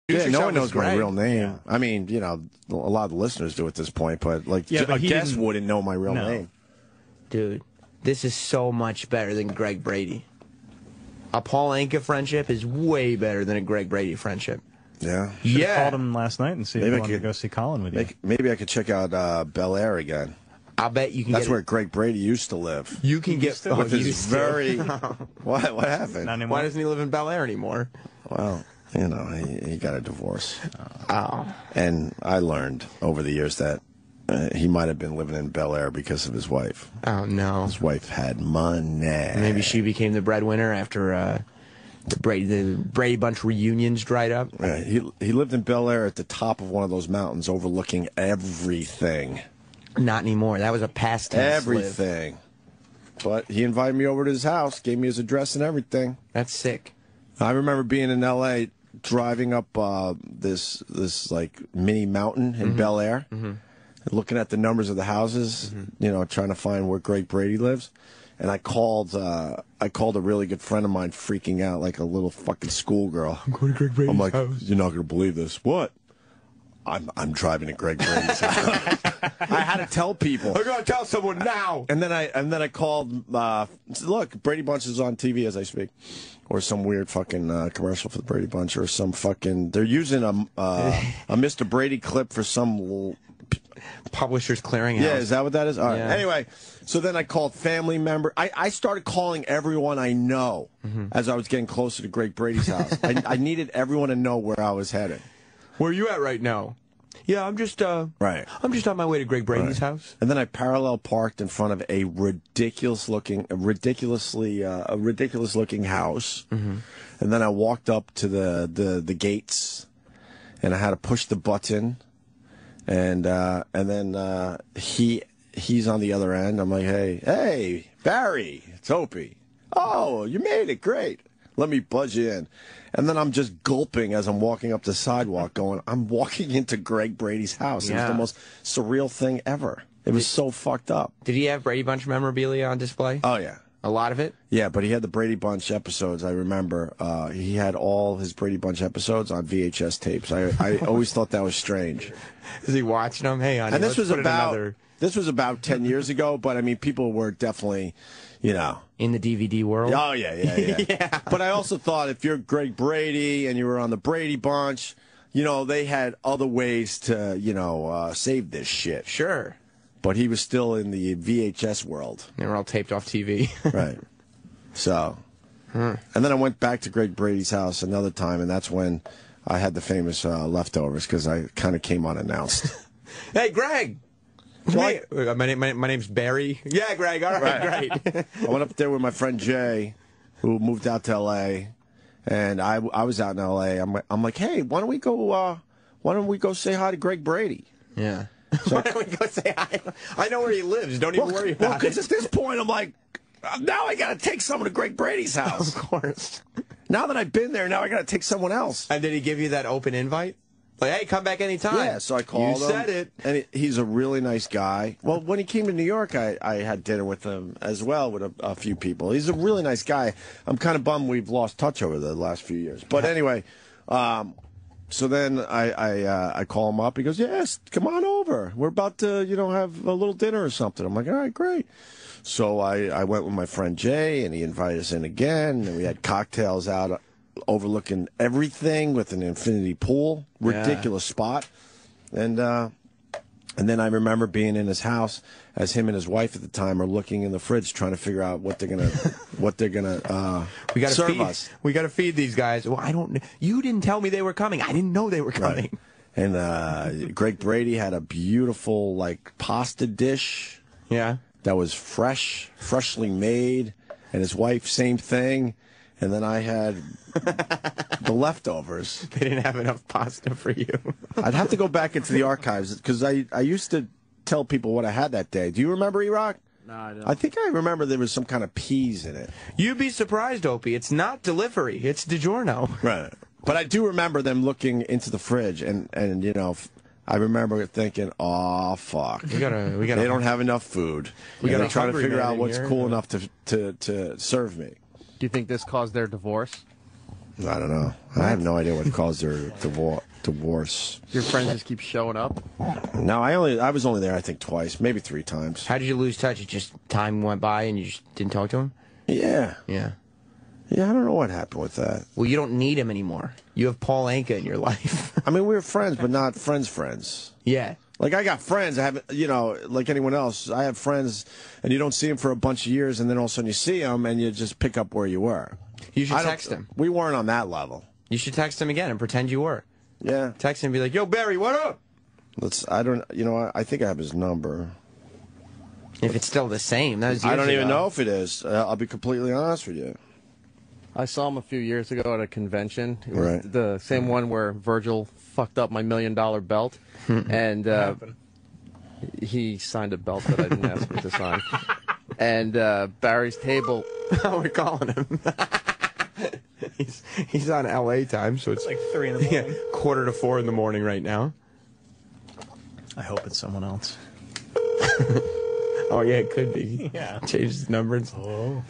Yeah, no one knows my Greg. real name. Yeah. I mean, you know, a lot of the listeners do at this point, but like, Yeah, but a he guest didn't- wouldn't know my real name. Dude, this is so much better than Greg Brady. A Paul Anka friendship is way better than a Greg Brady friendship. Yeah. Should've called him last night and see if he wanted to go see Colin with you. Maybe I could check out Bel Air again. I'll bet you can. That's where Greg Brady used to live. You can get with his used to. very. What happened? Not anymore. Why doesn't he live in Bel Air anymore? Well, you know, he got a divorce. Oh. And I learned over the years that he might have been living in Bel Air because of his wife. Oh, no. His wife had money. Maybe she became the breadwinner after the Brady Bunch reunions dried up. Yeah, he lived in Bel Air at the top of one of those mountains overlooking everything. Not anymore. That was a past tense. Everything. But he invited me over to his house, gave me his address and everything. That's sick. I remember being in L.A., driving up this like mini mountain in Bel Air, looking at the numbers of the houses, you know, trying to find where Greg Brady lives. And I called a really good friend of mine, freaking out like a little fucking schoolgirl. I'm going to Greg Brady's I'm like, house. You're not going to believe this. What? I'm driving to Greg Brady's house. I had to tell people. I'm going to tell someone now. And then I called. Look, Brady Bunch is on TV as I speak, or some weird fucking commercial for the Brady Bunch, or some fucking. They're using a Mr. Brady clip for some Publishers Clearinghouse. Yeah, is that what that is? All right. Yeah. Anyway, so then I called family member. I started calling everyone I know as I was getting closer to Greg Brady's house. I needed everyone to know where I was headed. Where are you at right now? Yeah, I'm just right. I'm just on my way to Greg Brady's house. And then I parallel parked in front of a ridiculous looking house. And then I walked up to the gates, and I had to push the button, and then he's on the other end. I'm like, hey, Barry, it's Opie. Oh, you made it, great. Let me buzz you in. And then I'm just gulping as I'm walking up the sidewalk going, I'm walking into Greg Brady's house. It was the most surreal thing ever. It was so fucked up. Did he have Brady Bunch memorabilia on display? Oh, yeah. A lot of it? Yeah, but he had the Brady Bunch episodes, I remember. He had all his Brady Bunch episodes on VHS tapes. I always thought that was strange. Is he watching them? Hey, honey, and this was another... This was about 10 years ago, but I mean, people were definitely, you know. In the DVD world? Oh, yeah. Yeah. But I also thought if you're Greg Brady and you were on the Brady Bunch, you know, they had other ways to, you know, save this shit. Sure. But he was still in the VHS world. They were all taped off TV. Right. So. And then I went back to Greg Brady's house another time, and that's when I had the famous leftovers, because I kind of came unannounced. Hey, Greg! My name's Barry. Yeah, Greg. All right, great. I went up there with my friend Jay, who moved out to L.A., and I was out in L.A. I'm like, hey, why don't we go say hi to Greg Brady? Yeah. So why don't we go say hi? I know where he lives. Don't even worry about it. Because at this point, I'm like, now I got to take someone to Greg Brady's house. Of course. Now that I've been there, now I got to take someone else. And did he give you that open invite? Like, hey, come back anytime. Yeah, so I called him. You said it. And he's a really nice guy. Well, when he came to New York, I had dinner with him as well with a few people. He's a really nice guy. I'm kind of bummed we've lost touch over the last few years. But anyway, so then I call him up. He goes, yes, come on over. We're about to, you know, have a little dinner or something. I'm like, all right, great. So I went with my friend Jay, and he invited us in again, and we had cocktails out overlooking everything with an infinity pool, ridiculous spot, and then I remember being in his house as him and his wife at the time are looking in the fridge trying to figure out what they're gonna serve us. We gotta feed these guys. Well, you didn't tell me they were coming. I didn't know they were coming. Right. And Greg Brady had a beautiful like pasta dish. Yeah. That was freshly made, and his wife same thing. And then I had the leftovers. They didn't have enough pasta for you. I'd have to go back into the archives, because I used to tell people what I had that day. Do you remember, E-Rock? No, I don't. I think I remember there was some kind of peas in it. You'd be surprised, Opie. It's not delivery. It's DiGiorno. Right. But I do remember them looking into the fridge, and you know, I remember thinking, oh, fuck. We gotta. They don't have enough food. We gotta try to hungry figure man out in what's here. cool enough to serve me. Do you think this caused their divorce? I don't know. I have no idea what caused their divorce. Your friends just keep showing up? No, I was only there, I think, twice, maybe 3 times. How did you lose touch? It just time went by and you just didn't talk to him? Yeah. Yeah. Yeah, I don't know what happened with that. Well, you don't need him anymore. You have Paul Anka in your life. I mean, we were friends, but not friends. Yeah. Like, I got friends. I have, like anyone else, I have friends, and you don't see them for a bunch of years, and then all of a sudden you see them, and you just pick up where you were. You should text him. We weren't on that level. You should text him again and pretend you were. Yeah. Text him and be like, yo, Barry, what up? I think I have his number. If it's still the same, that was years I don't even ago. know if it is. I'll be completely honest with you. I saw him a few years ago at a convention. It was Right. the same one where Virgil fucked up my $1 million belt. And he signed a belt that I didn't ask him to sign. And Barry's table... Oh, we're calling him. He's on LA time, so it's like 3 in the morning. Yeah, 3:45 in the morning right now. I hope it's someone else. Oh, yeah, it could be. Yeah. Change his number. Oh.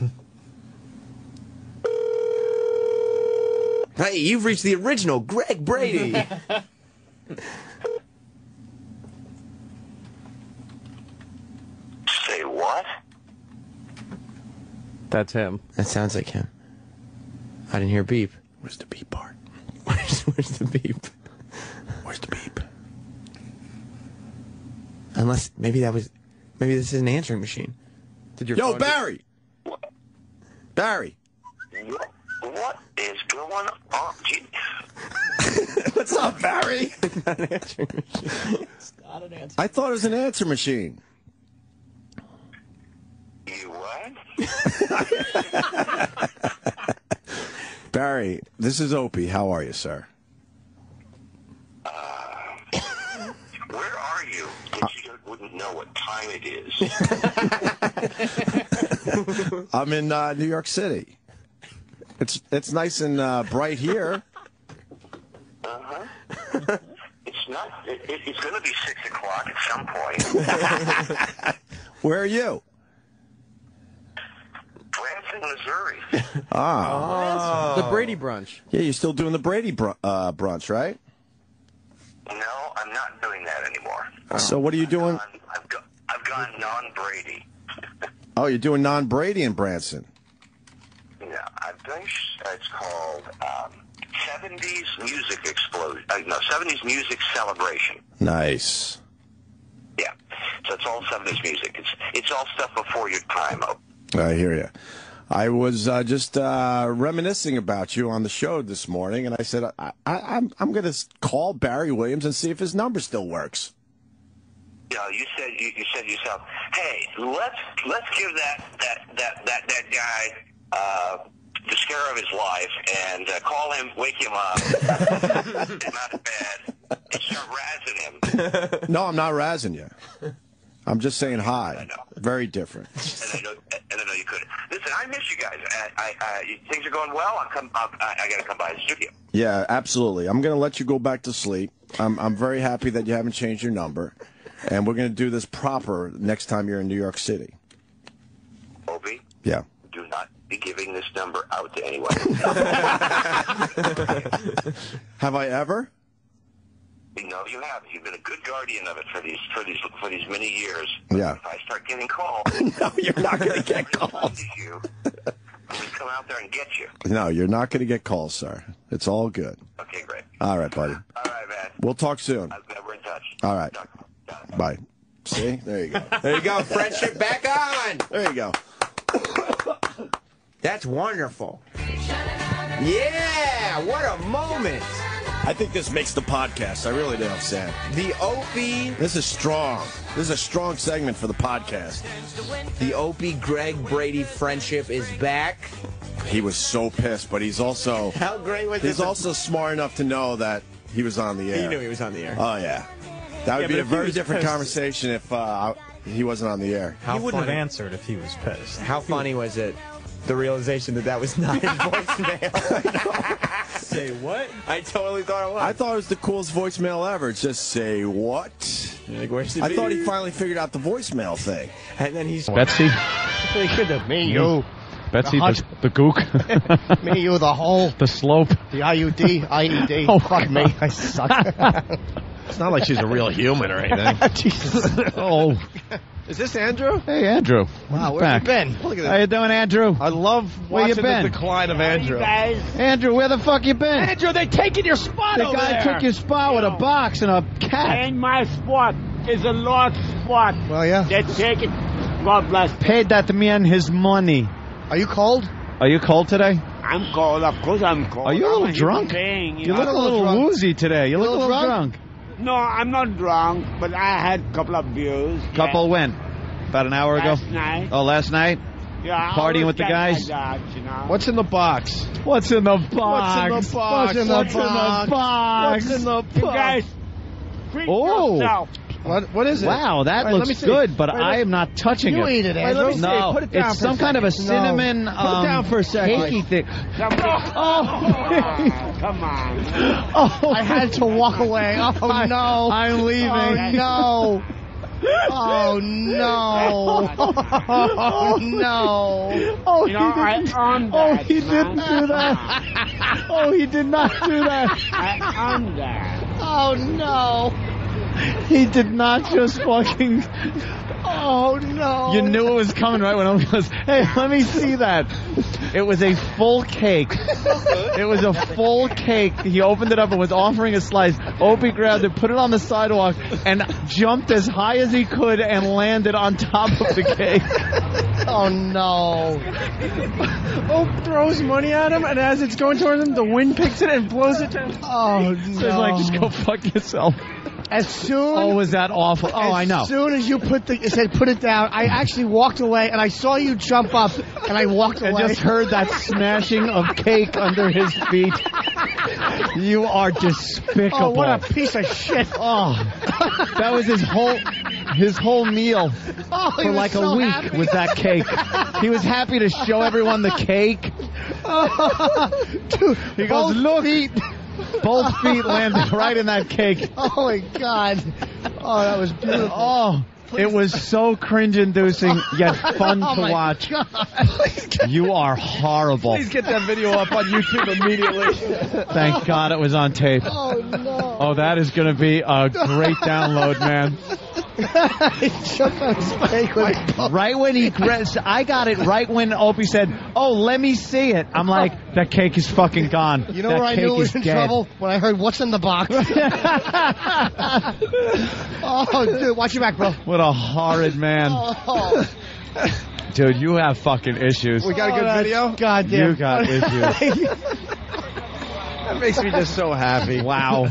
Hey, you've reached the original Greg Brady. Say what? That's him. That sounds like him. I didn't hear beep. Where's the beep part? Where's the beep? Where's the beep? Unless, maybe this is an answering machine. Did your Yo, phone Barry! Barry! What is going on? What's up, Barry? Not an answering machine. It's not an answer. I thought it was an answer machine. You what? Barry, this is Opie. How are you, sir? Where are you? You wouldn't know what time it is. I'm in New York City. It's nice and bright here. It's not. It's going to be 6 o'clock at some point. Where are you? Branson, Missouri. Ah. The Brady brunch. Yeah, you're still doing the Brady brunch, right? No, I'm not doing that anymore. So what are you doing? I've gone non-Brady. Oh, you're doing non-Brady in Branson. Yeah, I've done. It's called 70s Music Explosion. No, 70s Music Celebration. Nice. Yeah, so it's all 70s music. It's all stuff before your time. I hear you. I was just reminiscing about you on the show this morning, and I said I'm going to call Barry Williams and see if his number still works. Yeah, you said to yourself, hey, let's give that guy the scare of his life and call him, wake him up, get him out of bed, and start razzing him. No, I'm not razzing you. I'm just saying hi. I know. Very different. And I know you couldn't. Listen, I miss you guys. Things are going well. I got to come by the studio. Yeah, absolutely. I'm going to let you go back to sleep. I'm very happy that you haven't changed your number, and we're going to do this proper next time you're in New York City. Opie? Yeah. Do not be giving this number out to anyone. Have I ever? No, you haven't. You've been a good guardian of it for these many years. Yeah. If I start getting calls, No, you're not going to get calls. I'm going to come out there and get you. No, you're not going to get calls, sir. It's all good. Okay, great. All right, buddy. All right, man. We'll talk soon. We're in touch. All right. Got it. Bye. See? There you go. There you go. Friendship back on. There you go. That's wonderful. Yeah, what a moment. I think this makes the podcast. I really do, Sam. The Opie. This is strong. This is a strong segment for the podcast. The Opie Greg Brady friendship is back. He was so pissed, but he's also How great was it? he's also smart enough to know that he was on the air. He knew he was on the air. Oh yeah, that would Yeah, be but a if he very was different pissed- conversation if he wasn't on the air. He wouldn't have answered if he was pissed. How funny was it? The realization that was not his voicemail. Say what? I totally thought it was. I thought it was the coolest voicemail ever. Just say what? You're like, where's the I thought he beep? finally figured out the voicemail thing. And then he's Betsy? They should have me, you. Betsy, hut. the gook. Me, you, the hole. The slope. The IUD, IED. Oh, Fuck me. I suck. It's not like she's a real human or anything. Jesus. Oh. Is this Andrew? Hey, Andrew. Wow, where Back. you been? Look at this. How you doing, Andrew? I love Where you watching been? the decline of Andrew. Andrew, where the fuck you been? Andrew, they taking your spot The over guy there. took your spot with a box and a cat. Ain't my spot. It's a lot spot. Well, yeah. They take it. God bless. Paid that man his money. Are you cold? Are you cold today? I'm cold. Of course I'm cold. Are you a little I'm drunk? Being, You look a little drunk. woozy today. You look a little drunk. No, I'm not drunk, but I had a couple of beers. Couple when? About an hour ago? Last night. Oh, last night? Yeah, I Partying always with the get guys? like that, you know? What's in the box? What's in the box? What's in the box? What's in the What's in the box? box? What's in the You box? guys, treat Oh. yourself. What is it? Wow, that Wait, let looks me see. good, but Wait, I am not touching You it. eat it, Wait, let Andrew. me see. No, Put it down it's for a some kind of a second. cinnamon. Put it down for a second. Cakey thing. Something. Oh, Come on. oh, I had to walk away. Oh, no. I'm leaving. Oh, no. Oh, no. Oh, no. Oh, You know, I earned Oh, that. he didn't man. do that. Oh, he did not do that. I earned that. Oh, no. He did not just fucking. Oh, no. You knew it was coming right when I goes, hey, let me see that. It was a full cake. It was a full cake. He opened it up and was offering a slice. Opie grabbed it, put it on the sidewalk, and jumped as high as he could and landed on top of the cake. Oh, no. Ope throws money at him, and as it's going towards him, the wind picks it and blows it to him. Oh, no. So he's like, just go fuck yourself. As soon Oh, was that awful? Oh, I know. As soon as you said put it down, I actually walked away and I saw you jump up and I walked I away. just heard that smashing of cake under his feet. You are despicable. Oh, what a piece of shit. Oh, that was his whole meal Oh, he for was like so a week happy. with that cake. He was happy to show everyone the cake. Dude, He goes, look, feet. both feet landed right in that cake. Oh, my God. Oh, that was beautiful. Oh, it was so cringe-inducing, yet fun Oh, to my watch. God. You are horrible. Please get that video up on YouTube immediately. Thank God it was on tape. Oh, no. Oh, that is going to be a great download, man. He jumped on his face with Right when I got it right when Opie said, "Oh, let me see it." I'm like, that cake is fucking gone. You know that where I cake knew it was is in dead. trouble? When I heard, what's in the box? Oh, dude, watch your back, bro. What a horrid man. Oh, Dude, you have fucking issues. We got a good video? goddamn. You got issues. That makes me just so happy. Wow.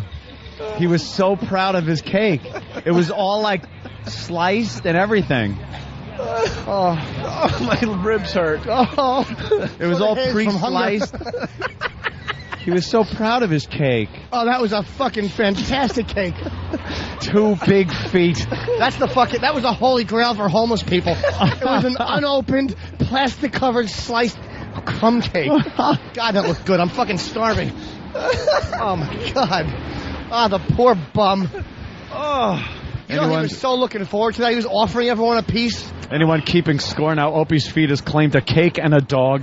He was so proud of his cake. It was all like sliced and everything. Oh, my ribs hurt. Oh, It was all Hands from hunger. pre-sliced. He was so proud of his cake. Oh, that was a fucking fantastic cake. 2 big feet. That was a holy grail for homeless people. It was an unopened, plastic-covered, sliced crumb cake. God, that looked good. I'm fucking starving. Oh, my God. Ah, the poor bum. Oh. You know, he was so looking forward to that. He was offering everyone a piece. Anyone keeping score now, Opie's feet has claimed a cake and a dog.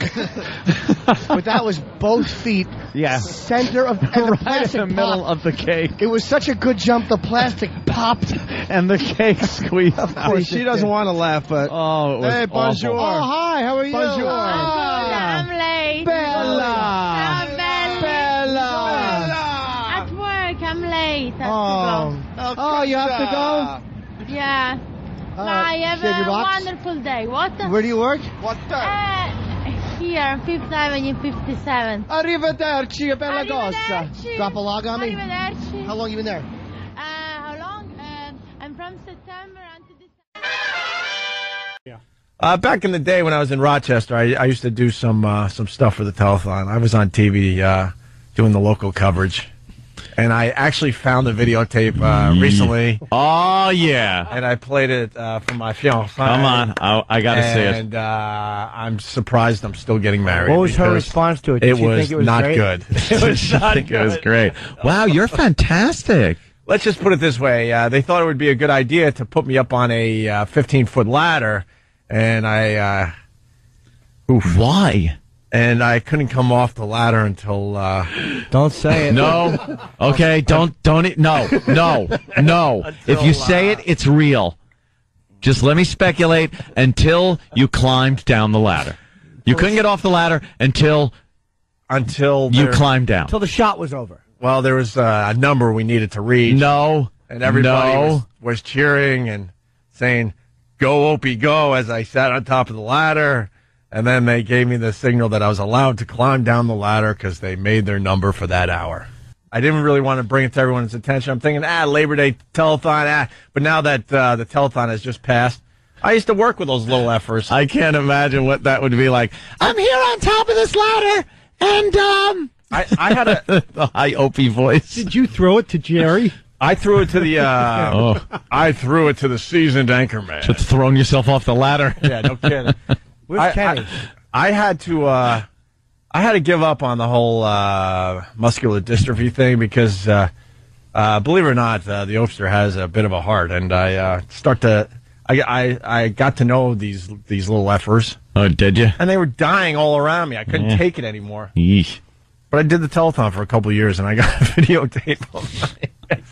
But that was both feet. Yeah. Center of and the Right in plastic the middle popped. of the cake. It was such a good jump. The plastic popped. And the cake squeezed out. See, she doesn't want to laugh, but... Oh, it was Hey, bonjour. awful. Oh, hi. How are you? Bonjour. Ah, I'm late. Bella! I'm Bella! at work. I'm late. I Oh. have Oh, you have to to go. Yeah. I have shave your a box? wonderful day. What? Where do you work? What the... Here, 5th Avenue, 57. Arrivederci, bella cosa. Arrivederci. Drop a log on me? Arrivederci. How long you been there? How long? I'm from September until December. Back in the day when I was in Rochester, I used to do some stuff for the telethon. I was on TV doing the local coverage. And I actually found the videotape recently. Oh, yeah. And I played it for my fiancée. Come on. I got to see it. And I'm surprised I'm still getting married. What was her because response to it? It Did she was think it was not great? good. It was not good. It was great. Wow, you're fantastic. Let's just put it this way. They thought it would be a good idea to put me up on a 15-foot ladder. And Why? And I couldn't come off the ladder until. Don't say it. No. Okay. Don't. No. If you say it, it's real. Just let me speculate until you climbed down the ladder. You couldn't get off the ladder until you climbed down. Until the shot was over. Well, there was a number we needed to reach. No. And everybody was cheering and saying, "Go, Opie, go," as I sat on top of the ladder. And then they gave me the signal that I was allowed to climb down the ladder because they made their number for that hour. I didn't really want to bring it to everyone's attention. I'm thinking, Labor Day telethon, But now that the telethon has just passed, I used to work with those little effers. I can't imagine what that would be like. I'm here on top of this ladder, and I had the high Opie voice. Did you throw it to Jerry? I threw it to the I threw it to the seasoned anchorman. Just throwing yourself off the ladder. Yeah, no kidding. Where's Kenny? I had to give up on the whole muscular dystrophy thing because, believe it or not, the Opster has a bit of a heart, and I got to know these little effers. Oh, did you? And they were dying all around me. I couldn't take it anymore. Yeesh. But I did the telethon for a couple of years, and I got a videotape of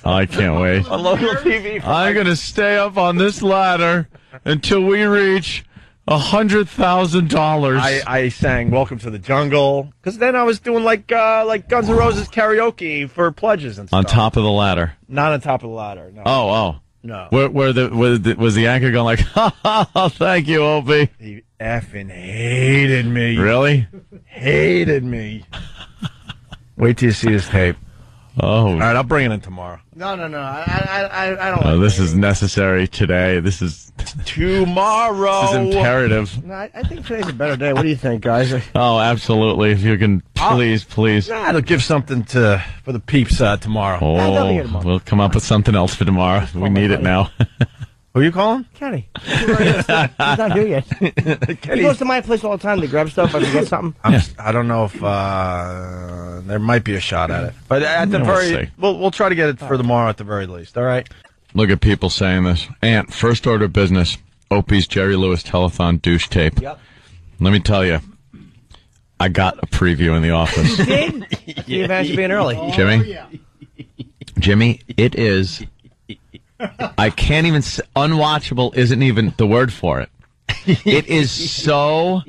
I can't wait. on local TV. I'm going to stay up on this ladder until we reach $100,000. I sang "Welcome to the Jungle" because then I was doing like Guns N' Roses karaoke for pledges and stuff. On top of the ladder. Not on top of the ladder. No. Oh. No. Was the anchor going like, ha ha, thank you, Opie? He effing hated me. Really? Hated me. Wait till you see this tape. Oh. All right, I'll bring it in tomorrow. No. I don't. Oh, this is necessary today. This is tomorrow. This is imperative. No, I think today's a better day. What do you think, guys? Oh, absolutely. If you can, please. It'll give something for the peeps tomorrow. Oh, we'll come up with something else for tomorrow. We need it now. Who are you calling? Kenny. He's not here yet. He goes to my place all the time to grab stuff if I forget something. I don't know if there might be a shot at it, but at the we'll try to get it for tomorrow at the very least. All right. Look at people saying this. Ant, first order of business. Opie's Jerry Lewis telethon douche tape. Yep. Let me tell you, I got a preview in the office. You did? You advantage of being early. Jimmy? Jimmy, it is... I can't even... Unwatchable isn't even the word for it. It is so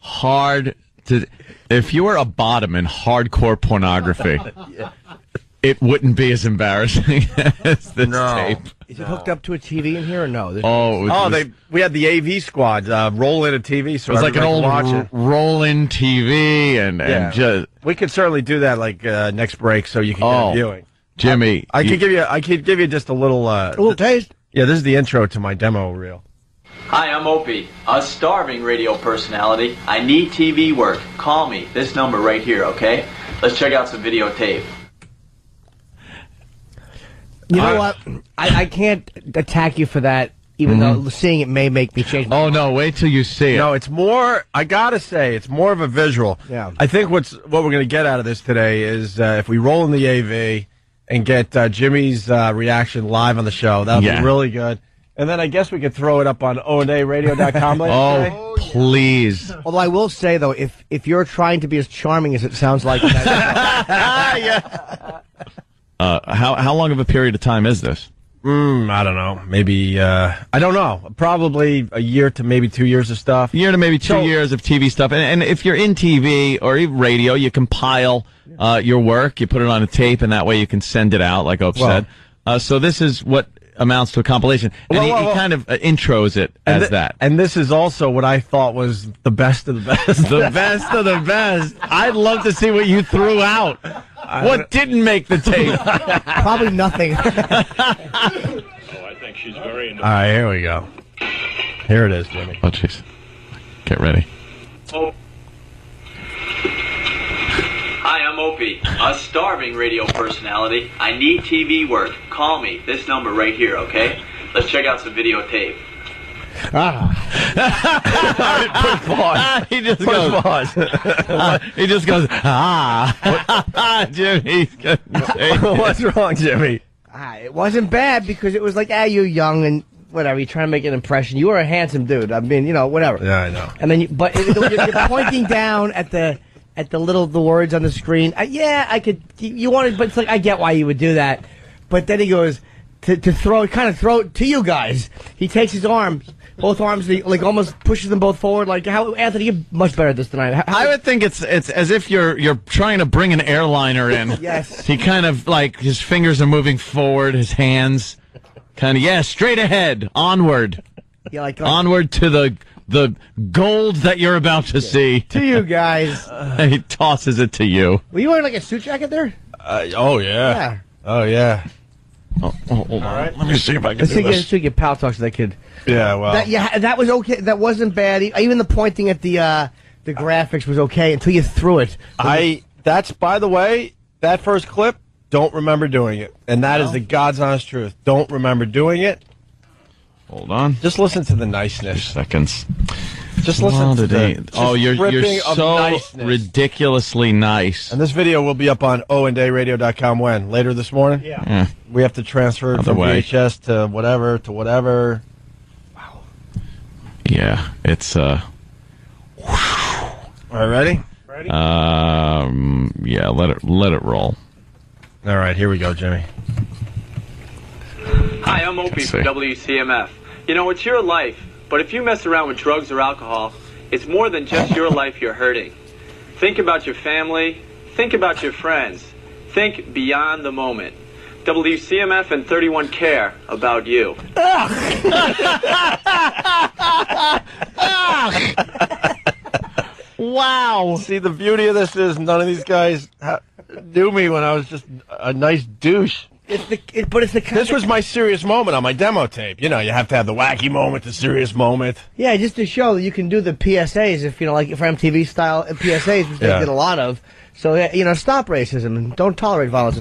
hard to... If you were a bottom in hardcore pornography, it wouldn't be as embarrassing as this tape. Is it hooked up to a TV in here or no? We had the AV squad roll in a TV, so it was like an old roll-in TV, and just we could certainly do that like next break, so you can get a viewing. Jimmy, I could give you just a little taste. Yeah, this is the intro to my demo reel. Hi, I'm Opie, a starving radio personality. I need TV work. Call me. This number right here, okay? Let's check out some videotape. You know what? I can't attack you for that, even though seeing it may make me change. Oh, no, wait till you see it. No, it's more, I gotta say, it's more of a visual. Yeah. I think what we're going to get out of this today is if we roll in the AV and get Jimmy's reaction live on the show, that would be really good. And then I guess we could throw it up on ONARadio.com later today. Please. Although I will say, though, if you're trying to be as charming as it sounds like... How long of a period of time is this? I don't know. Maybe, I don't know. Probably a year to maybe 2 years of stuff. A year to maybe 2 years of TV stuff. And if you're in TV or even radio, you compile your work, you put it on a tape, and that way you can send it out, like Ope said. So this is what amounts to a compilation. And he kind of intros it as that. And this is also what I thought was the best of the best. The best of the best. I'd love to see what you threw out. What didn't make the tape? Probably nothing. I think she's very All right, here we go. Here it is, Jimmy. Oh, jeez. Get ready. Hi, I'm Opie, a starving radio personality. I need TV work. Call me. This number right here, okay? Let's check out some videotape. Put pause. He just goes. He just goes. Jimmy. What's wrong, Jimmy? It wasn't bad because it was like, you're young and whatever. You're trying to make an impression. You were a handsome dude. I mean, whatever. Yeah, I know. And then, you're pointing down at the words on the screen. Yeah, I could. You wanted, but it's like I get why you would do that. But then he goes to throw it to you guys. He takes his arms. Both arms, like almost pushes them both forward. Like how, Anthony, you're much better at this than I am. I would think it's as if you're trying to bring an airliner in. Yes. He kind of like his fingers are moving forward, his hands kind of straight ahead, onward. Yeah, like onward to the gold that you're about to see. To you guys. He tosses it to you. Were you wearing like a suit jacket there? Oh yeah. Oh yeah. Oh, hold on. Right. Let me see if I can do this. Let's get pal talk to that kid. Yeah, well. That was okay. That wasn't bad. Even the pointing at the graphics was okay until you threw it. That's, by the way, that first clip, don't remember doing it. And that is the God's honest truth. Don't remember doing it. Hold on. Just listen to the niceness. 2 seconds. Just listen to the you're so niceness. Ridiculously nice. And this video will be up on oandayradio.com when? Later this morning? Yeah. We have to transfer it from VHS to whatever. Wow. Yeah, it's All right, ready? Yeah, let it roll. All right, here we go, Jimmy. Hi, I'm Opie from WCMF. It's your life, but if you mess around with drugs or alcohol, it's more than just your life you're hurting. Think about your family. Think about your friends. Think beyond the moment. WCMF and 31 care about you. Wow. See, the beauty of this is none of these guys knew me when I was just a nice douche. This was my serious moment on my demo tape. You have to have the wacky moment, the serious moment. Yeah, just to show that you can do the PSAs, if like for MTV style PSAs, which they did a lot of. So, stop racism and don't tolerate violence.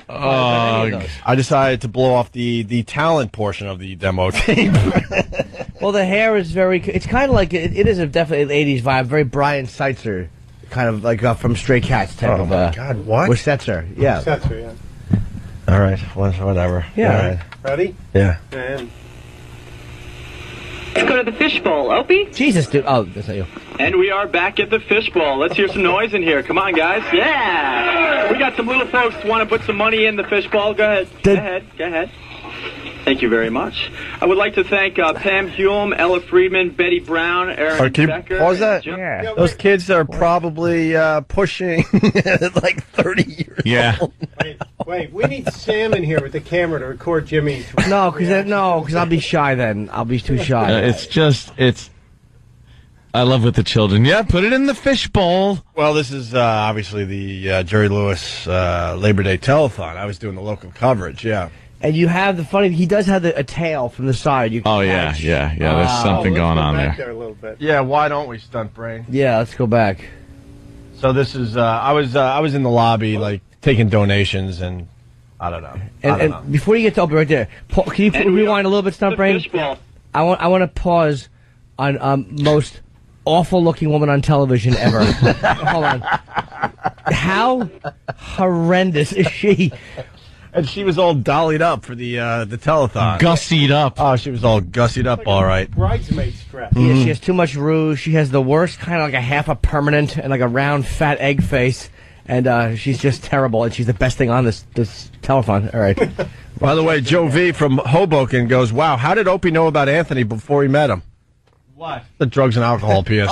I decided to blow off the talent portion of the demo tape. Well, the hair is it's kind of like, it is definitely an 80s vibe, very Brian Setzer, kind of like from Stray Cats type of. Oh, my God, what? With Setzer, yeah. Setzer, yeah. All right, whatever. Yeah. All right. Ready? Yeah. And Let's go to the fishbowl, Opie. Jesus, dude. Oh, that's not you. And we are back at the fishbowl. Let's hear some noise in here. Come on, guys. Yeah! We got some little folks who want to put some money in the fishbowl. Go ahead. Go ahead. Thank you very much. I would like to thank Pam Hume, Ella Friedman, Betty Brown, Aaron Becker. Pause that? Yeah. Those kids are probably pushing like 30 years old. Wait, we need Sam in here with the camera to record Jimmy's. No, because I'll be shy then. I'll be too shy. I love with the children. Yeah, put it in the fishbowl. Well, this is obviously the Jerry Lewis Labor Day telethon. I was doing the local coverage, yeah. And you have he does have a tail from the side. You can catch. Yeah. There's something going on there a little bit. Yeah, why don't we, Stunt Brain? Yeah, let's go back. So this is I was in the lobby like taking donations and I don't know. And before you get to Opie right there, can you rewind a little bit, Stunt Brain? I want to pause on most awful looking woman on television ever. Hold on. How horrendous is she? And she was all dollied up for the telethon. Gussied up. Oh, she was all gussied up, all right. Bridesmaid's dress. Yeah, she has too much rouge. She has the worst kind of like a half a permanent and like a round fat egg face. And she's just terrible. And she's the best thing on this telethon. All right. By the way, Joe V from Hoboken goes, wow, how did Opie know about Anthony before he met him? What? The drugs and alcohol PSA.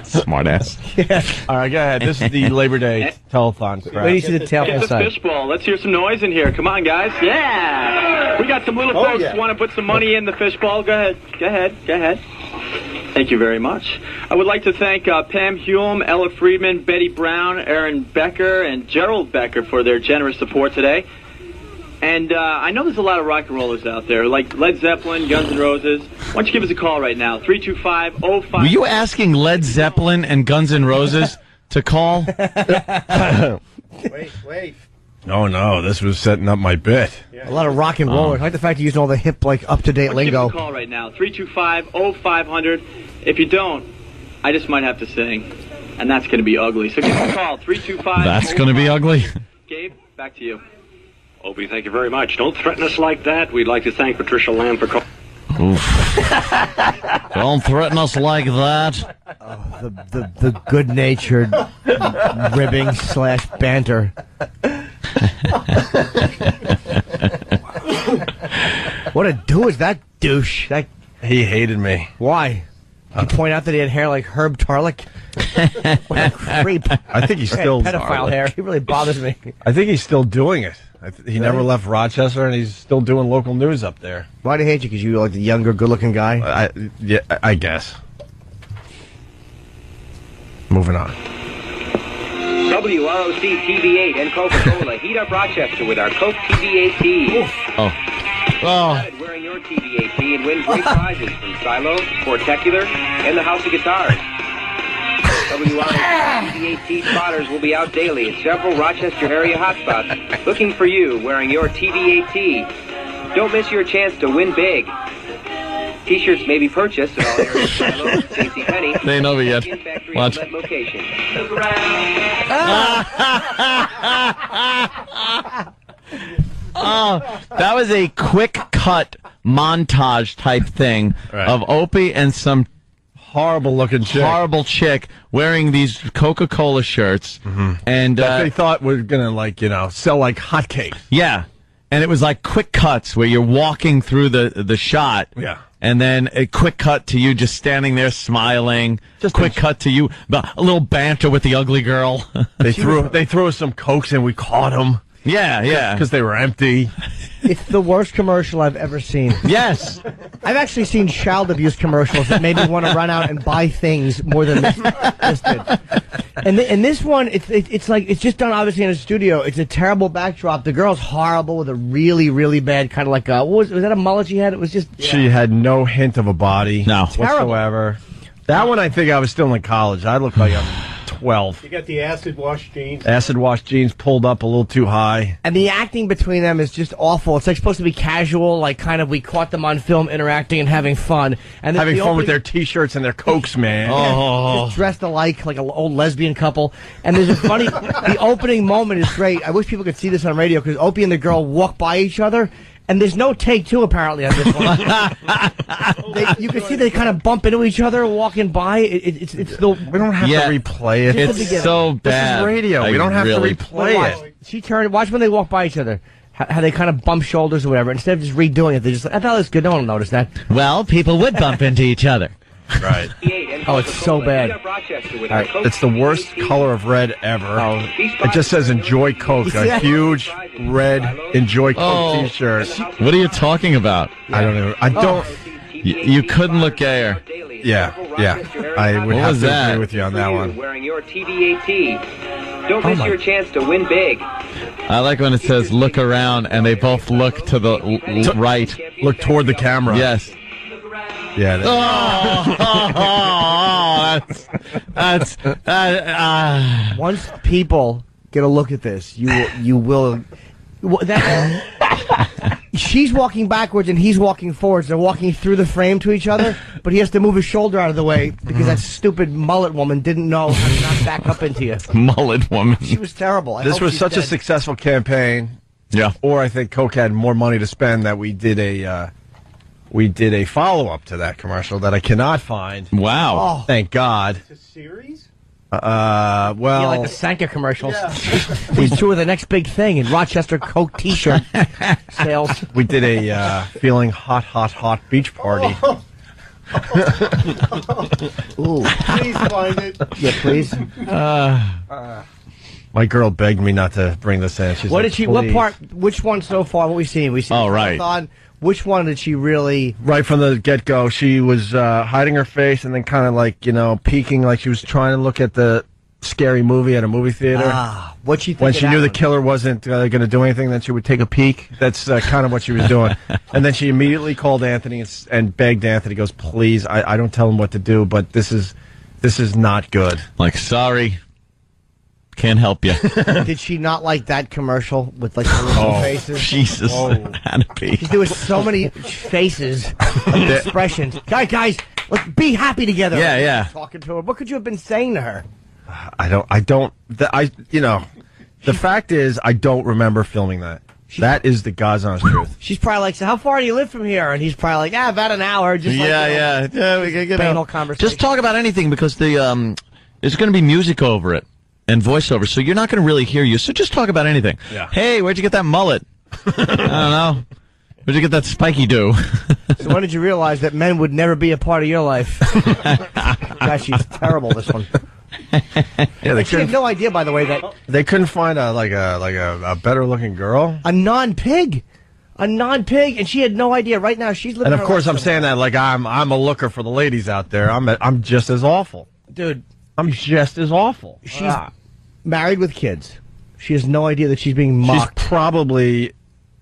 Smart ass. Yeah. All right, go ahead. This is the Labor Day telethon crap. Wait, you see the tail from the side. Fishbowl. Let's hear some noise in here. Come on, guys. Yeah! We got some little folks who want to put some money in the fishbowl. Go ahead. Thank you very much. I would like to thank Pam Hume, Ella Friedman, Betty Brown, Aaron Becker, and Gerald Becker for their generous support today. And I know there's a lot of rock and rollers out there, like Led Zeppelin, Guns N' Roses. Why don't you give us a call right now, 325-05... Were you asking Led Zeppelin and Guns N' Roses to call? Wait. Oh, no, this was setting up my bit. Yeah. A lot of rock and rollers. I like the fact you're using all the hip, like, up-to-date lingo. Give us a call right now, 325-0500. If you don't, I just might have to sing, and that's going to be ugly. So give us a call, 325... That's going to be ugly? Gabe, back to you. Opie, thank you very much. Don't threaten us like that. We'd like to thank Patricia Lamb for calling. Don't threaten us like that. The good-natured ribbing / banter. What a douche, that douche. He hated me. Why? You point out that he had hair like Herb Tarlick? What a creep. I think he's still pedophile hair. He really bothers me. I think he's still doing it. He never left Rochester, and he's still doing local news up there. Why do he hate you? Because you're like the younger, good-looking guy? I guess. Moving on. WROC TV8 and Coca-Cola heat up Rochester with our Coke TV8 tea. Wearing your TV8 tea and win great prizes from Silo, Sportacular, and the House of Guitars. WROC TV8 tea spotters will be out daily at several Rochester area hotspots looking for you wearing your TV8 tea. Don't miss your chance to win big. T-shirts may be purchased at all areas of Silo, JCPenney. They ain't over yet. Watch. Location. Oh, that was a quick cut montage type thing of Opie and some horrible chick wearing these Coca-Cola shirts, and that they thought were gonna sell like hotcakes. Yeah, and it was like quick cuts where you're walking through the shot. Yeah. And then a quick cut to you just standing there smiling. Just quick cut to you, a little banter with the ugly girl. They threw us some Cokes and we caught them. Yeah. Because they were empty. It's the worst commercial I've ever seen. Yes. I've actually seen child abuse commercials that made me want to run out and buy things more than this did. And this one, it's like, it's just done obviously in a studio. It's a terrible backdrop. The girl's horrible with a really, really bad kind of like was that a mullet she had? It was just... She had no hint of a body whatsoever. That one, I think I was still in college. I looked like I'm 12. You got the acid wash jeans. Acid wash jeans pulled up a little too high. And the acting between them is just awful. It's like supposed to be casual, like kind of we caught them on film interacting and having fun. And having fun with their T-shirts and their Cokes, man. Just dressed alike, like an old lesbian couple. And there's a funny, the opening moment is great. I wish people could see this on radio because Opie and the girl walk by each other. And there's no take two apparently on this one. You can see they kind of bump into each other walking by. We don't have to replay it. It's so bad. This is radio. We don't have to replay it. She turned. Watch when they walk by each other. How they kind of bump shoulders or whatever. Instead of just redoing it, they just. I thought it was good. No one will notice that. Well, people would bump into each other. Right. Oh, it's so bad. Right. It's the worst color of red ever. It just says "Enjoy Coke," a huge red "Enjoy Coke" T-shirt. What are you talking about? I don't know. I don't. You couldn't look gayer. Yeah. I would have to agree with you on that one. Wearing your TV8 Don't miss your chance to win big. I like when it says "look around" and they both look to the right. Look toward the camera. Yes. Yeah. That's once people get a look at this, you will. She's walking backwards and he's walking forwards. They're walking through the frame to each other, but he has to move his shoulder out of the way because that stupid mullet woman didn't know how to not back up into you. Mullet woman. She was terrible. This was such a successful campaign. Yeah. Or I think Coke had more money to spend that we did a follow-up to that commercial that I cannot find. Wow. Oh. Thank God. It's a series? Well... Yeah, like the Sanka commercials. These two are the next big thing in Rochester Coke T-shirt sales. We did a feeling hot beach party. Ooh. Please find it. Yeah, please. My girl begged me not to bring this in. She's what like, did she? Please. What part? Which one so far? What we seen? We seen. Oh, right. Marathon. Which one did she really? Right from the get-go, she was hiding her face and then kind of like, peeking like she was trying to look at the scary movie at a movie theater. What she think when she knew the killer wasn't going to do anything, then she would take a peek. That's kind of what she was doing. And then she immediately called Anthony and begged Anthony. Goes, please, I don't tell him what to do, but this is not good. Like, sorry. Can't help you. Did she not like that commercial with like the little faces? Jesus. Had to be. There was so many faces, and expressions. Guys, let's be happy together. Yeah. Talking to her. What could you have been saying to her? The fact is, I don't remember filming that. That is the God's honest truth. She's probably like, so how far do you live from here? And he's probably like, about an hour. Just like, Yeah, we can get banal conversation. Just talk about anything because there's going to be music over it and voiceover, so you're not going to really hear you. So just talk about anything. Yeah. Hey, where'd you get that mullet? I don't know. Where'd you get that spiky do? So when did you realize that men would never be a part of your life? Gosh, she's terrible, this one. Yeah, She had no idea, by the way, that they couldn't find a better looking girl. a non-pig, and she had no idea. Right now, she's living. And of her course, life I'm saying that like I'm a looker for the ladies out there. I'm just as awful, dude. I'm just as awful. She's married with kids. She has no idea that she's being mocked. She's probably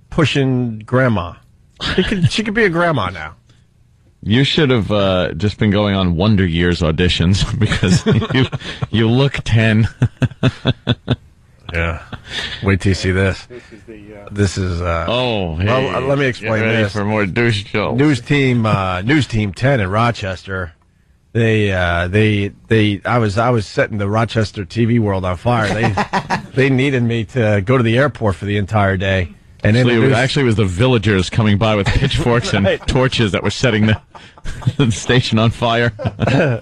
pushing grandma. She could be a grandma now. You should have just been going on Wonder Years auditions because you look 10. Yeah. Wait till you see this. This is oh, hey, well, let me explain get ready this. for more douche jokes. News team 10 in Rochester. I was setting the Rochester TV world on fire. They needed me to go to the airport for the entire day. And actually, it was the villagers coming by with pitchforks and torches that were setting the station on fire. I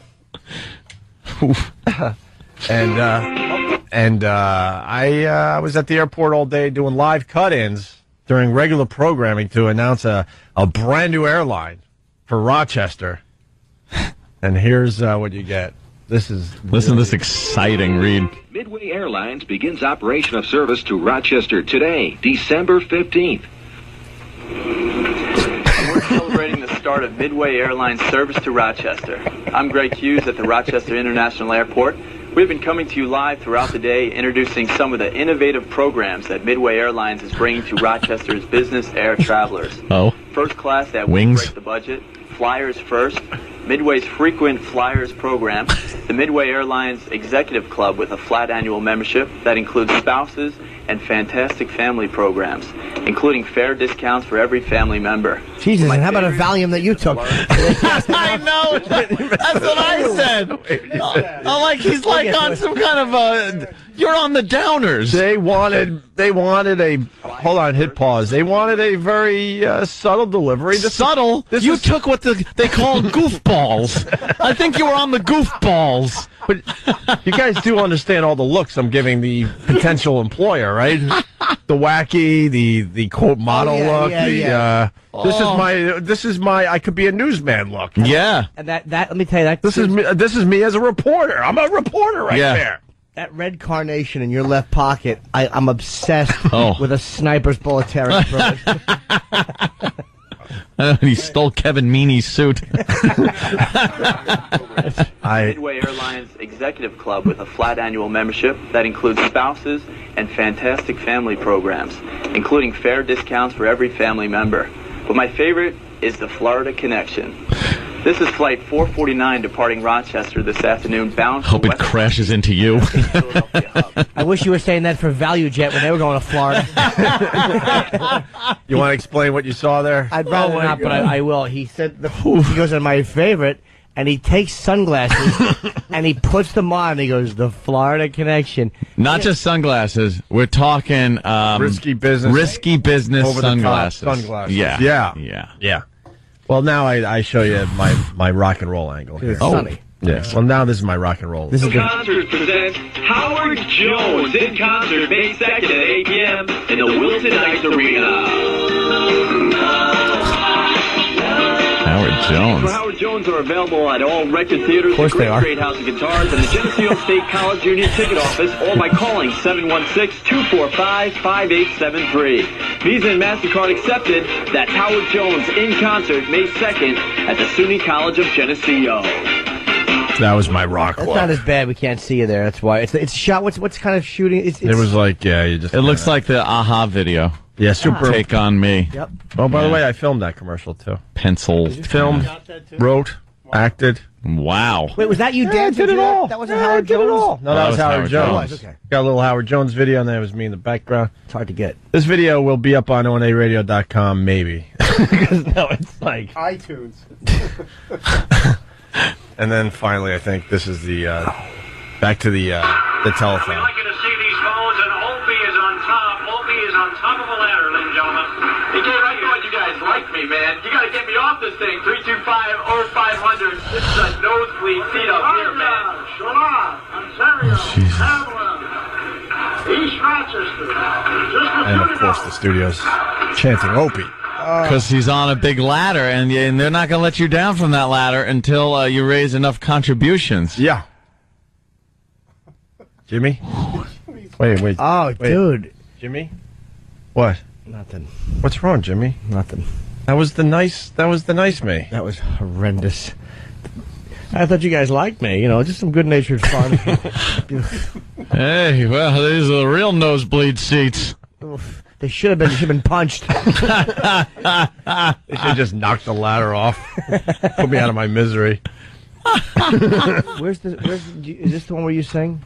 was at the airport all day doing live cut-ins during regular programming to announce a brand new airline for Rochester. And here's what you get. Listen to this exciting read. Midway Airlines begins operation of service to Rochester today, December 15th. We're celebrating the start of Midway Airlines service to Rochester. I'm Greg Hughes at the Rochester International Airport. We've been coming to you live throughout the day, introducing some of the innovative programs that Midway Airlines is bringing to Rochester's business air travelers. Oh. First class that Wings. will break the budget, Flyers First, Midway's frequent Flyers program, the Midway Airlines Executive Club with a flat annual membership that includes spouses and fantastic family programs, including fair discounts for every family member. Jesus, and how about a Valium that you took? I know. That's what I said. I'm like, he's like on some kind of you're on the downers. They wanted a hold on, hit pause. They wanted a very subtle delivery. Subtle? You took what they call goofballs. I think you were on the goofballs. But you guys do understand all the looks I'm giving the potential employer, right? The wacky, the quote model look. This is my I could be a newsman look. Yeah. And that let me tell you that this is me as a reporter. I'm a reporter right there. That red carnation in your left pocket, I'm obsessed with a sniper's bullet terror. He stole Kevin Meaney's suit. Midway Airlines Executive Club with a flat annual membership that includes spouses and fantastic family programs, including fair discounts for every family member. But my favorite is the Florida Connection. This is Flight 449 departing Rochester this afternoon, bound for Hope it crashes into you. I wish you were saying that for ValueJet when they were going to Florida. You want to explain what you saw there? I'd rather not, but I will. He said he goes on my favorite, and he takes sunglasses and he puts them on. And he goes, the Florida Connection. Not just sunglasses. We're talking risky business. Risky business over sunglasses. The top sunglasses. Yeah. Well, now I show you my rock and roll angle here. It's sunny. Yes. Well, now this is my rock and roll. This concert presents Howard Jones in concert May 2nd at 8 p.m. in the Wilton Ice Arena. Howard Jones. For Howard Jones are available at all record theaters, the Great House of Guitars, and the Geneseo State College Union Ticket Office, or by calling 716-245-5873. Visa and MasterCard accepted. That's Howard Jones in concert May 2nd at the SUNY College of Geneseo. That was my rock That's wall. not as bad. We can't see you there. That's why. It's shot. What's kind of shooting? It was like, you just. It looks like the Aha video. Yeah, super. Take on me. Yep. Oh, by the way, I filmed that commercial too. Pencil. Filmed, wrote, acted. Wow. Wait, was that you dancing? I did it all. That wasn't Howard Jones? No, that was Howard Jones. Okay. Got a little Howard Jones video, and then it was me in the background. It's hard to get. This video will be up on onaradio.com, maybe. Because no, it's like iTunes. And then finally, I think this is the back to the telephone. We'd like you to see these phones, and Opie is on top. Opie is on top of a ladder, ladies and gentlemen. Hey, Dave, I thought you guys liked me, man. You got to get me off this thing. 325-0500. This is a nosebleed seat up here, man. East Rochester. And of course, the studio's chanting Opie. Because he's on a big ladder, and they're not going to let you down from that ladder until you raise enough contributions. Yeah. Jimmy? Wait. Oh, dude. Jimmy? What? Nothing. What's wrong, Jimmy? Nothing. That was the nice me. That was horrendous. I thought you guys liked me, just some good-natured fun. Hey, well, these are the real nosebleed seats. Oof. They should have been punched. They should have just knocked the ladder off. Put me out of my misery. Is this the one where you sing?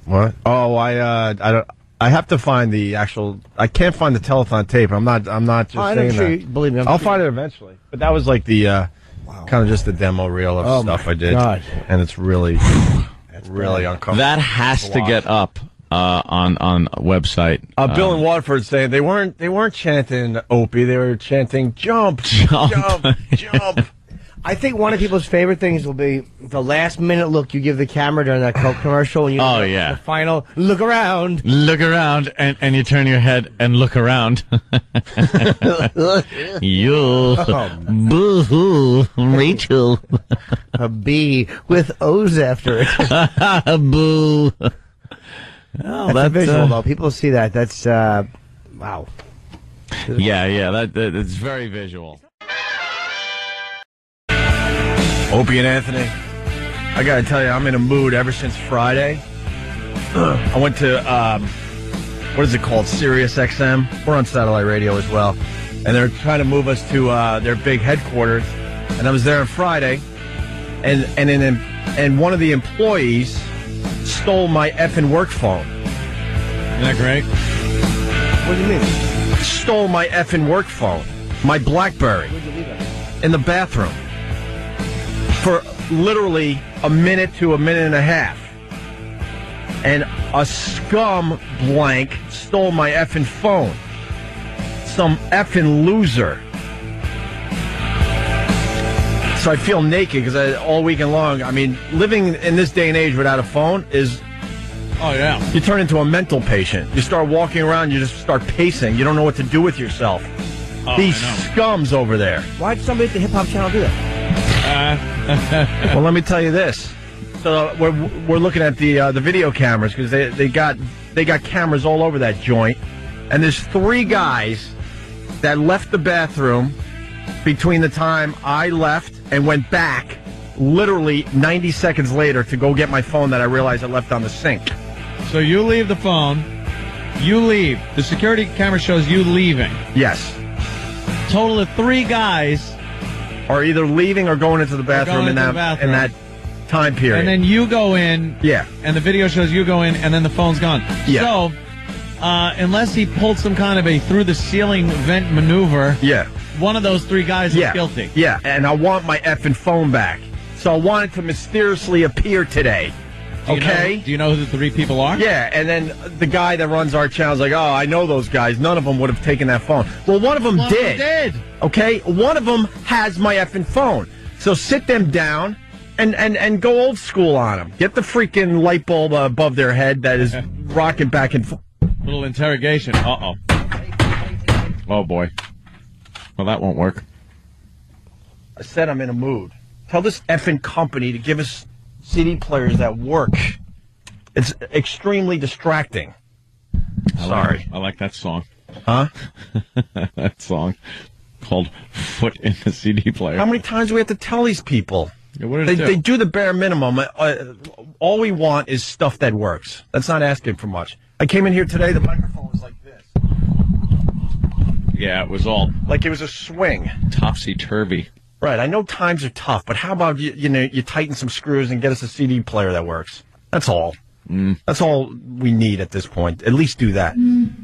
What? Oh, I have to find the actual. I can't find the telethon tape. I'm not just saying that. Believe me, I'll find it eventually. But that was like the kind of just the demo reel of stuff I did. God. And it's really uncomfortable. That has to get up on a website. Bill in Waterford saying they weren't chanting Opie. They were chanting jump. I think one of people's favorite things will be the last minute look you give the camera during that Coke commercial. And the final look around. Look around, and you turn your head and look around. You, boo-hoo, Rachel. A B with O's after it. Boo. Oh, that's visual, though. People see that. That's, wow. Yeah, that's very visual. Opie and Anthony, I gotta tell you, I'm in a mood ever since Friday. I went to, what is it called, Sirius XM? We're on satellite radio as well. And they're trying to move us to their big headquarters. And I was there on Friday, and one of the employees stole my effing work phone. Isn't that great? What do you mean? Stole my effing work phone, my BlackBerry, Where'd you leave it? in the bathroom. For literally a minute to a minute and a half. And a scum blank stole my effing phone. Some effing loser. So I feel naked because all weekend long, living in this day and age without a phone is... Oh, yeah. You turn into a mental patient. You start walking around, you just start pacing. You don't know what to do with yourself. These scums over there. Why'd somebody at the Hip Hop Channel do that? Well, let me tell you this. So we're looking at the video cameras because they got cameras all over that joint, and there's 3 guys that left the bathroom between the time I left and went back, literally 90 seconds later, to go get my phone that I realized I left on the sink. So you leave the phone. You leave. The security camera shows you leaving. Yes. Total of 3 guys are either leaving or going into the bathroom in that time period. And then you go in. Yeah. And the video shows you go in, and then the phone's gone. Yeah. So, unless he pulled some kind of a through-the-ceiling vent maneuver, one of those 3 guys is guilty. Yeah, and I want my effing phone back. So I want it to mysteriously appear today. Do you know who the 3 people are? Yeah, and then the guy that runs our channel is like, oh, I know those guys. None of them would have taken that phone. Well, one of them did. Okay? One of them has my effing phone. So sit them down and go old school on them. Get the freaking light bulb above their head that is rocking back and forth. Little interrogation. Uh-oh. Oh, boy. Well, that won't work. I said I'm in a mood. Tell this effing company to give us CD players that work. It's extremely distracting. Sorry. I like that song. Huh? That song called Foot in the CD Player. How many times do we have to tell these people? Yeah, what did they do the bare minimum. All we want is stuff that works. That's not asking for much. I came in here today, the microphone was like this. Yeah, it was all... like it was a swing. Topsy-turvy. Right, I know times are tough, but how about you tighten some screws and get us a CD player that works? That's all. That's all we need at this point. At least do that.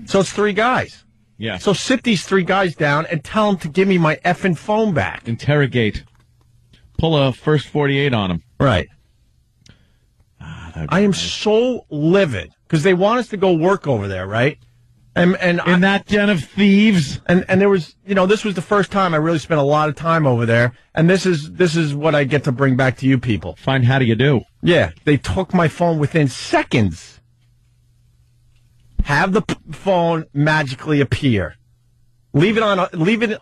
So it's 3 guys. Yeah. So sit these 3 guys down and tell them to give me my effing phone back. Interrogate. Pull a first 48 on them. Right. I am so livid because they want us to go work over there, right? And in that den of thieves. And there was, this was the first time I really spent a lot of time over there. And this is what I get to bring back to you people. Fine, how do you do? Yeah, they took my phone within seconds. Have the phone magically appear. Leave it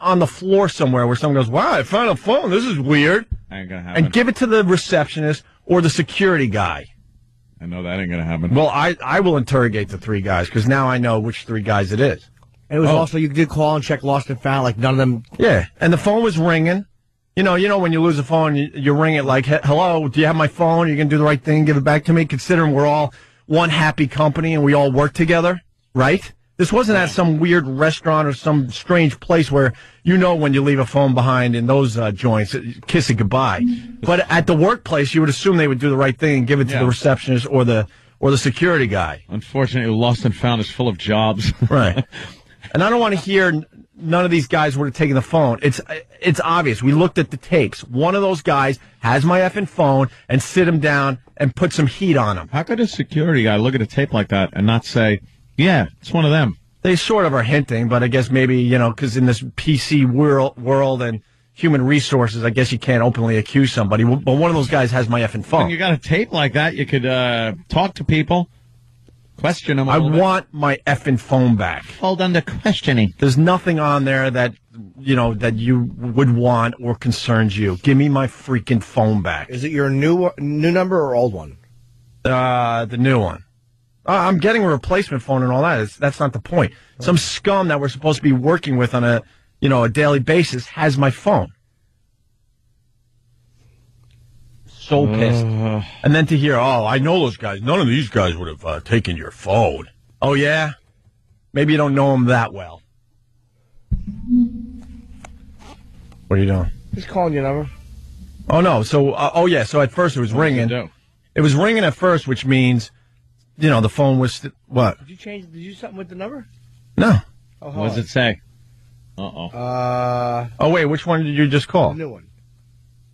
on the floor somewhere where someone goes, wow, I found a phone. This is weird. Ain't gonna happen. And give it to the receptionist or the security guy. I know that ain't gonna happen. Well, I will interrogate the 3 guys because now I know which 3 guys it is. And it was also, you did call and check lost and found, like none of them. Yeah, and the phone was ringing. You know when you lose a phone, you ring it like, hello, do you have my phone? Are you going to do the right thing, give it back to me? Considering we're all one happy company and we all work together, right? This wasn't at some weird restaurant or some strange place where when you leave a phone behind in those joints, kiss it goodbye. But at the workplace, you would assume they would do the right thing and give it to the receptionist or the security guy. Unfortunately, Lost and Found is full of jobs. Right. And I don't want to hear none of these guys would have taken the phone. It's obvious. We looked at the tapes. One of those guys has my effing phone and sit him down and put some heat on him. How could a security guy look at a tape like that and not say, yeah, it's one of them? They sort of are hinting, but I guess maybe, because in this PC world and human resources, I guess you can't openly accuse somebody. But one of those guys has my effing phone. When you got a tape like that, you could talk to people, question them. I want my effing phone back. Hold on to questioning. There's nothing on there that you would want or concerns you. Give me my freaking phone back. Is it your new number or old one? The new one. I'm getting a replacement phone and all that. That's not the point. Some scum that we're supposed to be working with on a daily basis has my phone. So pissed. And then to hear, I know those guys. None of these guys would have taken your phone. Oh, yeah? Maybe you don't know them that well. What are you doing? Just calling your number. Oh, no. So, so at first it was ringing. It was ringing at first, which means, the phone was, what? Did you do something with the number? No. Oh, what does it say? Uh-oh. Oh, wait, which one did you just call? The new one.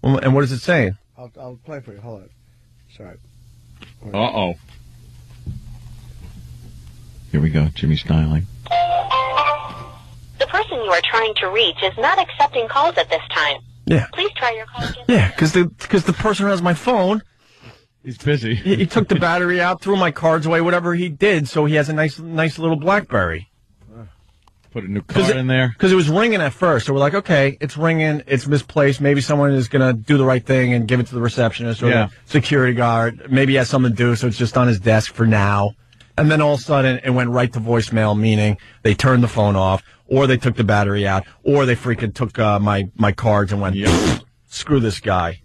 Well, and what is it saying? I'll play for you. Hold on. Sorry. Uh-oh. Here we go. Jimmy styling. The person you are trying to reach is not accepting calls at this time. Yeah. Please try your call again. Yeah, because the person who has my phone... He's busy. He took the battery out, threw my cards away, whatever he did, so he has a nice little BlackBerry. Put a new card in there. Because it was ringing at first, so we're like, okay, it's ringing, it's misplaced, maybe someone is going to do the right thing and give it to the receptionist or the security guard. Maybe he has something to do, so it's just on his desk for now. And then all of a sudden, it went right to voicemail, meaning they turned the phone off, or they took the battery out, or they freaking took my cards and went, screw this guy.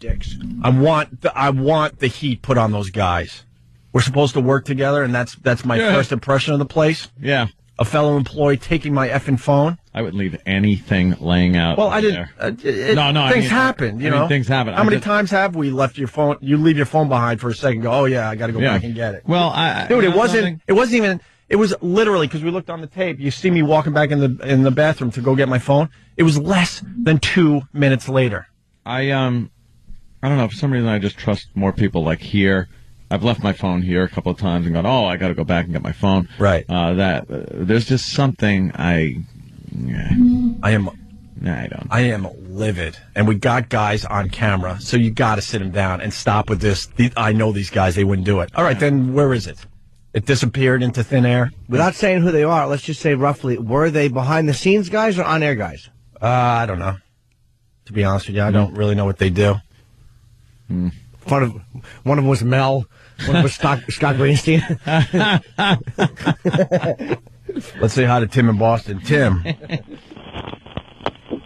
Dicks. I want the heat put on those guys. We're supposed to work together, and that's my first impression of the place. Yeah. A fellow employee taking my effing phone. I would leave anything laying out. Well, I didn't. Things happen, Things happen. How many times have we left your phone? You leave your phone behind for a second. Go, oh yeah, I got to go back and get it. Well, dude, it wasn't even. It was literally because we looked on the tape. You see me walking back in the bathroom to go get my phone. It was less than 2 minutes later. I don't know. For some reason, I just trust more people. Like here, I've left my phone here a couple of times and gone, I got to go back and get my phone. Right. There's just something I am livid. And we got guys on camera, so you got to sit them down and stop with this. I know these guys, they wouldn't do it. All right, then where is it? It disappeared into thin air? Without saying who they are, let's just say roughly, were they behind-the-scenes guys or on-air guys? I don't know. To be honest with you, I don't really know what they do. One of them was Mel. One of them was Scott Greenstein. Let's say hi to Tim in Boston. Tim.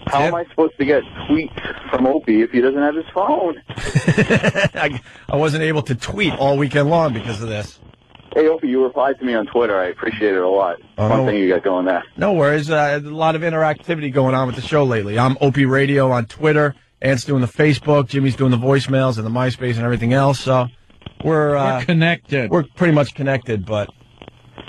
How am I supposed to get tweets from Opie if he doesn't have his phone? I wasn't able to tweet all weekend long because of this. Hey, Opie, you replied to me on Twitter. I appreciate it a lot. One thing you got going there. No worries. A lot of interactivity going on with the show lately. I'm Opie Radio on Twitter. Ant's doing the Facebook. Jimmy's doing the voicemails and the MySpace and everything else. So we're connected. We're pretty much connected, but...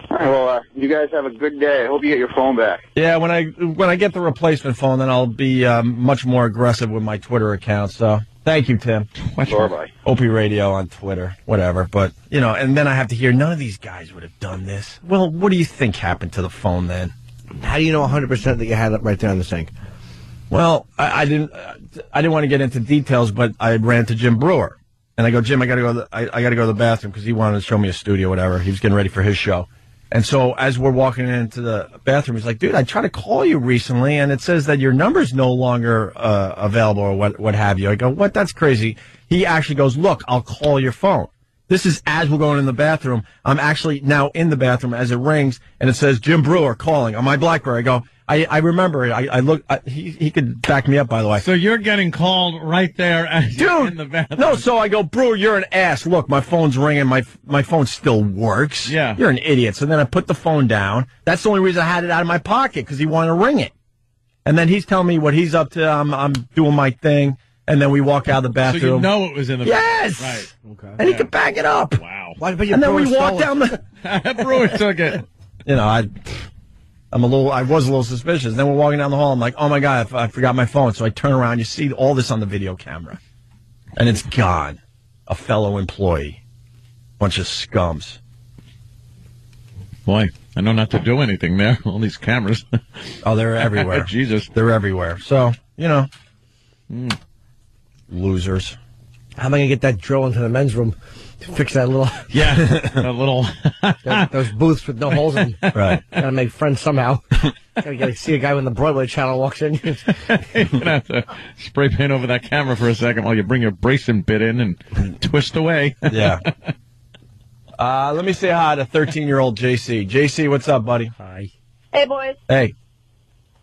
All right, well, you guys have a good day. I hope you get your phone back. Yeah, when I get the replacement phone, then I'll be much more aggressive with my Twitter account. So Thank you, Tim. Bye-bye. Opie Radio on Twitter, whatever. But, and then I have to hear none of these guys would have done this. Well, what do you think happened to the phone then? How do you know 100% that you had it right there on the sink? Well, I didn't want to get into details, but I ran to Jim Brewer. And I go, Jim, I got to go. I got to go to the bathroom because he wanted to show me a studio, whatever. He was getting ready for his show. And so as we're walking into the bathroom, he's like, dude, I tried to call you recently, and it says that your number's no longer available or what have you. I go, what? That's crazy. He actually goes, look, I'll call your phone. This is as we're going in the bathroom. I'm actually now in the bathroom as it rings, and it says Jim Brewer calling on my BlackBerry. I go, I remember it. I look. He could back me up, by the way. So you're getting called right there as you're in the bathroom. No, so I go, Brewer, you're an ass. Look, my phone's ringing. My phone still works. Yeah. You're an idiot. So then I put the phone down. That's the only reason I had it out of my pocket, because he wanted to ring it. And then he's telling me what he's up to. I'm doing my thing. And then we walk out of the bathroom. So you know it was in the bathroom. Yes! Right. Okay. And he could back it up. Wow. And then we walk down the... Brewer took it. I was a little suspicious. Then we're walking down the hall. I'm like, oh my God, I forgot my phone. So I turn around. You see all this on the video camera. And it's gone. A fellow employee. Bunch of scums. Boy, I know not to do anything there. All these cameras. Oh, they're everywhere. Jesus. They're everywhere. So, losers. How am I going to get that drill into the men's room to fix that little... Yeah, that little... those booths with no holes in them. Right. Got to make friends somehow. Got to see a guy when the Broadway channel walks in. You're going to have to spray paint over that camera for a second while you bring your bracing bit in and twist away. Yeah. Let me say hi to 13-year-old JC. JC, what's up, buddy? Hi. Hey, boys. Hey.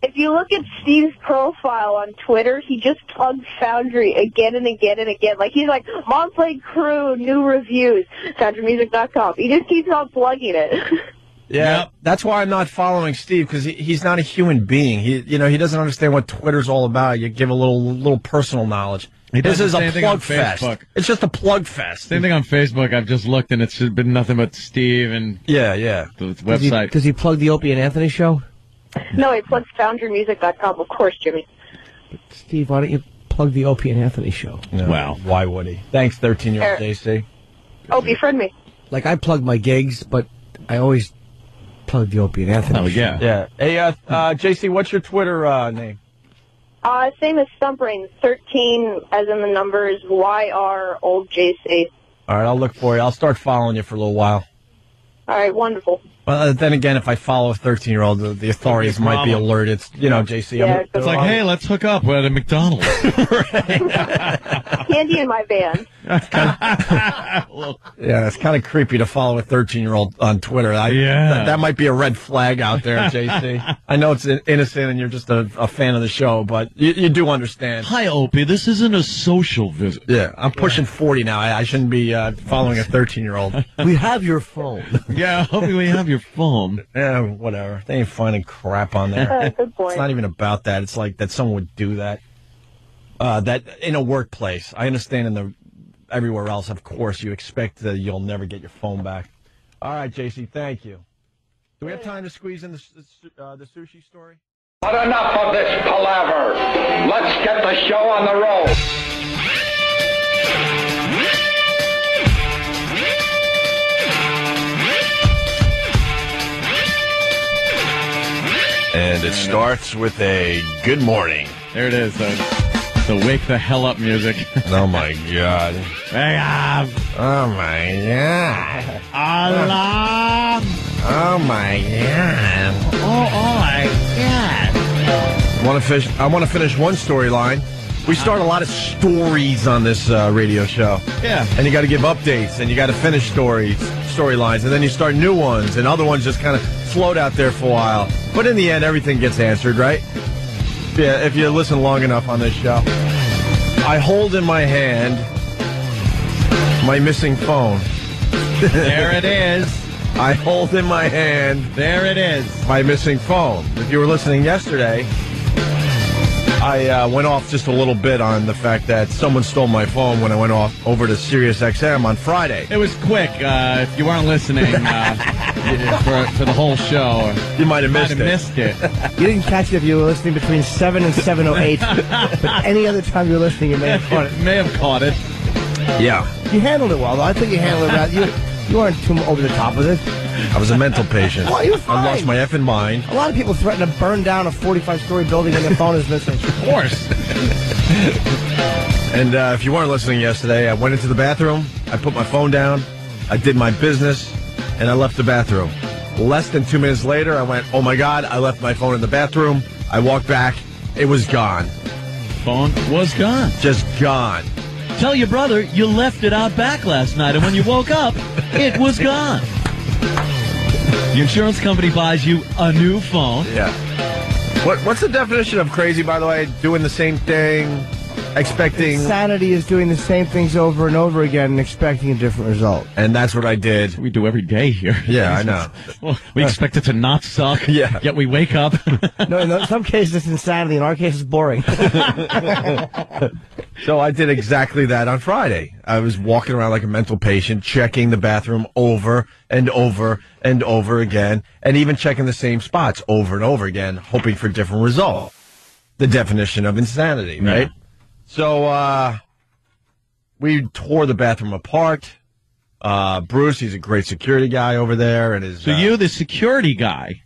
If you look at Steve's profile on Twitter, he just plugs Foundry again and again and again. Like, he's like, Monthly Crew, new reviews, FoundryMusic.com. He just keeps on plugging it. Yeah, that's why I'm not following Steve, because he's not a human being. He doesn't understand what Twitter's all about. You give a little personal knowledge. This is a plug fest. It's just a plug fest. Same thing on Facebook. I've just looked, and it's been nothing but Steve and yeah. The website. Does he plug the Opie and Anthony show? No, he plugs FoundryMusic.com, of course, Jimmy. Steve, why don't you plug the Opie and Anthony show? No, wow. Why would he? Thanks, 13-year-old JC. Opie, friend me. Like, I plug my gigs, but I always plug the Opie and Anthony show. Yeah. Hey, JC, what's your Twitter name? Same as Stumpbrain, 13, as in the numbers, YR, old JC. All right, I'll look for you. I'll start following you for a little while. All right, wonderful. Well, then again, if I follow a 13-year-old, the authorities might be alerted. JC. Yeah, it's like, hey, let's hook up at a McDonald's. Candy in my van. Yeah, it's kind of creepy to follow a 13-year-old on Twitter. That might be a red flag out there, JC. I know it's innocent and you're just a fan of the show, but you do understand. Hi, Opie. This isn't a social visit. Yeah, I'm pushing 40 now. I shouldn't be following a 13-year-old. We have your phone. Yeah, Opie, we have your phone. Yeah, whatever. They ain't finding crap on there. Good point. It's not even about that. It's like that someone would do that. That in a workplace. I understand everywhere else, of course, you expect that you'll never get your phone back. All right, JC, thank you. Do we have time to squeeze in the sushi story? But enough of this palaver. Let's get the show on the road. And it starts with a good morning. There it is. The wake the hell up music. Oh my God. Oh my God. Alarm. Oh my God. Oh my God. I want to finish one storyline. We start a lot of stories on this radio show. Yeah. And you got to give updates, and you got to finish storylines, and then you start new ones, and other ones just kind of float out there for a while. But in the end, everything gets answered, right? Yeah, if you listen long enough on this show. I hold in my hand my missing phone. There it is. I hold in my hand. There it is. My missing phone. If you were listening yesterday, I went off just a little bit on the fact that someone stole my phone when I went off over to Sirius XM on Friday. It was quick. If you weren't listening, for the whole show. You might have missed it. You didn't catch it if you were listening between 7 and 7:08. But any other time you were listening, you may have caught it. May have caught it. Yeah. You handled it well, though. I think you handled it well. You weren't too over the top with it. I was a mental patient. Well, you're fine. I lost my effing mind. A lot of people threaten to burn down a 45-story building and their phone is missing. Of course. And if you weren't listening yesterday, I went into the bathroom, I put my phone down, I did my business, and I left the bathroom. Less than 2 minutes later, I went, oh my God, I left my phone in the bathroom. I walked back, it was gone. Phone was gone. Just gone. Tell your brother you left it out back last night, and when you woke up, it was gone. The insurance company buys you a new phone. Yeah. What's the definition of crazy, by the way? Doing the same thing, expecting... Insanity is doing the same things over and over again and expecting a different result. And that's what I did. We do every day here. Yeah, I know. Well, we expect it to not suck, yeah. Yet we wake up. No, in some cases it's insanity. In our case, it's boring. So I did exactly that on Friday. I was walking around like a mental patient, checking the bathroom over and over and over again, and even checking the same spots over and over again, hoping for different results. The definition of insanity, right? Yeah. So we tore the bathroom apart. Bruce, he's a great security guy over there, and his. So you, the security guy.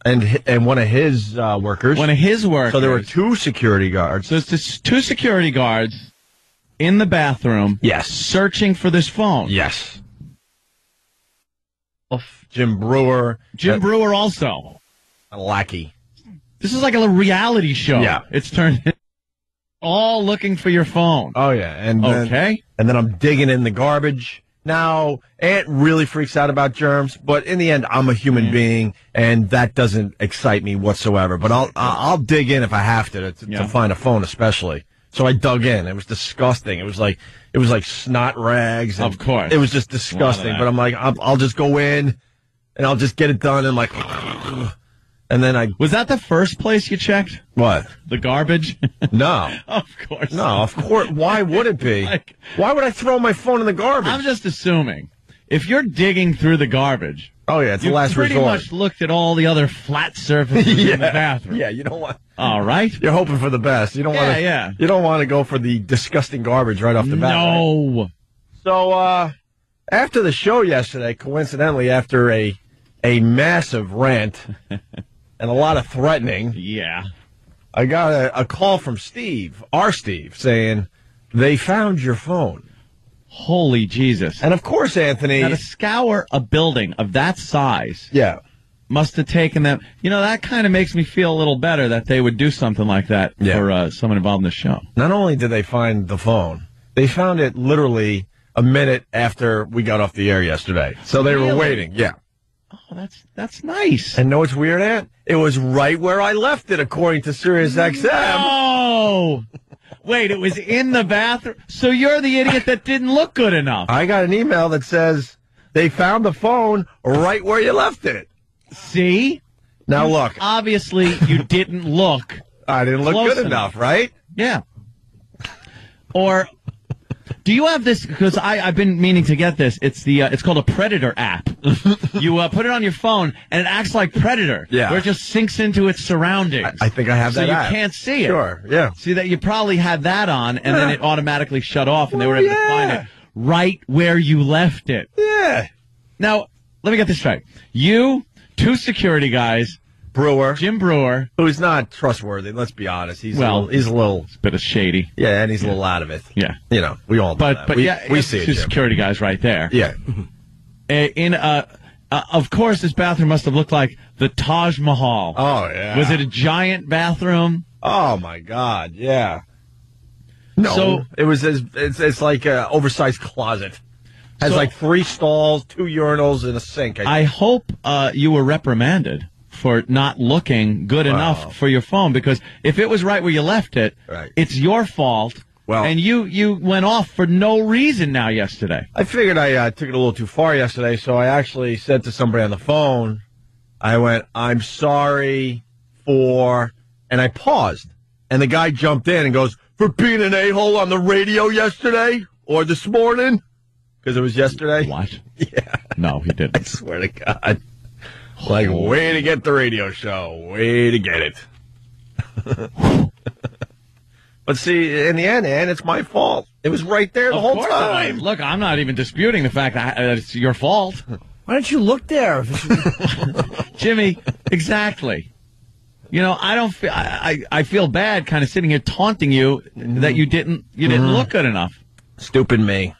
And one of his workers. One of his workers. So there were 2 security guards. So it's just 2 security guards in the bathroom. Yes. Searching for this phone. Yes. Jim Brewer. Jim Brewer also. A lackey. This is like a reality show. Yeah. It's turned all looking for your phone. Oh, yeah. And then, and then I'm digging in the garbage. Now, Aunt really freaks out about germs, but in the end, I'm a human being, and that doesn't excite me whatsoever. But I'll dig in if I have to find a phone, especially. So I dug in. It was disgusting. It was like snot rags. Of course, it was just disgusting. But I'm like, I'll just go in, and I'll just get it done, and like. And then Was that the first place you checked? What? The garbage? No. Of course. No, of course. Why would it be? Why would I throw my phone in the garbage? I'm just assuming. If you're digging through the garbage... Oh, yeah, it's the last resort. You pretty much looked at all the other flat surfaces in the bathroom. Yeah, you don't want... All right. You're hoping for the best. You don't want to... You don't want to go for the disgusting garbage right off the bat. No. Right? So, after the show yesterday, coincidentally, after a massive rant... and a lot of threatening. Yeah. I got a call from Steve, our Steve, saying, they found your phone. Holy Jesus. And of course, Anthony. Now, to scour a building of that size. Yeah. Must have taken them. You know, that kind of makes me feel a little better that they would do something like that for someone involved in the show. Not only did they find the phone, they found it literally a minute after we got off the air yesterday. So they were waiting. Yeah. Oh, that's nice. And know what's weird, Ant? It was right where I left it, according to SiriusXM. Oh, wait, it was in the bathroom? So you're the idiot that didn't look good enough. I got an email that says they found the phone right where you left it. See? Now look. Obviously, you didn't look. I didn't look good enough, right? Yeah. Or... Do you have this? Because I've been meaning to get this. It's it's called a Predator app. You put it on your phone, and it acts like Predator. Yeah. Where it just sinks into its surroundings. I think I have that app. So you can't see it. Sure, yeah. See, that you probably had that on, and then it automatically shut off, and they were able to find it right where you left it. Yeah. Now, let me get this straight. You, 2 security guys... Brewer. Jim Brewer. Who's not trustworthy, let's be honest. He's a little bit of shady. Yeah, and he's a little out of it. Yeah. You know, we all know that. But we see it, 2 security guys right there. Yeah. Of course, this bathroom must have looked like the Taj Mahal. Oh, yeah. Was it a giant bathroom? Oh, my God, yeah. No, so, it's like an oversized closet. Has like 3 stalls, 2 urinals, and a sink. I hope you were reprimanded for not looking good enough for your phone, because if it was right where you left it, it's your fault. Well, and you went off for no reason now yesterday. I figured I took it a little too far yesterday, so I actually said to somebody on the phone, I went, I'm sorry for, and I paused. And the guy jumped in and goes, for being an a-hole on the radio yesterday or this morning? Because it was yesterday. What? Yeah. No, he didn't. I swear to God. Like, way to get the radio show. Way to get it. But see, in the end, Ann, it's my fault. It was right there the whole time. Look, I'm not even disputing the fact that it's your fault. Why don't you look there? Jimmy, exactly. You know, I don't feel. I feel bad, kind of sitting here taunting you that you didn't look good enough. Stupid me.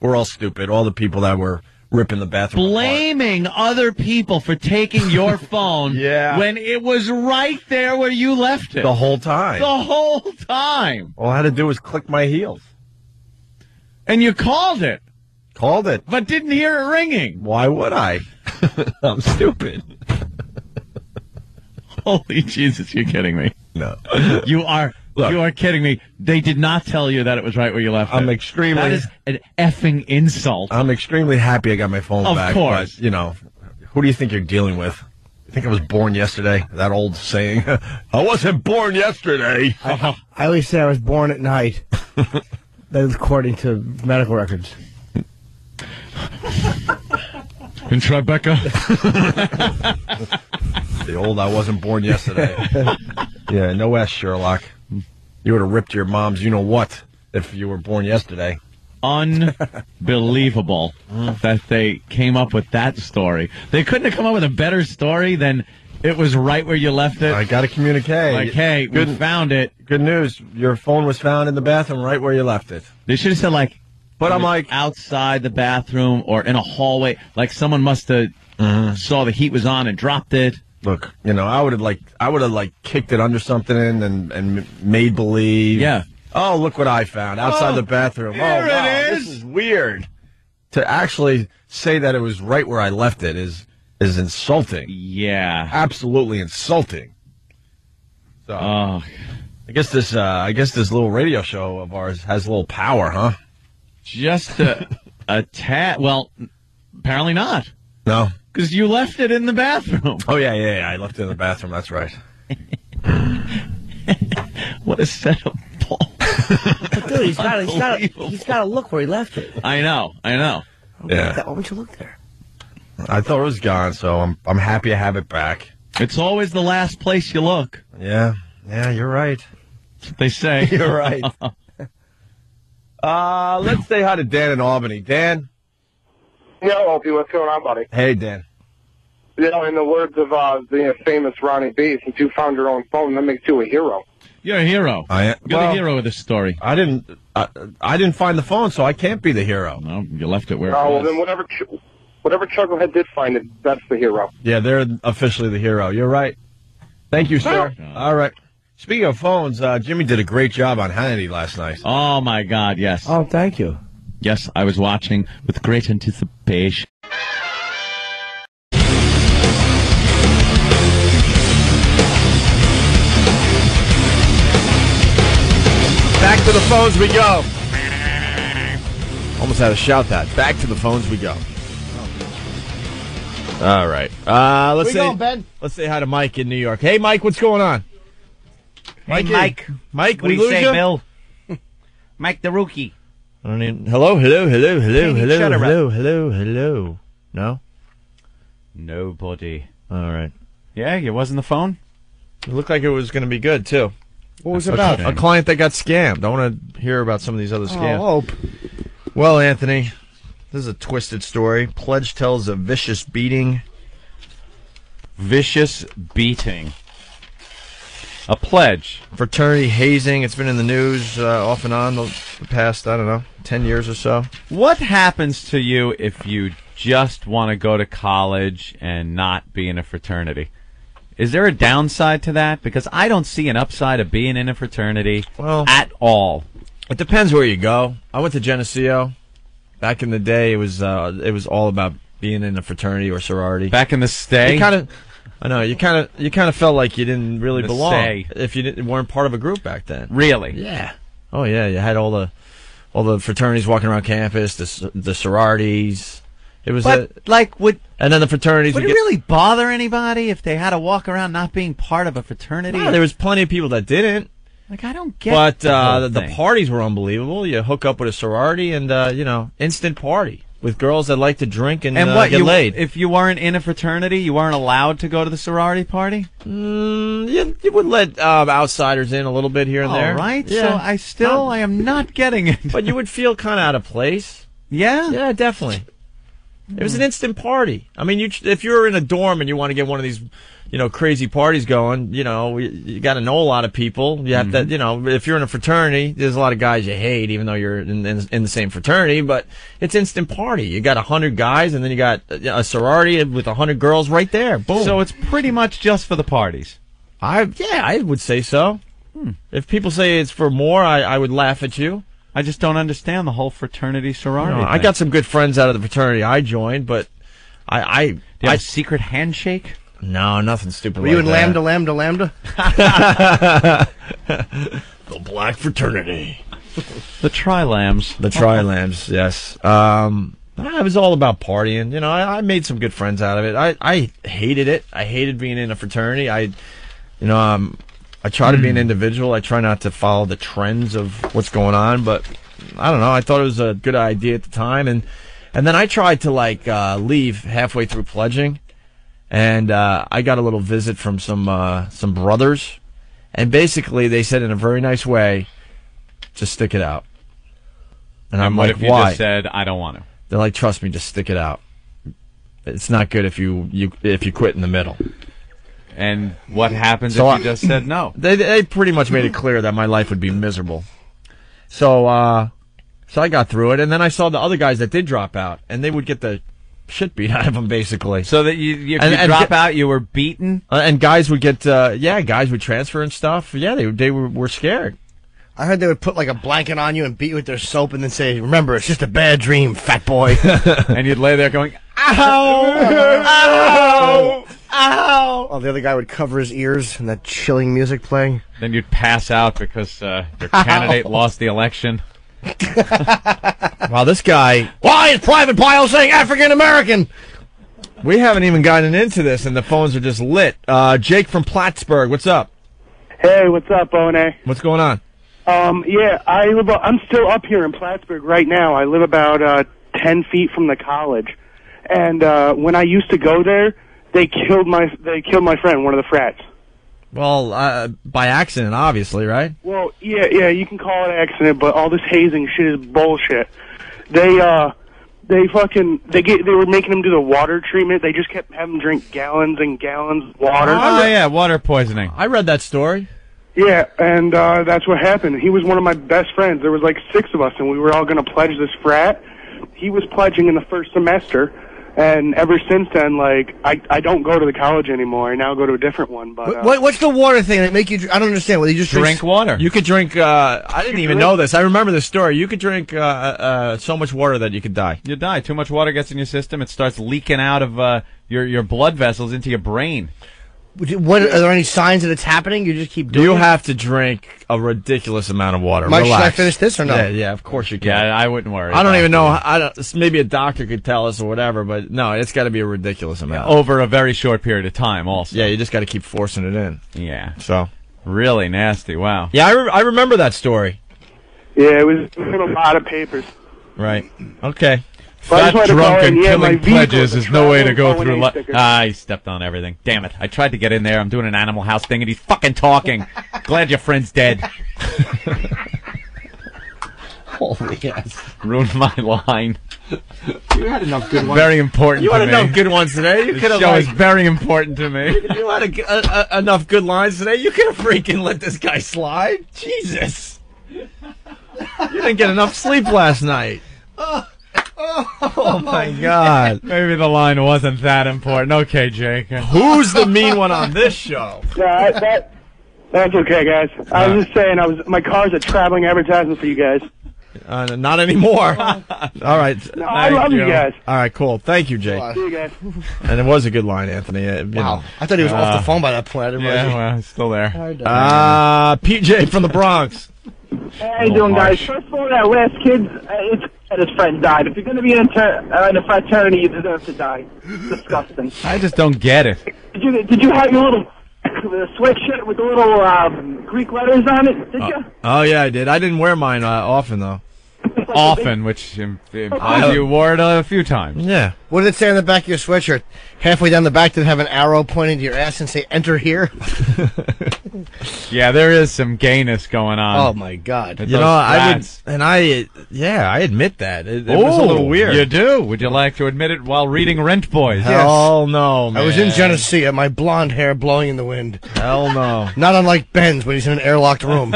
We're all stupid. All the people that were ripping the bathroom Blaming other people for taking your phone when it was right there where you left it. the whole time. The whole time. All I had to do was click my heels. And you called it. Called it. But didn't hear it ringing. Why would I? I'm stupid. Holy Jesus, you're kidding me. No. You are kidding me. They did not tell you that it was right where you left it. That is an effing insult. I'm extremely happy I got my phone back. Of course. But, you know, who do you think you're dealing with? You think I was born yesterday? That old saying. I wasn't born yesterday. I always say I was born at night. That's according to medical records. In Tribeca? The old I wasn't born yesterday. Yeah, no S, Sherlock. You would have ripped your mom's you-know-what if you were born yesterday. Unbelievable that they came up with that story. They couldn't have come up with a better story than it was right where you left it. I got to communicate. Like, hey, we found it. Good news. Your phone was found in the bathroom right where you left it. They should have said, like, but I'm like, outside the bathroom or in a hallway. Like someone must have saw the heat was on and dropped it. Look, you know, I would have kicked it under something and made believe. Yeah. Oh, look what I found outside the bathroom. Here it is. This is weird. To actually say that it was right where I left it is insulting. Yeah. Absolutely insulting. So I guess this little radio show of ours has a little power, huh? Just a tad. Well, apparently not. No. Because you left it in the bathroom. Oh, yeah. I left it in the bathroom. That's right. What a set of balls. But dude, he's got to look where he left it. I know. Yeah. Why would you look there? I thought it was gone, so I'm happy I have it back. It's always the last place you look. Yeah, you're right. That's what they say. You're right. Let's say hi to Dan in Albany. Dan? Yo, Opie, what's going on, buddy? Hey, Dan. You know, in the words of the famous Ronnie B, since you found your own phone, that makes you a hero. You're a hero. You're the hero of this story. I didn't find the phone, so I can't be the hero. No, you left it where it Oh, was. well, then whatever Chucklehead did find it, that's the hero. Yeah, they're officially the hero. You're right. Thank you, sir. All right. Speaking of phones, Jimmy did a great job on Hannity last night. Oh, my God, yes. Oh, thank you. Yes, I was watching with great anticipation. Back to the phones we go. Almost had to shout that. Back to the phones we go. All right. Let's say hi to Mike in New York. Hey, Mike, what's going on? Hey, Mike. Mike, what do you say, Bill? Mike the rookie. I don't even, hello. No? Nobody. All right. Yeah, it wasn't the phone? It looked like it was going to be good, too. What was it about? A client that got scammed. I want to hear about some of these other scams. Oh, Well, Anthony, this is a twisted story. Pledge tells a vicious beating. Vicious beating. A pledge. Fraternity hazing. It's been in the news off and on the past, 10 years or so. What happens to you if you just want to go to college and not be in a fraternity? Is there a downside to that? Because I don't see an upside of being in a fraternity at all. It depends where you go. I went to Geneseo. Back in the day, it was all about being in a fraternity or sorority. Back in the day? You kind of felt like you didn't really belong say. if you weren't part of a group back then. Really? Yeah. Oh yeah, you had all the fraternities walking around campus, the sororities. It was and then the fraternities would it really bother anybody if they had to walk around not being part of a fraternity? No, there was plenty of people that didn't. Like, I don't get But the the parties were unbelievable. You hook up with a sorority and instant party. with girls that like to drink and, what get laid. If you weren't in a fraternity, you weren't allowed to go to the sorority party? You would let outsiders in a little bit here and there. All right. Yeah. So I am not getting it. But you would feel kind of out of place. Yeah? Yeah, definitely. It was an instant party. I mean, if you're in a dorm and you want to get one of these, crazy parties going, you got to know a lot of people. You have to, if you're in a fraternity, there's a lot of guys you hate, even though you're in the same fraternity. But it's instant party. You got 100 guys, and then you got a sorority with 100 girls right there. Boom. So it's pretty much just for the parties. I would say so. If people say it's for more, I would laugh at you. I just don't understand the whole fraternity sorority. I got some good friends out of the fraternity I joined, but Do you have a secret handshake? No, nothing stupid. Were you in Lambda, Lambda? The Black Fraternity. The Tri-Lambs. The Tri-Lambs, yes. It was all about partying. I made some good friends out of it. I hated it. I hated being in a fraternity. I try to be an individual. I try not to follow the trends of what's going on, but I don't know. I thought it was a good idea at the time, and then I tried to leave halfway through pledging, and I got a little visit from some brothers, and basically they said in a very nice way, just stick it out. And I'm what like, if you why? just said, I don't want to? They're like, trust me, just stick it out. It's not good if you quit in the middle. And what happens if you just said no? They pretty much made it clear that my life would be miserable. So I got through it, and then I saw the other guys that did drop out, and they would get the shit beat out of them, basically. So that if you drop out, you were beaten? And guys would get, guys would transfer and stuff. Yeah, they were scared. I heard they would put like a blanket on you and beat you with their soap and then say, remember, it's just a bad dream, fat boy. And you'd lay there going, ow, ow, ow. Oh, the other guy would cover his ears and that chilling music playing. Then you'd pass out because your candidate lost the election. Wow, this guy... Why is Private Pile saying African-American? We haven't even gotten into this, and the phones are just lit. Jake from Plattsburgh, what's up? Hey, what's up, One? What's going on? I'm still up here in Plattsburgh right now. I live about 10 feet from the college. And when I used to go there, they killed my friend, one of the frats. Well, by accident, obviously, right? Well, yeah, you can call it accident, but all this hazing shit is bullshit. They were making him do the water treatment. They just kept having him drink gallons and gallons of water. Oh, yeah, water poisoning. I read that story. Yeah, and that's what happened. He was one of my best friends. There was like 6 of us, and we were all going to pledge this frat. He was pledging in the first semester, and ever since then, I don't go to the college anymore. I now go to a different one. But what's the water thing that make you? I don't understand. Whether you just drink water. You could drink. I didn't even know this. I remember the story. You could drink so much water that you could die. You die. Too much water gets in your system. It starts leaking out of your blood vessels into your brain. What are there any signs that it's happening? You just keep doing You it? have to drink a ridiculous amount of water. Mike, should I Relax. finish this or no? Yeah, of course you can. Yeah, I wouldn't worry. I don't even know. Maybe a doctor could tell us or whatever, but no, it's got to be a ridiculous amount. Over a very short period of time, also. Yeah, you just got to keep forcing it in. Yeah. So really nasty. Wow. Yeah, I remember that story. Yeah, it was in a lot of papers. Right. Okay. Fat, drunk, and killing pledges is no way to go traveling through phone life. He stepped on everything. Damn it. I tried to get in there. I'm doing an Animal House thing, and he's fucking talking. Glad your friend's dead. Holy yes. Ruined my line. You had enough good ones. Very important You to had me. enough good ones today. You This could have show is very important to me. You had enough good lines today. You could have freaking let this guy slide. Jesus. You didn't get enough sleep last night. Oh my God. Maybe the line wasn't that important. Okay, Jake. Who's the mean one on this show? Yeah, that's okay, guys. I was just saying, my car's a traveling advertisement for you guys. Not anymore. All right. No, I love you guys. All right, cool. Thank you, Jake. See you guys. And it was a good line, Anthony. Wow. I thought he was off the phone by that point. I didn't realize well, he's still there. PJ from the Bronx. Hey, how you doing, guys? First of all, that last kid, it's that his friend died. If you're going to be in a fraternity, you deserve to die. Disgusting. I just don't get it. Did you have your little sweatshirt with the little Greek letters on it? Did you? Oh, yeah, I did. I didn't wear mine often, though. like often, which implies you wore it a few times. Yeah. What did it say on the back of your sweatshirt? Halfway down the back, did it have an arrow pointing to your ass and say, enter here? Yeah, there is some gayness going on. Oh, my God. With You those know, frats. I admit that. It was a little weird. You do? Would you like to admit it while reading Rent Boys? Hell no, man. I was in Geneseo, my blonde hair blowing in the wind. Hell no. Not unlike Ben's when he's in an airlocked room.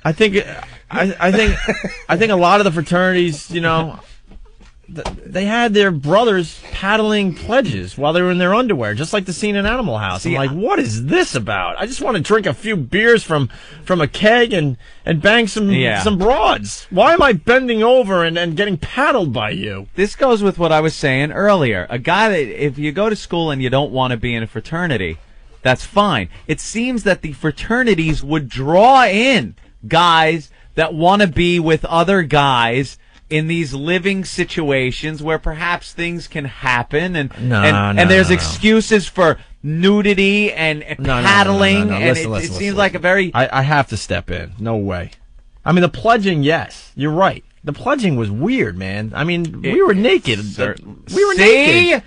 I think a lot of the fraternities, you know, they had their brothers paddling pledges while they were in their underwear, just like the scene in Animal House. I'm like, what is this about? I just want to drink a few beers from a keg and bang some broads. Why am I bending over and getting paddled by you? This goes with what I was saying earlier. A guy that, if you go to school and you don't want to be in a fraternity, that's fine. It seems that the fraternities would draw in guys that want to be with other guys in these living situations where perhaps things can happen and there's excuses for nudity and paddling. Listen, it seems like a very... I have to step in. No way. I mean, the pledging, yes. You're right. The pledging was weird, man. I mean, we were naked. We were naked.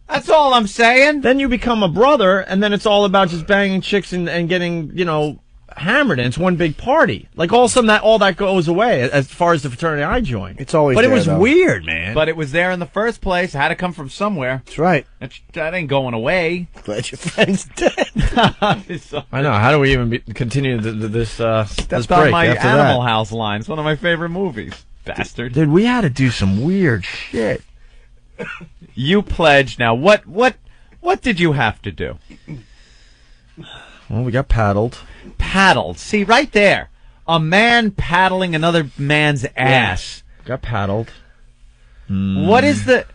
That's all I'm saying. Then you become a brother, and then it's all about just banging chicks and getting, you know, hammered, and it's one big party. Like, all of a sudden, all that goes away as far as the fraternity I joined. It's always But there, it was though. weird, man. But it was there in the first place. It had to come from somewhere. That's right. That ain't going away. Glad your friend's dead. I know. How do we even continue this Stepped break on my after Animal that? House line. It's one of my favorite movies. Bastard. Dude, we had to do some weird shit. You pledged. Now, what did you have to do? Well, we got paddled. Paddled. See, right there. A man paddling another man's ass. Got paddled. What is the...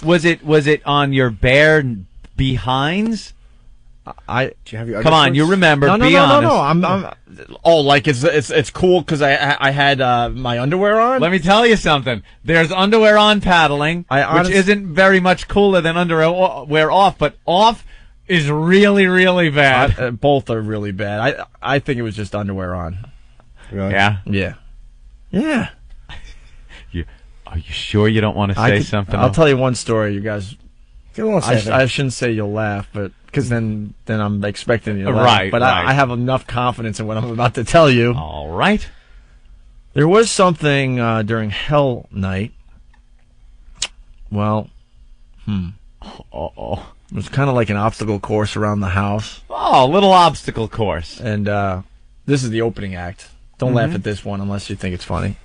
Was it on your bare behinds? Do you have your Come on, you remember. No, be honest. I'm like it's cool because I had my underwear on. Let me tell you something. There's underwear on paddling, which isn't very much cooler than underwear off, but off is really, really bad. Both are really bad. I think it was just underwear on. Really? Yeah. Yeah. Yeah. Are you sure you don't want to say something? I'll tell you one story, you guys. I I shouldn't say you'll laugh, but because then I'm expecting you to laugh. Right, but right. I have enough confidence in what I'm about to tell you. All right. There was something during Hell Night. Well, Uh-oh. It was kind of like an obstacle course around the house. Oh, a little obstacle course. And this is the opening act. Don't laugh at this one unless you think it's funny.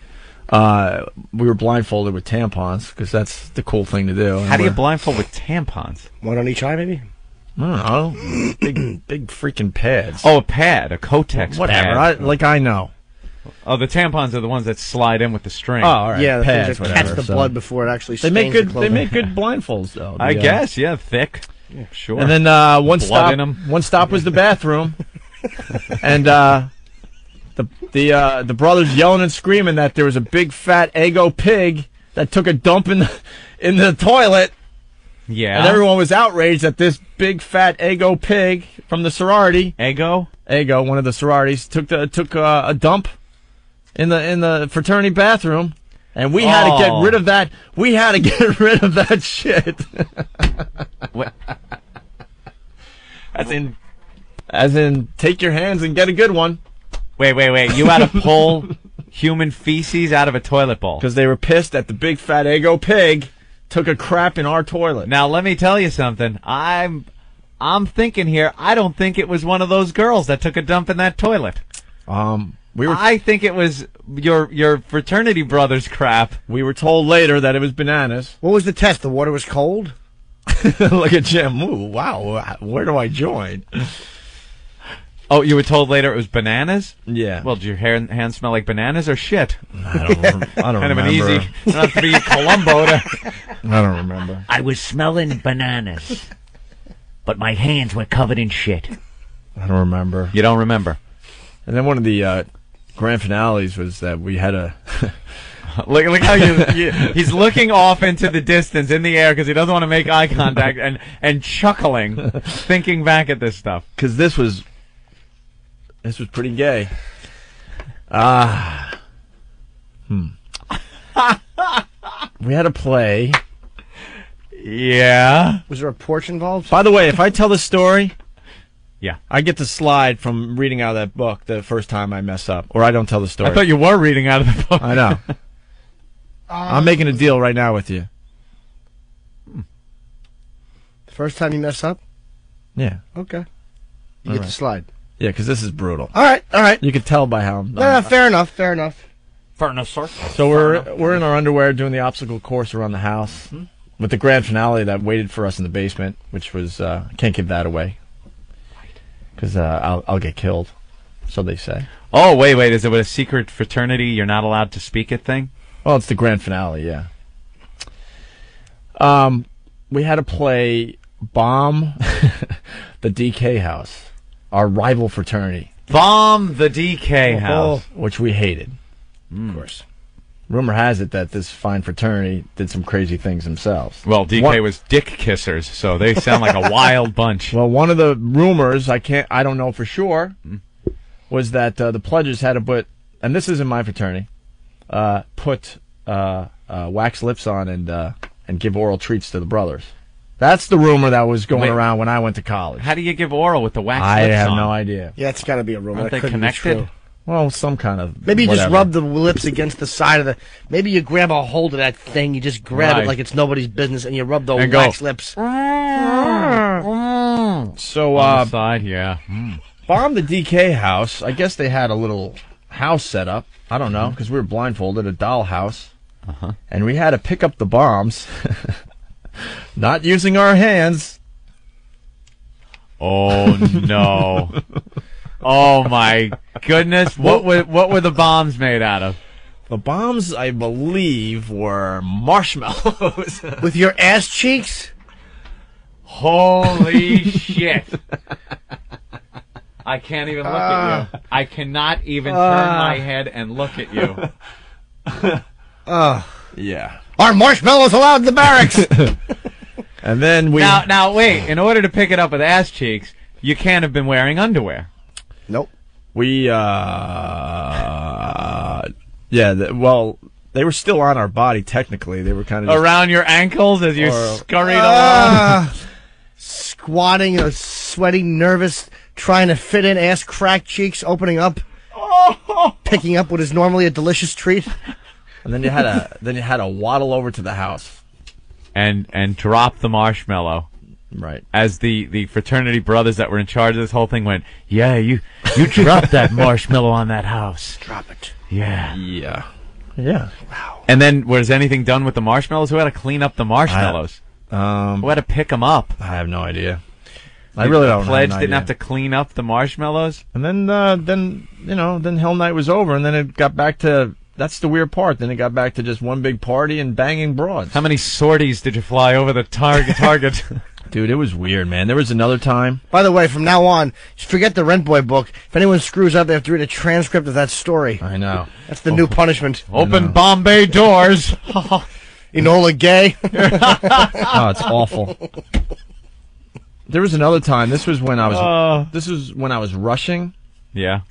We were blindfolded with tampons because that's the cool thing to do. How do you blindfold with tampons? One on each eye, maybe? I don't know. Big freaking pads. Oh, a pad, a Kotex Whatever. pad. I know. Oh, the tampons are the ones that slide in with the string. Oh, all right. Yeah, the pads, things that catch whatever, the blood before it actually They stains make the good. They clothing. make good blindfolds, though. I guess, yeah, thick. Yeah, sure. And then one Blood in 'em. stop was the bathroom, and the brothers yelling and screaming that there was a big fat Eggo pig that took a dump in the toilet. Yeah. And everyone was outraged that this big fat Eggo pig from the sorority, Eggo, one of the sororities, took a dump in the fraternity bathroom, and we had to get rid of that. We had to get rid of that shit. What? As in, take your hands and get a good one. Wait. You had to pull human feces out of a toilet bowl. Because they were pissed that the big fat Eggo pig took a crap in our toilet. Now, let me tell you something. I'm thinking here, I don't think it was one of those girls that took a dump in that toilet. I think it was your fraternity brother's crap. We were told later that it was bananas. What was the test? The water was cold? Look at Jim. Ooh, wow. Where do I join? Oh, you were told later it was bananas? Yeah. Well, did your hands smell like bananas or shit? I don't remember. Kind of an easy. Don't have to be Columbo to. I don't remember. I was smelling bananas, but my hands were covered in shit. I don't remember. You don't remember? And then one of the grand finales was that we had a. Look how he's looking off into the distance in the air because he doesn't want to make eye contact and chuckling, thinking back at this stuff. Because this was We had a play. Yeah. Was there a porch involved? By the way, if I tell the story, yeah, I get the slide from reading out of that book the first time I mess up, or I don't tell the story. I thought you were reading out of the book. I know. I'm making a deal right now with you. First time you mess up? Yeah. Okay. You All get right. the slide. Yeah, because this is brutal. All right. You can tell by how I'm. Fair enough. Fair enough, sir. So we're in our underwear doing the obstacle course around the house with the grand finale that waited for us in the basement, which was can't give that away because I'll get killed. So they say. Oh, wait. Is it with a secret fraternity you're not allowed to speak at thing? Well, it's the grand finale, yeah. We had to play Bomb the DK House, our rival fraternity. Bomb the DK House. Which we hated. Of course. Rumor has it that this fine fraternity did some crazy things themselves. Well, DK was dick kissers, so they sound like a wild bunch. Well, one of the rumors, I don't know for sure, was that the pledges had to put, and this isn't my fraternity, put wax lips on and give oral treats to the brothers. That's the rumor that was going around when I went to college. How do you give oral with the wax I lips have on? no idea. Yeah, it's got to be a rumor. Aren't That they couldn't be connected? true. Well, some kind of. Maybe you just whatever. rub the lips against the side of the. Maybe you grab a hold of that thing. You just grab Right. it like it's nobody's business, and you rub the And go. wax lips. So, On the side, yeah. Bomb the DK house. I guess they had a little house set up. I don't know, because we were blindfolded, a doll house. And we had to pick up the bombs, not using our hands. Oh, no. Oh, my goodness. What were the bombs made out of? The bombs, I believe, were marshmallows. With your ass cheeks? Holy shit. I can't even look at you. I cannot even turn my head and look at you. Yeah. Are marshmallows allowed in the barracks? And then we... Now, wait. In order to pick it up with ass cheeks, you can't have been wearing underwear. Nope. We, well, they were still on our body, technically. They were kind of... Around your ankles as you scurried along? Squatting, sweating, nervous, trying to fit in, ass cracked cheeks, opening up, picking up what is normally a delicious treat. And then you had to waddle over to the house. And drop the marshmallow. Right. As the fraternity brothers that were in charge of this whole thing went, yeah, you dropped that marshmallow on that house. Drop it. Yeah. Yeah. Yeah. Wow. And then was anything done with the marshmallows? Who had to clean up the marshmallows? Who had to pick them up? I have no idea. I really don't know. The pledge didn't have to clean up the marshmallows? And then Hell Night was over, and then it got back to... That's the weird part. Then it got back to just one big party and banging broads. How many sorties did you fly over the target? Dude, it was weird, man. There was another time. By the way, from now on, just forget the Rent Boy book. If anyone screws up, they have to read a transcript of that story. I know. That's the new punishment. Open Bombay doors. Enola Gay. Oh, it's awful. There was another time. This was when I was rushing. Yeah.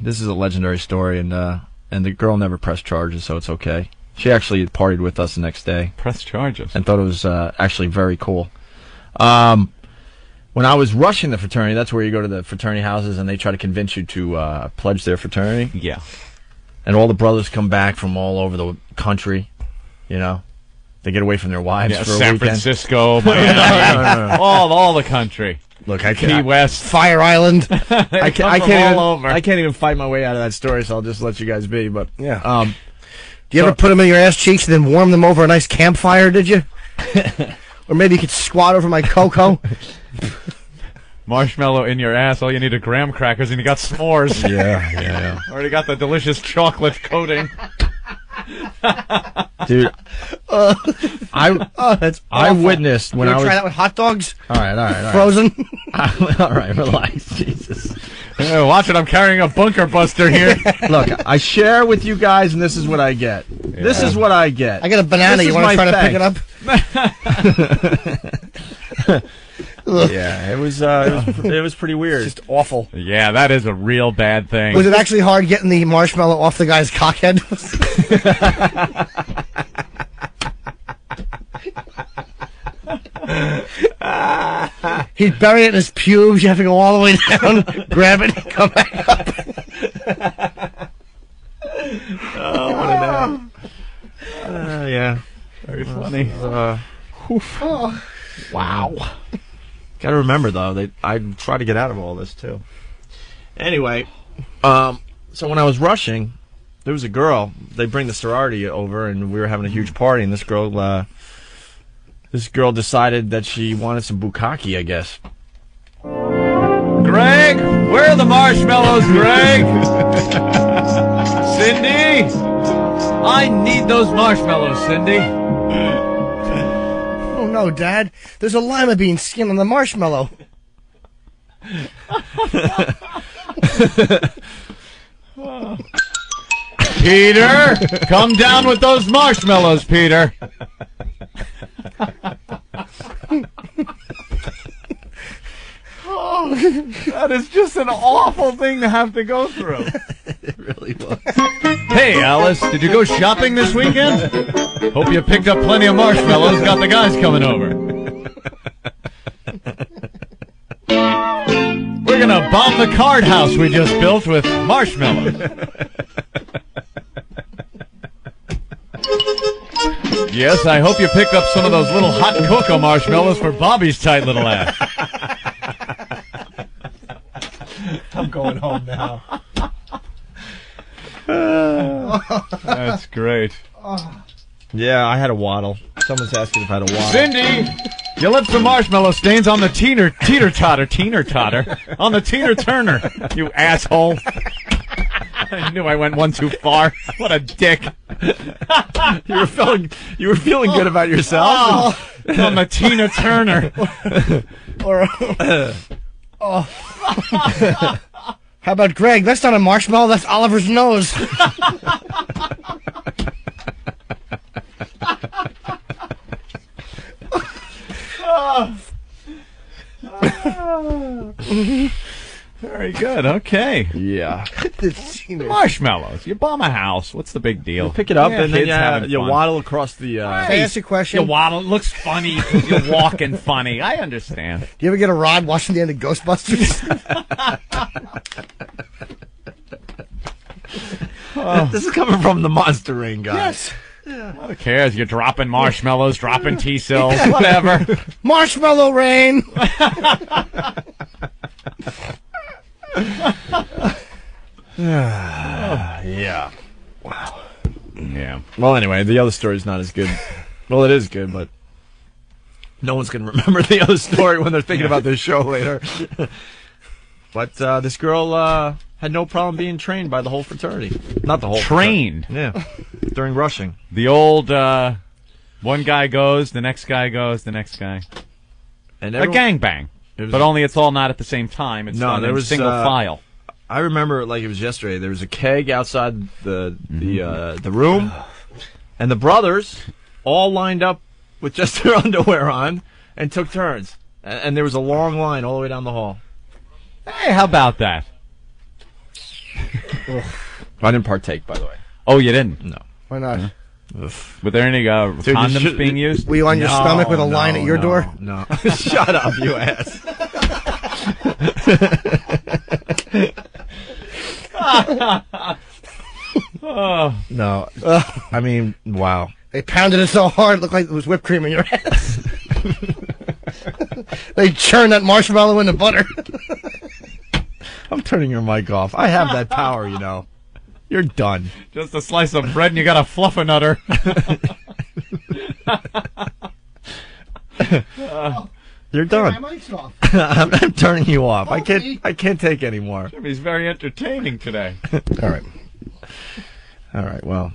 This is a legendary story, and the girl never pressed charges, so it's okay. She actually partied with us the next day. Pressed charges. And thought it was actually very cool. When I was rushing the fraternity, that's where you go to the fraternity houses and they try to convince you to pledge their fraternity. Yeah. And all the brothers come back from all over the country, you know. They get away from their wives for a San weekend. Francisco, Miami, all the country. Look, I Key can't. West, Fire Island. I can't all over. I can't even fight my way out of that story, so I'll just let you guys be. But yeah. Do you ever put them in your ass cheeks and then warm them over a nice campfire? Did you? Or maybe you could squat over my cocoa. Marshmallow in your ass. All you need are graham crackers, and you got s'mores. Yeah. Already got the delicious chocolate coating. Dude, That's I awful. witnessed when You I ever was try that with hot dogs? All right. Frozen. All right, relax, Jesus. Watch it, I'm carrying a bunker buster here. Look, I share with you guys, and this is what I get. Yeah. This is what I get. I got a banana. This You is want to my try to pick it up? Yeah, it was pretty weird. Just awful. Yeah, that is a real bad thing. Was it actually hard getting the marshmallow off the guy's cockhead? He'd bury it in his pubes. You have to go all the way down, grab it, and come back up. Oh, what an yeah. Very funny. Wow. Got to remember though, I try to get out of all this too. Anyway, so when I was rushing, there was a girl. They bring the sorority over, and we were having a huge party. And this girl decided that she wanted some bukkake, I guess. Greg, where are the marshmallows, Greg? Cindy, I need those marshmallows, Cindy. Oh no, Dad! There's a lima bean skin on the marshmallow. Peter, come down with those marshmallows, Peter. Oh, that is just an awful thing to have to go through. It really was. Hey, Alice, did you go shopping this weekend? Hope you picked up plenty of marshmallows. Got the guys coming over. We're gonna bomb the card house we just built with marshmallows. Yes, I hope you picked up some of those little hot cocoa marshmallows for Bobby's tight little ass. I'm going home now. That's great. Yeah, I had a waddle. Someone's asking if I had a waddle. Cindy, you left some marshmallow stains on the teeter-totter, on the teeter-turner, you asshole. I knew I went one too far. What a dick. You were feeling good about yourself. On the Tina Turner. How about Greg? That's not a marshmallow. That's Oliver's nose. Very good. Okay. Yeah. Marshmallows. You bomb a house. What's the big deal? You pick it up and kids then having you fun. waddle across the. Can I ask you a question? You waddle. It looks funny because you're walking funny. I understand. Do you ever get a rod watching the end of Ghostbusters? This is coming from the Monster Ring guy. Yes. Who cares? You're dropping marshmallows, dropping T-cells, whatever. Marshmallow rain. Yeah. Wow. Yeah. Well, anyway, the other story's not as good. Well, it is good, but no one's going to remember the other story when they're thinking about this show later. But this girl had no problem being trained by the whole fraternity. Not the whole Trained? fraternity. Yeah. During rushing. The old, one guy goes, the next guy goes, the next guy. And a gangbang. But only it's all not at the same time. It's done in single file. I remember like it was yesterday. There was a keg outside the room, and the brothers all lined up with just their underwear on and took turns. And there was a long line all the way down the hall. Hey, how about that? I didn't partake, by the way. Oh, you didn't? No. Why not? Were there any condoms being used? Were you on your stomach with a line at your door? No. Shut up, you ass. No. I mean, wow. They pounded it so hard it looked like it was whipped cream in your ass. They churned that marshmallow into butter. I'm turning your mic off. I have that power, you know. You're done. Just a slice of bread and you got a fluffernutter. You're done. I'm turning you off. I can't take any more. Jimmy's very entertaining today. All right. Well.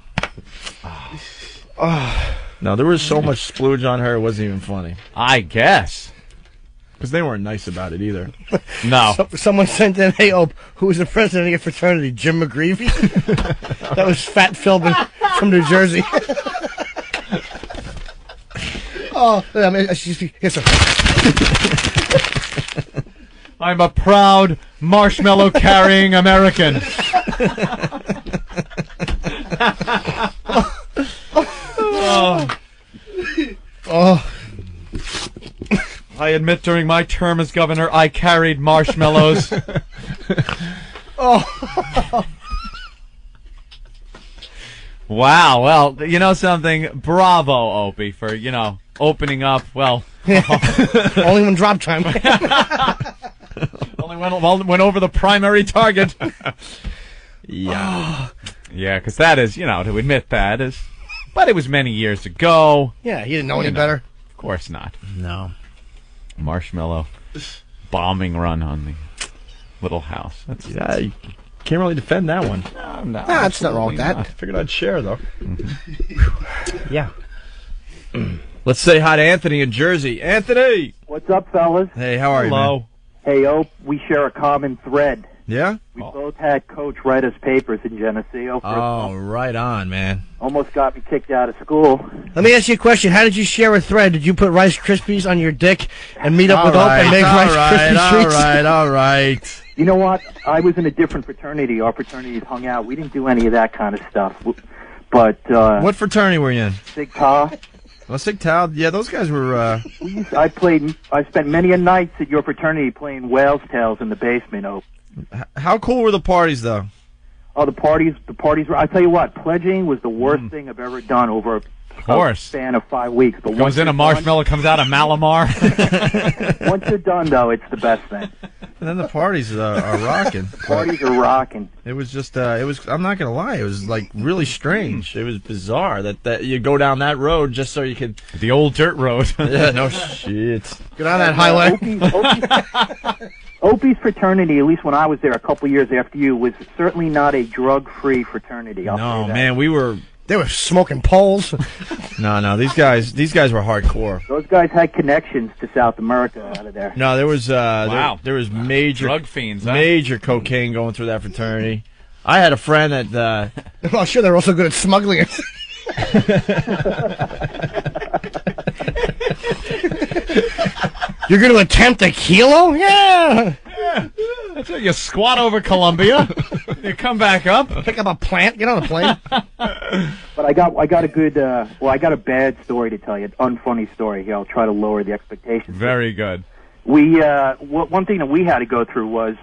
No, there was so much splooge on her, it wasn't even funny. I guess. Because they weren't nice about it either. No. Someone sent in, hey, Ope, who was the president of your fraternity? Jim McGreevy? That was Fat Philbin from New Jersey. Oh, I mean, yes, sir. I'm a proud marshmallow-carrying American. Oh. I admit during my term as governor, I carried marshmallows. Wow, well, you know something? Bravo, Opie, for, opening up, well... Only when drop time. Only went over the primary target. Yeah. Yeah, because that is, to admit that is... But it was many years ago. Yeah, he didn't know any better. Of course not. No. Marshmallow bombing run on the little house. Yeah, you can't really defend that one. No, that's not wrong with that. I figured I'd share, though. Mm-hmm. Yeah. Let's say hi to Anthony in Jersey. Anthony! What's up, fellas? Hey, how are you, man? Hey, Ope, we share a common thread. Yeah? We both had Coach write us papers in Geneseo. Oh, right on, man. Almost got me kicked out of school. Let me ask you a question. How did you share a thread? Did you put Rice Krispies on your dick and meet up with Ope and make Rice Krispie treats? All right. You know what? I was in a different fraternity. Our fraternities hung out. We didn't do any of that kind of stuff. But what fraternity were you in? Sig Tau. Well, Sig Tau, yeah, those guys were... I spent many a nights at your fraternity playing Whale's Tales in the basement, Ope. How cool were the parties, though? Oh, the parties were... I tell you what, pledging was the worst thing I've ever done over a span of 5 weeks. But goes in a marshmallow, comes out a Malamar. Once you're done, though, it's the best thing. And then the parties are rocking. Parties are rocking. It was just, I'm not going to lie, it was, like, really strange. It was bizarre that you go down that road just so you could... The old dirt road. Yeah, no shit. Get on that highway. Opie's fraternity, at least when I was there a couple years after you, was certainly not a drug-free fraternity. I'll say that. Man, they were smoking poles. No, these guys were hardcore. Those guys had connections to South America out of there. No, there was there was major drug fiends, major cocaine going through that fraternity. I had a friend that well, sure, they're also good at smuggling it. You're going to attempt a kilo? Yeah. That's it. You squat over Colombia. You come back up. Pick up a plant. Get on a plane. But I got a good, I got a bad story to tell you. An unfunny story here. I'll try to lower the expectations. Very good. One thing that we had to go through was,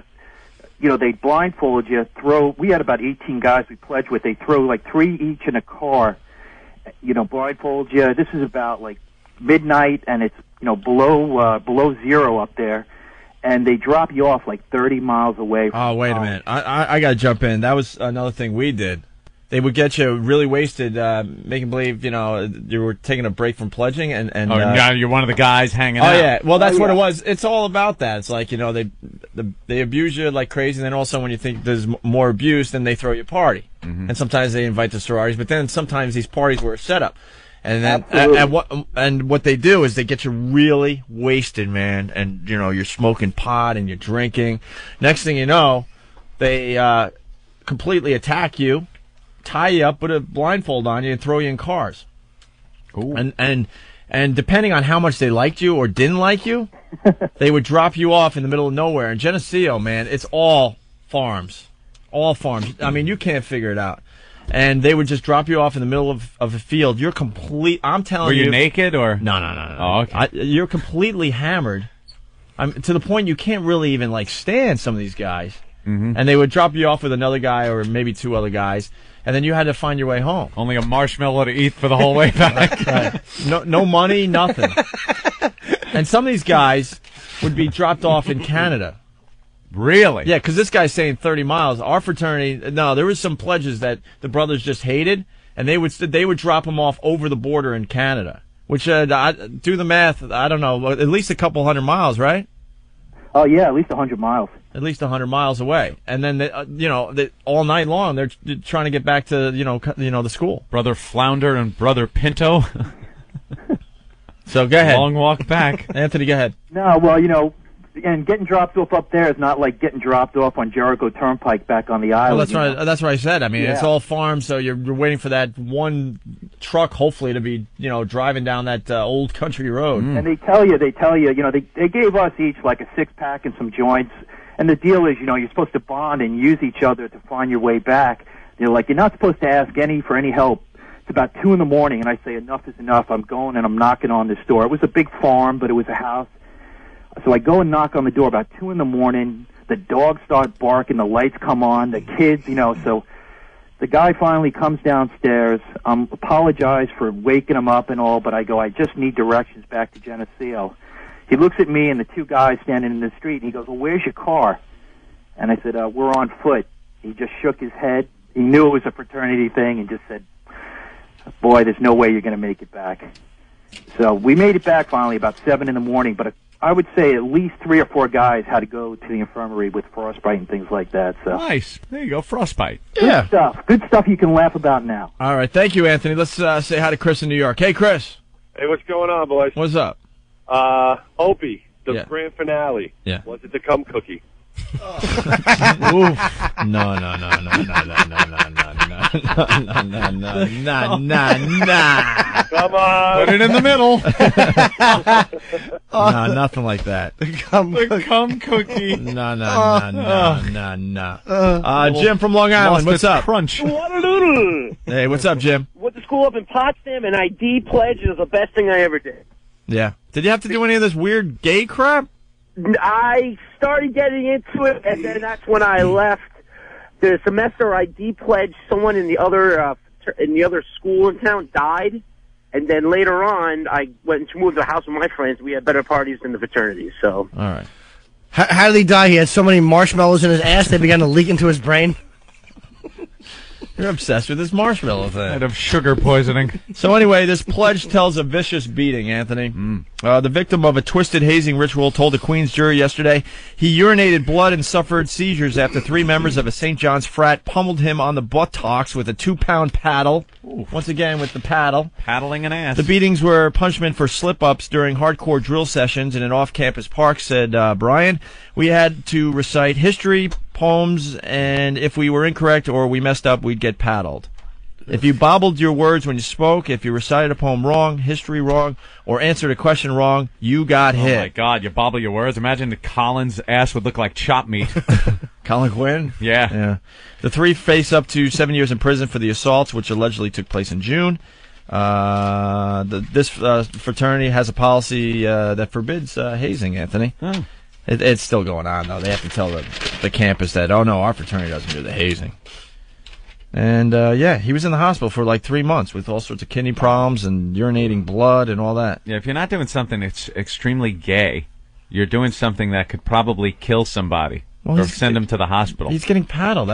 they blindfold you, we had about 18 guys we pledged with. They throw like 3 each in a car, blindfold you. This is about like midnight and it's, below zero up there. And they drop you off like 30 miles away from Oh, wait a minute. I got to jump in. That was another thing we did. They would get you really wasted, making believe, you were taking a break from pledging. And you're one of the guys hanging out. Oh, yeah. Well, that's what it was. It's all about that. It's like, they abuse you like crazy, and then also when you think there's more abuse, then they throw you a party. Mm-hmm. And sometimes they invite the sororities, but then sometimes these parties were a setup. And then, what they do is they get you really wasted, man. And, you're smoking pot and you're drinking. Next thing you know, they completely attack you, tie you up, put a blindfold on you, and throw you in cars. Ooh. And depending on how much they liked you or didn't like you, they would drop you off in the middle of nowhere. In Geneseo, man, it's all farms. All farms. I mean, you can't figure it out. And they would just drop you off in the middle of a field. You're I'm telling you. Were you naked or? No. Oh, okay. You're completely hammered. To the point you can't really even stand some of these guys. Mm-hmm. And they would drop you off with another guy or maybe 2 other guys. And then you had to find your way home. Only a marshmallow to eat for the whole way back. Right. No money, nothing. And some of these guys would be dropped off in Canada. Really? Yeah, because this guy's saying 30 miles. Our fraternity, there was some pledges that the brothers just hated, and they would drop them off over the border in Canada. Which, do the math, I don't know, at least a couple 100 miles, right? Oh, yeah, at least 100 miles. At least 100 miles away. And then, all night long, they're trying to get back to, the school. Brother Flounder and Brother Pinto. So, go ahead. Long walk back. Anthony, go ahead. No, well, and getting dropped off up there is not like getting dropped off on Jericho Turnpike back on the island. Well, that's what I said. I mean, It's all farms, so you're waiting for that one truck, hopefully, to be, driving down that old country road. And they tell you, they gave us each like a 6-pack and some joints. And the deal is, you're supposed to bond and use each other to find your way back. They're like, you're not supposed to ask for any help. It's about 2 a.m, and I say, enough is enough. I'm going and I'm knocking on this door. It was a big farm, but it was a house. So I go and knock on the door about 2 a.m. The dogs start barking. The lights come on. The kids, so the guy finally comes downstairs. Apologize for waking him up and all, but I go, I just need directions back to Geneseo. He looks at me and the 2 guys standing in the street, and he goes, well, where's your car? And I said, we're on foot. He just shook his head. He knew it was a fraternity thing and just said, boy, there's no way you're going to make it back. So we made it back finally about 7 a.m, but I would say at least 3 or 4 guys had to go to the infirmary with frostbite and things like that. So nice. There you go, frostbite. Good stuff. Good stuff you can laugh about now. All right. Thank you, Anthony. Let's say hi to Chris in New York. Hey, Chris. Hey, what's going on, boys? What's up? Opie, the Yeah. grand finale. Yeah. Was it the cum cookie? Oof. No. Come on. Put it in the middle. No, nothing like that. The cum cookie. No. Jim from Long Island, what's up? Crunch. Hey, what's up, Jim? Went to school up in Potsdam, and ID pledge is the best thing I ever did. Yeah. Did you have to do any of this weird gay crap? I started getting into it, and then that's when I left. The semester ID pledge, someone in the other school in town died, and then later on, I went to move to a house with my friends. We had better parties than the fraternity. So, all right. How did he die? He had so many marshmallows in his ass they began to leak into his brain. You're obsessed with this marshmallow thing. Out of sugar poisoning. So anyway, this pledge tells a vicious beating, Anthony. The victim of a twisted hazing ritual told a Queens jury yesterday he urinated blood and suffered seizures after 3 members of a St. John's frat pummeled him on the buttocks with a 2-pound paddle. Ooh. Once again with the paddle. Paddling an ass. The beatings were punishment for slip-ups during hardcore drill sessions in an off-campus park, said Brian. We had to recite history, poems, and if we were incorrect or we messed up, we'd get paddled. If you bobbled your words when you spoke, if you recited a poem wrong, history wrong, or answered a question wrong, you got hit. Oh, my God, you bobble your words. Imagine the Collins' ass would look like chopped meat. Colin Quinn? Yeah. The 3 face up to 7 years in prison for the assaults, which allegedly took place in June. This fraternity has a policy that forbids hazing, Anthony. Oh. It's still going on, though. They have to tell the campus that, oh, no, our fraternity doesn't do the hazing. And, he was in the hospital for like 3 months with all sorts of kidney problems and urinating blood and all that. Yeah, if you're not doing something that's extremely gay, you're doing something that could probably kill somebody or send them to the hospital. He's getting paddled.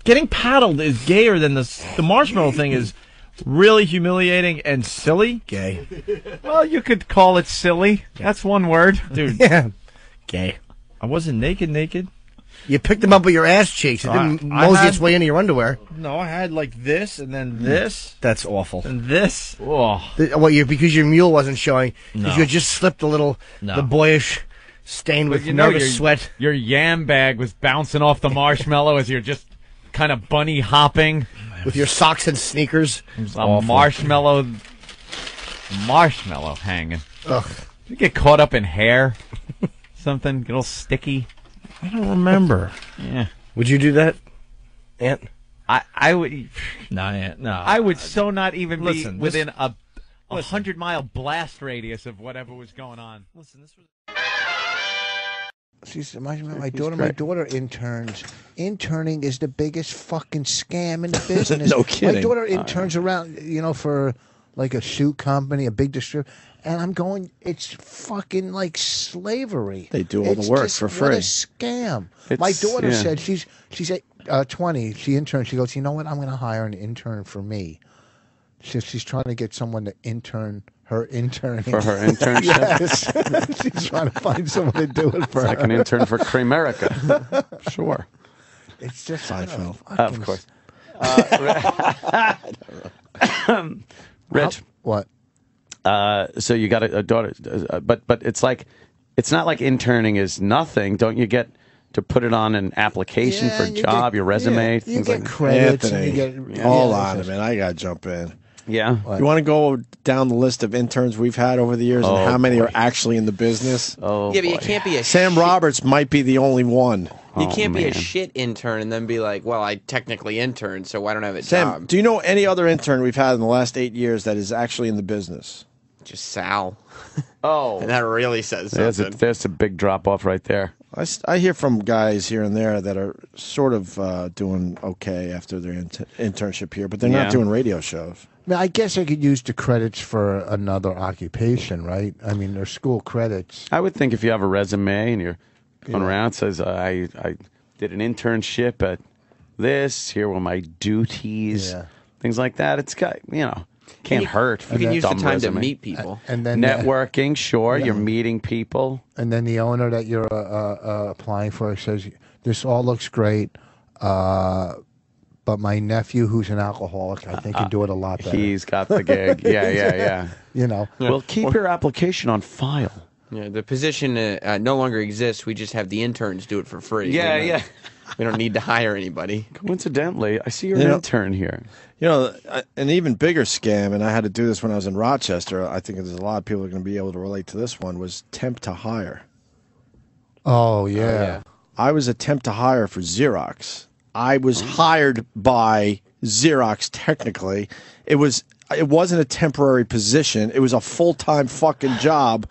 Getting paddled is gayer than the marshmallow thing is really humiliating and silly. Gay. Well, you could call it silly. That's one word. Dude. Yeah. Gay. I wasn't naked. You picked him up with your ass cheeks. It didn't mosey its way into your underwear. No, I had like this and then this. That's awful. And this. Oh. Because your mule wasn't showing. Because No. you had just slipped the boyish stain with nervous sweat. Your yam bag was bouncing off the marshmallow as you're just kind of bunny hopping. With your socks and sneakers. A marshmallow hanging. Ugh. You get caught up in hair. Something. Get all sticky. I don't remember. Yeah. Would you do that, Ant? I would. No, Ant. No. I would so not even be Listen, within a 100-mile blast radius of whatever was going on. Listen, this was. She's my daughter interns. Interning is the biggest fucking scam in the business. No kidding. My daughter interns around, for like a shoe company, a big distributor, and I'm going, it's fucking like slavery. They do all the work for free. What a scam. My daughter said she's 20. She interned. She goes, you know what? I'm going to hire an intern for me. She's trying to get someone to intern her interning. For her internship? Yes. She's trying to find someone to do it for her. Like an intern for Kramerica. Sure. It's just Seinfeld. Of course. Rich. What? So you got a daughter, but it's not like interning is nothing. Don't you get to put it on an application for a job, your resume, things like that. credits. Anthony, And you get, hold on a minute. I got to jump in. Yeah. You want to go down the list of interns we've had over the years and how many are actually in the business? Oh, Yeah, but you can't be a Sam Roberts might be the only one. You can't be a shit intern and then be like, well, I technically interned, so I don't have a Sam, job. do you know any other intern we've had in the last 8 years that is actually in the business? Just Sal. Oh. And that really says There's something. there's a big drop off right there. I hear from guys here and there that are sort of doing okay after their internship here, but they're not doing radio shows. I mean, I guess I could use the credits for another occupation, right? I mean, they're school credits. I would think if you have a resume and you're going around, it says, I did an internship at this, here were my duties, things like that. It's got, can't hurt. You can use the Dumb time resume. to meet people. And then networking, sure, you're meeting people. And then the owner that you're applying for says, this all looks great, but my nephew, who's an alcoholic, I think can do it a lot better. He's got the gig. Yeah. Well, keep your application on file. Yeah, the position no longer exists. We just have the interns do it for free. Yeah. We don't need to hire anybody. Coincidentally, I see you're an intern here. An even bigger scam, and I had to do this when I was in Rochester, I think there's a lot of people are going to be able to relate to this one, was temp to hire. Oh, yeah. I was a temp to hire for Xerox. I was hired by Xerox, technically. It wasn't a temporary position. It was a full-time fucking job.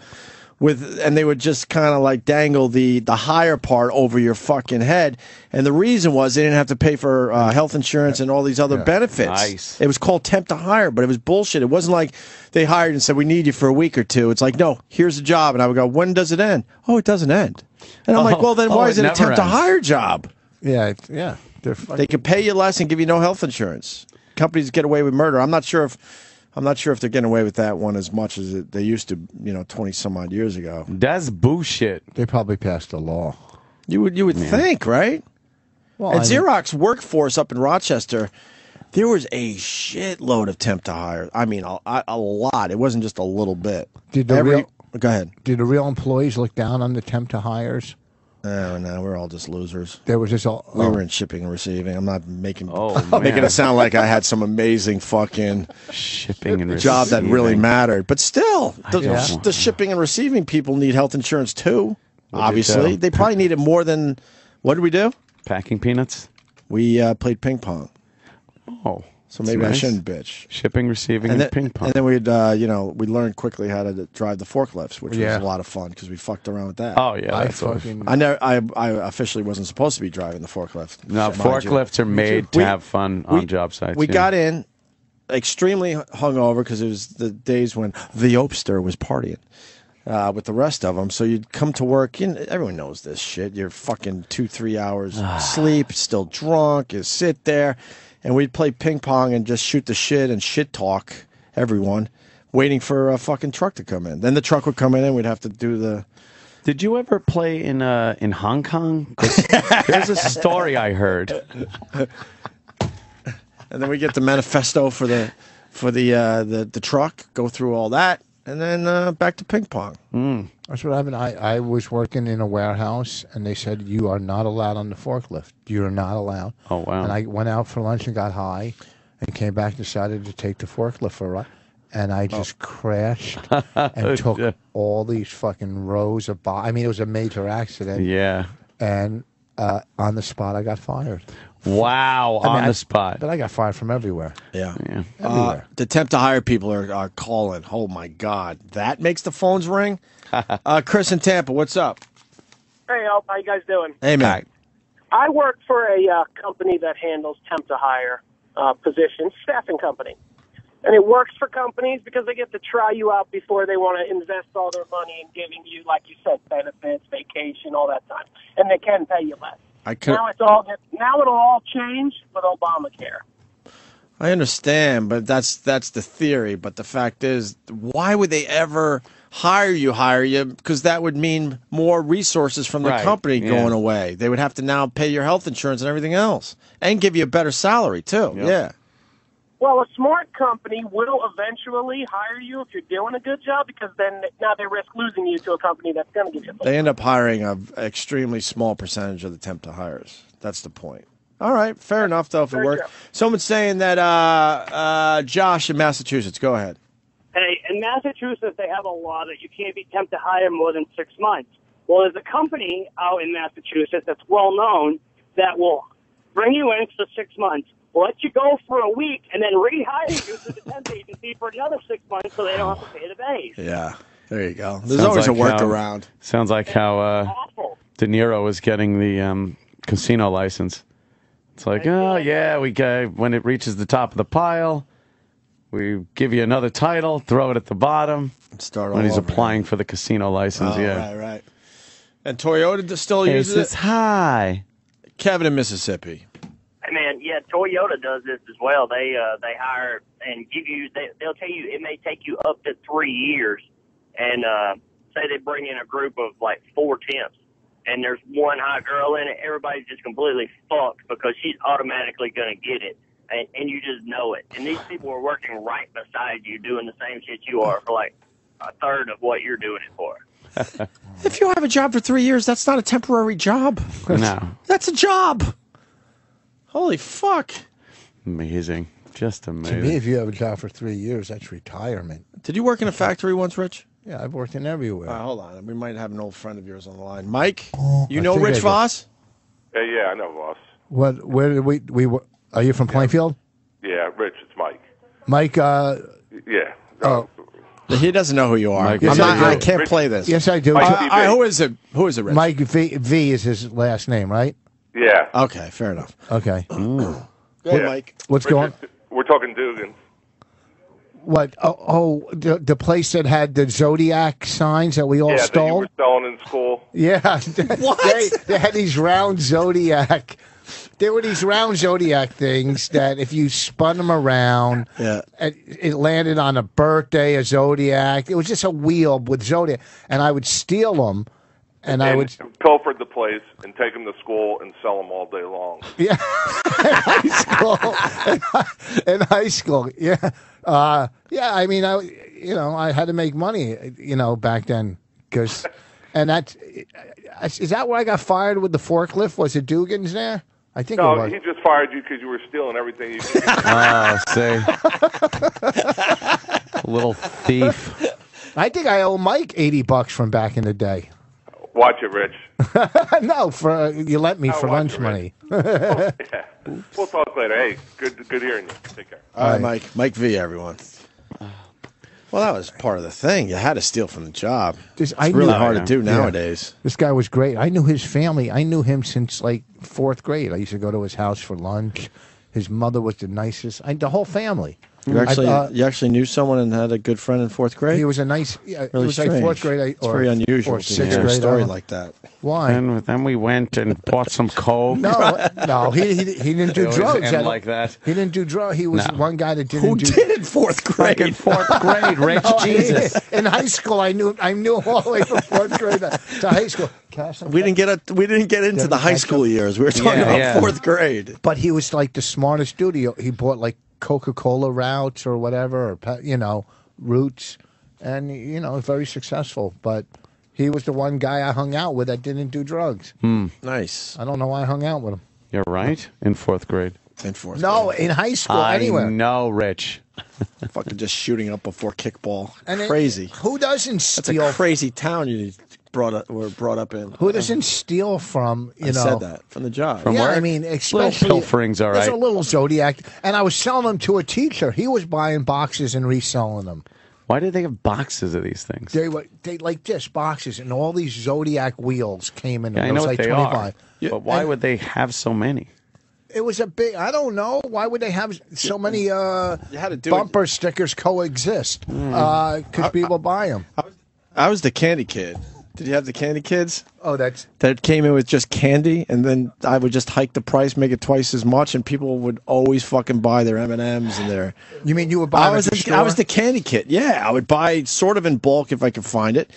And they would just kind of like dangle the hire part over your fucking head. And the reason was they didn't have to pay for health insurance and all these other benefits. Nice. It was called temp to hire, but it was bullshit. It wasn't like they hired and said, we need you for a week or two. It's like, no, here's a job. And I would go, when does it end? Oh, it doesn't end. And I'm like, well, then why is it a temp to hire job? Yeah. They could pay you less and give you no health insurance. Companies get away with murder. I'm not sure if they're getting away with that one as much as they used to, 20 some odd years ago. That's bullshit. They probably passed a law. You would think, right? Well, At Xerox workforce up in Rochester, there was a shitload of temp to hire. I mean, a lot. It wasn't just a little bit. Go ahead. Did the real employees look down on the temp to hires? No, we're all just losers. There was just we were in shipping and receiving. I'm not making it sound like I had some amazing fucking shipping and job that really receiving. mattered. But still, the shipping and receiving people need health insurance too. Obviously, they probably need it more than. What did we do? Packing peanuts. We played ping pong. Oh, so maybe I shouldn't bitch. Shipping, receiving, and ping pong. And then we learned quickly how to drive the forklifts, which was a lot of fun because we fucked around with that. Oh yeah, I officially wasn't supposed to be driving the forklift. No, forklifts are made to have fun on job sites. We got in extremely hungover because it was the days when the Opester was partying with the rest of them. So you'd come to work. Everyone knows this shit. You're fucking 2-3 hours sleep, still drunk. You sit there. And we'd play ping pong and just shoot the shit and shit talk everyone, waiting for a fucking truck to come in. Then the truck would come in and we'd have to do the... Did you ever play in Hong Kong? There's a story I heard. And then we get the manifesto for the truck, go through all that, and then back to ping pong. That's what happened. I was working in a warehouse, and they said, you are not allowed on the forklift. You're not allowed. Oh, wow. And I went out for lunch and got high, and came back, decided to take the forklift for a ride. And I just crashed and took all these fucking rows of I mean, it was a major accident. Yeah. And on the spot, I got fired. Wow, on the spot. But I got fired from everywhere. Yeah. Everywhere. The temp to hire people are calling. Oh, my God. That makes the phones ring? Chris in Tampa, what's up? Hey, Al, how you guys doing? Hey, man. I work for a company that handles temp to hire positions, staffing company. And it works for companies because they get to try you out before they want to invest all their money in giving you, like you said, benefits, vacation, all that time. And they can pay you less. Now it'll all change with Obamacare. I understand, but that's the theory. But the fact is, why would they ever hire you? Because that would mean more resources from the company going away. They would have to now pay your health insurance and everything else, and give you a better salary too. Yep. Well, a smart company will eventually hire you if you're doing a good job, because then now they risk losing you to a company that's going to give you a They end up hiring an extremely small percentage of the temp to hires. That's the point. All right, fair enough, though, if it works. Someone's saying that Josh in Massachusetts. Go ahead. Hey, in Massachusetts, they have a law that you can't be temp to hire more than 6 months. Well, there's a company out in Massachusetts that's well known that will bring you in for 6 months, let you go for a week, and then rehire you to the temp agency for another 6 months so they don't have to pay the base. Yeah, there you go. There's always a workaround. Sounds like how De Niro was getting the casino license. It's like, oh, yeah, when it reaches the top of the pile, we give you another title, throw it at the bottom. Start when all he's over applying for the casino license, yeah. Right. And Toyota still uses it? Hi. Kevin in Mississippi. Hey man, yeah, Toyota does this as well. They hire and give you. They'll tell you it may take you up to 3 years, and say they bring in a group of like 4 temps, and there's one hot girl in it. Everybody's just completely fucked because she's automatically gonna get it, and you just know it. And these people are working right beside you, doing the same shit you are for like a third of what you're doing it for. If you have a job for 3 years, that's not a temporary job. No. That's a job. Holy fuck. Amazing. Just To amazing. me, if you have a job for 3 years, that's retirement. Did you work in a factory once, Rich? Yeah, I've worked in everywhere. Hold on. We might have an old friend of yours on the line. Mike, you I know think Rich I do. Voss? Yeah, I know, Voss. What? Where did we? Are you from Plainfield, Yeah, Rich, it's Mike. Mike? Yeah. Oh, He doesn't know who you are. Yes, I do. I can't play this. Yes, I do. All right, who is it? Who is it, Rich? Mike V is his last name, right? Yeah. Okay, fair enough. Okay. Go ahead, Mike. What's going? We're talking Dugan. What? The place that had the Zodiac signs that we all Yeah, that you stole. were selling in school. Yeah. What? They had these round Zodiac. There were these round Zodiac things that if you spun them around, it landed on a birthday, a Zodiac. It was just a wheel with Zodiac. And I would steal them, and I would... Pilfered the place and take them to school and sell them all day long. Yeah. In high school, yeah. Yeah, I mean, I had to make money, back then. And is that where I got fired with the forklift? Was it Dugan's there? I think it No, was. he just fired you because you were stealing everything you did. See. Little thief. I think I owe Mike $80 from back in the day. Watch it, Rich. No, you lent me for lunch money. Yeah. We'll talk later. Hey, good hearing you. Take care. All right, Mike. Mike V, everyone. Well, that was part of the thing. You had to steal from the job. It's really hard to do nowadays. This guy was great. I knew his family. I knew him since like 4th grade. I used to go to his house for lunch. His mother was the nicest. The whole family. You actually knew someone and had a good friend in 4th grade? He was a nice... Yeah, really it was like strange. 4th grade. It's very unusual or to 6th hear a grade. story like that. Why? And then we went and bought some coke. No, he didn't do It always drugs. end like that. He didn't do drugs. He was one guy that didn't do... Who did in 4th grade? In 4th grade, Rich. Jesus. In high school, I knew him all the way from 4th grade to high school. We didn't get into the high school years. We were talking about 4th grade. But he was like the smartest dude. He bought like Coca-Cola routes or whatever, or Roots, and very successful. But he was the one guy I hung out with that didn't do drugs. Nice. I don't know why I hung out with him. You're right. In 4th grade. In 4th grade. No, in high school, I anywhere. know, Rich. Fucking just shooting up before kickball. And crazy. Who doesn't steal? That's a crazy town were brought up in. Who doesn't steal from, I said that. From the job. From yeah, work? I mean, especially... Little pilferings, all right. There's a little Zodiac. And I was selling them to a teacher. He was buying boxes and reselling them. Why did they have boxes of these things? They like this, boxes, and all these Zodiac wheels came in. Yeah, I it know was what like they 25. are. But why would they have so many? It was a big... I don't know. Why would they have so many bumper stickers coexist? Because people buy them. I was the candy kid. Did you have the candy kids? Oh, that came in with just candy, and then I would just hike the price, make it twice as much, and people would always fucking buy their M&Ms and their... You mean you would buy I was the candy kid. Yeah, I would buy sort of in bulk if I could find it,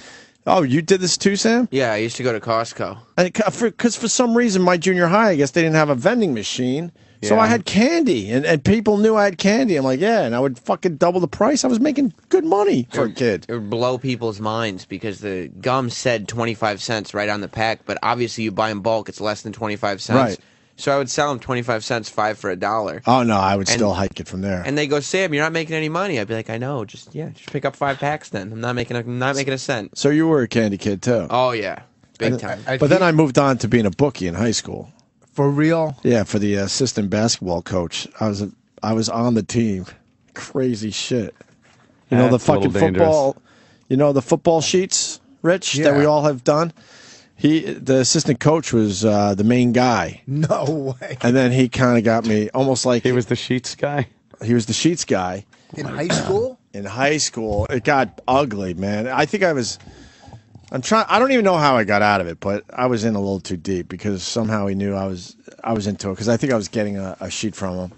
Oh, you did this too, Sam? Yeah, I used to go to Costco. Because for some reason, my junior high, I guess they didn't have a vending machine. So Yeah. I had candy, and people knew I had candy. I'm like, yeah, and I would fucking double the price. I was making good money for a kid. It would blow people's minds because the gum said 25 cents right on the pack, but obviously you buy in bulk, it's less than 25 cents. Right. So I would sell them 25 cents, 5 for $1. Oh, no, I would still hike it from there. And they go, Sam, you're not making any money. I'd be like, I know, just pick up 5 packs then. I'm not making a cent. So you were a candy kid, too? Oh, yeah. Big time. But then I moved on to being a bookie in high school. For real? Yeah, for the assistant basketball coach. I was on the team. Crazy shit. You know the That's a little fucking dangerous. football. You know the football sheets, Rich, that we all have done. The assistant coach was the main guy. No way. And then he kind of got me almost like he was the sheets guy. He was the sheets guy In high school? In high school, it got ugly, man. I think I don't even know how I got out of it, but I was in a little too deep because somehow he knew I was into it because I think I was getting a sheet from him.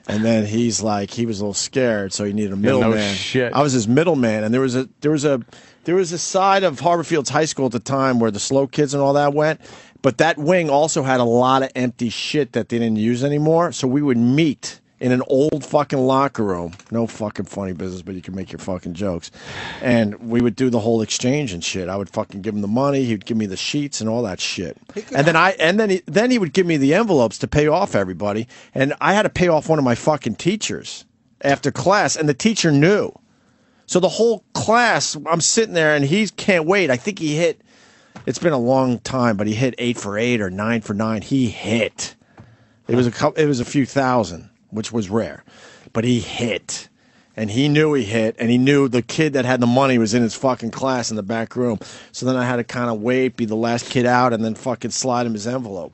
And then he's like, he was a little scared, so he needed a middleman. no shit. I was his middleman, and there was a side of Harborfields High School at the time where the slow kids and all that went, but that wing also had a lot of empty shit that they didn't use anymore. So we would meet in an old fucking locker room. No fucking funny business, but you can make your fucking jokes. And we would do the whole exchange and shit. I would fucking give him the money. He'd give me the sheets and all that shit. And then he would give me the envelopes to pay off everybody. And I had to pay off one of my fucking teachers after class, and the teacher knew. So the whole class, I'm sitting there, and he can't wait. I think he hit. It's been a long time, but he hit 8 for 8 or 9 for 9. He hit. It was a few thousand, which was rare, but he hit, and he knew he hit, and he knew the kid that had the money was in his fucking class in the back room. So then I had to kind of wait, be the last kid out, and then fucking slide him his envelope.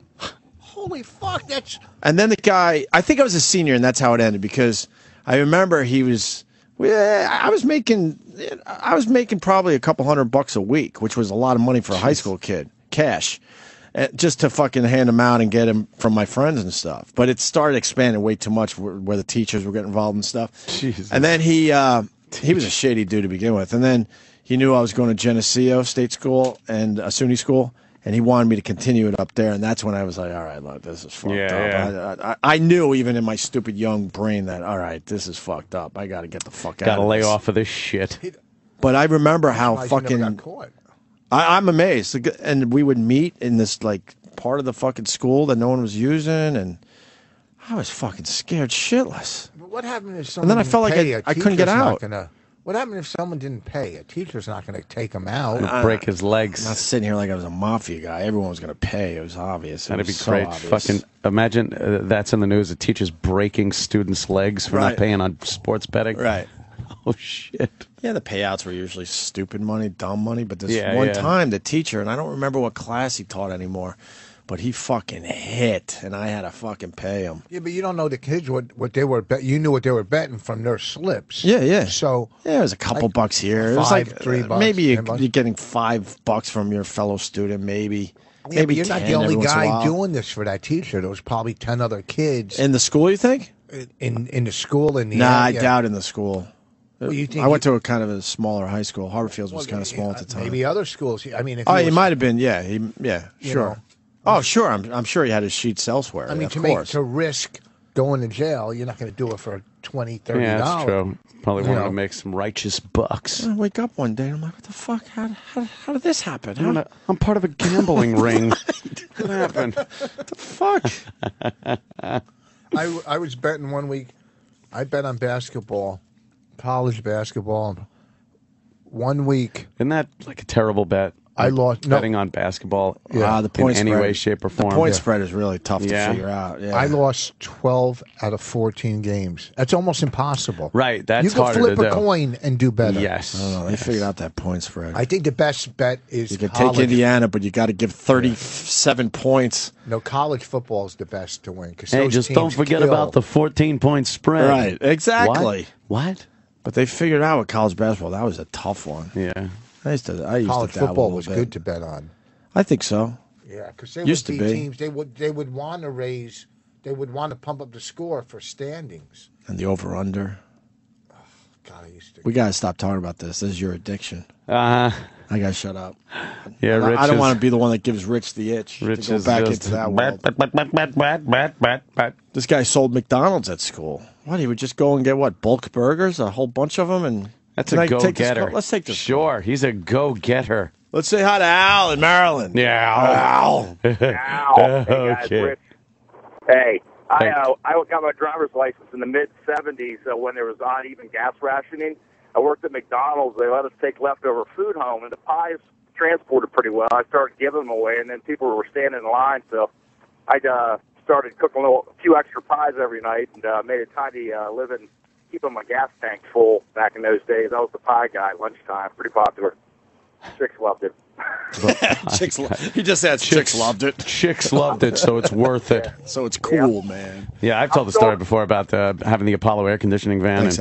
Holy fuck, that's... And then the guy, I think I was a senior, and that's how it ended, because I remember he was... I was making probably a couple $100 a week, which was a lot of money for a high school kid, cash, just to fucking hand them out and get them from my friends and stuff. But it started expanding way too much, where the teachers were getting involved and stuff. Jesus. And then he was a shady dude to begin with, and then he knew I was going to Geneseo State School and SUNY School, and he wanted me to continue it up there, and that's when I was like, all right, look, this is fucked up. I knew even in my stupid young brain that, all right, this is fucked up. I got to get the fuck out of this. Got to lay off of this shit. But I remember how Surprised fucking... you never got caught. I'm amazed. And we would meet in this, like, part of the fucking school that no one was using, and I was fucking scared shitless. But what happened if And someone then I felt like I couldn't get out. What happened if someone didn't pay? A teacher's not going to take him out. Break his legs. I'm not sitting here like I was a mafia guy. Everyone was going to pay. It was obvious. That'd be so great. obvious. Fucking imagine that's in the news. A teacher's breaking students' legs for not paying on sports betting. Right. Oh shit. Yeah, the payouts were usually stupid money, dumb money. But this Yeah, one yeah. time, the teacher, and I don't remember what class he taught anymore, but he fucking hit, and I had to fucking pay him. Yeah, but you don't know the kids what they were bet. You knew what they were betting from their slips. Yeah. So yeah, it was a couple bucks here. It was $5, like $3, maybe you're $10. getting $5 from your fellow student, maybe. Yeah, Maybe but you're not 10 the only every once in a guy while. doing this for that teacher. There was probably 10 other kids In the school, you think? in the school in the Nah, I area. doubt in the school. Well, you think I went to a kind of a smaller high school. Harborfields was kind of small at the time. Maybe other schools. I mean, if Oh, he he was- might have been. Yeah, You sure. know. Oh, sure. I'm sure he had his sheets elsewhere. I mean, of to course. to risk going to jail, you're not going to do it for $20, $30. Yeah, that's true. Probably You wanted know. to make some righteous bucks. I wake up one day and I'm like, what the fuck? How did this happen? I'm part of a gambling ring. What happened? What the fuck? I was betting one week. I bet on basketball, college basketball. 1 week. Isn't that like a terrible bet? I lost. No, Betting on basketball the point in any spread. way, shape, or form. The point spread is really tough to Yeah. figure out. Yeah. I lost 12 out of 14 games. That's almost impossible. Right, that's you can harder flip to a do. coin and do better. Yes. I don't know. They figured out that point spread. I think the best bet is You could college. take Indiana, but you got to give 37 points. No, college football is the best to win. Hey, just don't forget about the 14-point spread. Right, exactly. What? But they figured out with college basketball, that was a tough one. Yeah. I used to college dabble a football little was bit. good to bet on. I think so. Yeah, because they Used would to be be. teams. They would want to raise. They would want to pump up the score for standings. And the over-under. God, I used to. We got to stop talking about this. This is your addiction. Uh-huh. I gotta shut up. Yeah, Rich I don't is- want to be the one that gives Rich the itch Rich to go is back just into that world. This guy sold McDonald's at school. What? He would just go and get what? Bulk burgers, a whole bunch of them, and That's Can a I take this go-getter. call? Let's take this. Sure, he's a go-getter. Let's say hi to Al in Maryland. Yeah, Al. Hey guys, Rich. Hey, I got my driver's license in the mid '70s when there was uneven gas rationing. I worked at McDonald's. They let us take leftover food home, and the pies transported pretty well. I started giving them away, and then people were standing in line, so I started cooking a few extra pies every night and made a tiny living keeping my gas tank full back in those days. I was the pie guy at lunchtime. Pretty popular. Chicks loved it. He just said chicks loved it. Chicks loved it, so it's worth it. So it's cool, man. Yeah, I've told the story before about having the Apollo air conditioning van. Thanks,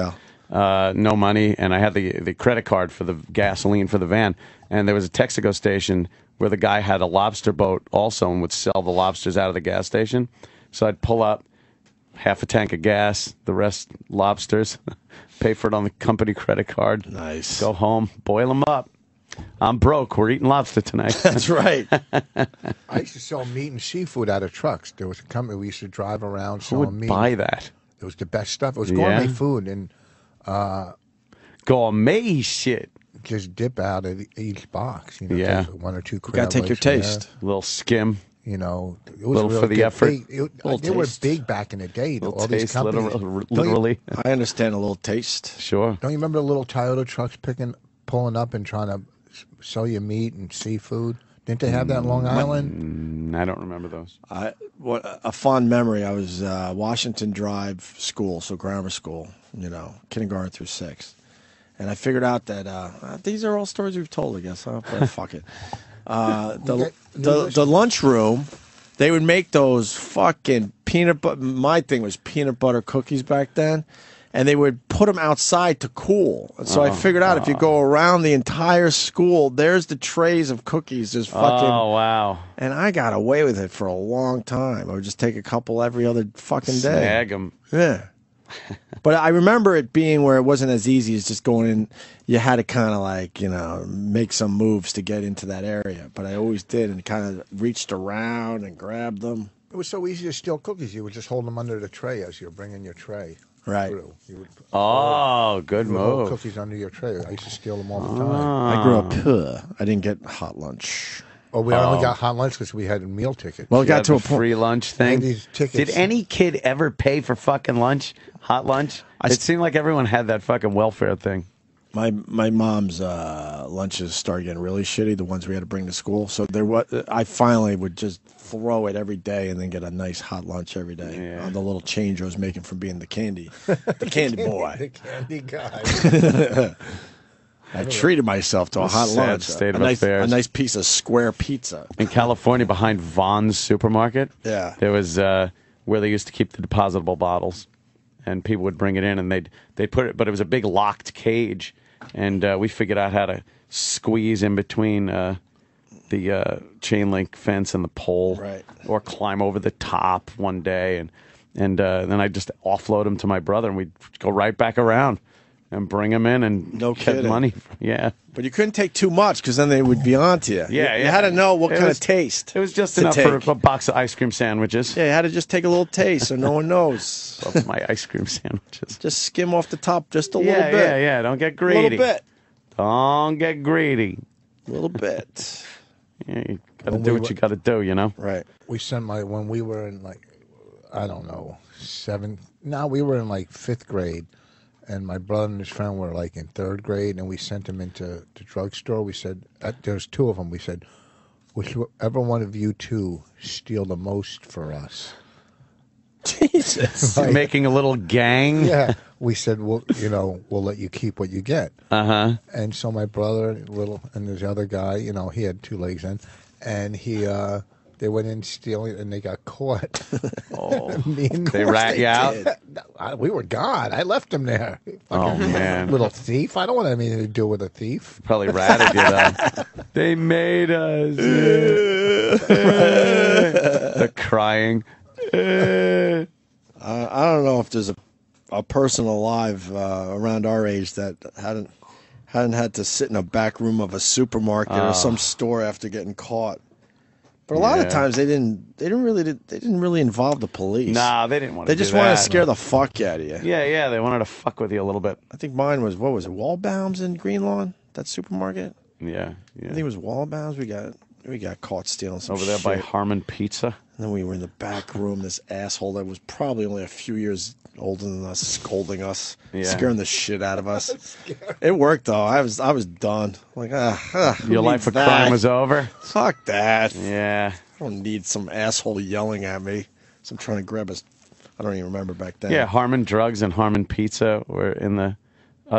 and, no money, and I had the credit card for the gasoline for the van. And there was a Texaco station where the guy had a lobster boat also and would sell the lobsters out of the gas station. So I'd pull up, half a tank of gas, the rest lobsters, pay for it on the company credit card. Nice. Go home, boil them up. I'm broke. We're eating lobster tonight. That's right. I used to sell meat and seafood out of trucks. There was a company we used to drive around Who selling would meat. buy that? It was the best stuff. It was Yeah? gourmet food and gourmet shit. Just dip out of each box. You know, Yeah. take one or two. You gotta take your crab legs taste. from A little skim. there. You know, it was Little real for the good. effort. They were big back in the day. Little All these taste, companies. literally. I understand a little taste. Sure. Don't you remember the little Toyota trucks pulling up and trying to sell you meat and seafood? Didn't they have that in Long Island? I don't remember those. A fond memory. I was Washington Drive school, so grammar school. You know, kindergarten through 6th, and I figured out that these are all stories we've told. I guess. Huh? But fuck it. The lunchroom, they would make those fucking peanut butter. My thing was peanut butter cookies back then. And they would put them outside to cool. So I figured out if you go around the entire school, there's the trays of cookies. There's fucking. Oh, wow. And I got away with it for a long time. I would just take a couple every other fucking day. Snag 'em. Yeah. But I remember it being where it wasn't as easy as just going in. You had to kind of like, make some moves to get into that area. But I always did and kind of reached around and grabbed them. It was so easy to steal cookies. You would just hold them under the tray as you were bringing your tray. Right. Through. You would, good you would hold move. cookies under your tray. I used to steal them all the time. I grew up poor. I didn't get hot lunch. Oh, we only got hot lunch because we had a meal ticket. Well, it got to a free point. lunch thing. And these tickets. Did any kid ever pay for fucking lunch? Hot lunch? It seemed like everyone had that fucking welfare thing. My mom's lunches started getting really shitty, the ones we had to bring to school. So I finally would just throw it every day and then get a nice hot lunch every day on the little change I was making from being the candy boy. The candy guy. I treated myself to a hot Sad lunch. state a of nice, affairs. a nice piece of square pizza. In California, behind Vaughn's supermarket, Yeah. there was where they used to keep the depositable bottles, and people would bring it in, and they'd put it, but it was a big locked cage, and we figured out how to squeeze in between the chain link fence and the pole, Right. or climb over the top one day, and then I'd just offload them to my brother, and we'd go right back around and bring them in and No get kidding. money. Yeah. But you couldn't take too much because then they would be onto you. Yeah, You yeah. had to know what It kind was- of taste. It was just to enough take. for a box of ice cream sandwiches. Yeah, you had to just take a little taste so no one knows. Love my ice cream sandwiches. Just skim off the top just a little Yeah, bit. yeah. Don't get A greedy. little bit. Don't get greedy. A little bit. Yeah, you gotta When do we what you were- gotta do, you know? Right. We sent when we were in I don't know, we were in 5th grade, and my brother and his friend were in 3rd grade, and we sent them into the drugstore. We said, there's 2 of them. We said, whichever one of you 2 steal the most for us. Jesus. Making a little gang. Yeah. We said, we'll let you keep what you get. Uh-huh. And so my brother, and this other guy, he had 2 legs in, and they went in stealing, and they got caught. Oh, Me and they rat you out? We were gone. I left him there. Oh, man. Little thief. I don't want anything to do with a thief. Probably ratted you, though. They made us. The crying. I don't know if there's a person alive around our age that hadn't hadn't had to sit in a back room of a supermarket or some store after getting caught. But a lot of times they didn't really involve the police. Nah, they didn't want to. They just wanted to scare the fuck out of you. Yeah, they wanted to fuck with you a little bit. I think mine was, what was it, Wallbaum's in Greenlawn? That supermarket? Yeah. I think it was Wallbaum's. We got caught stealing some over there shit. by Harmon Pizza. And then we were in the back room. This asshole that was probably only a few years older than us, scolding us, scaring the shit out of us. It worked though. I was done. Like, your life of crime was over. Fuck that. Yeah. I don't need some asshole yelling at me. So I'm trying to grab I don't even remember back then. Yeah, Harmon Drugs and Harmon Pizza were in the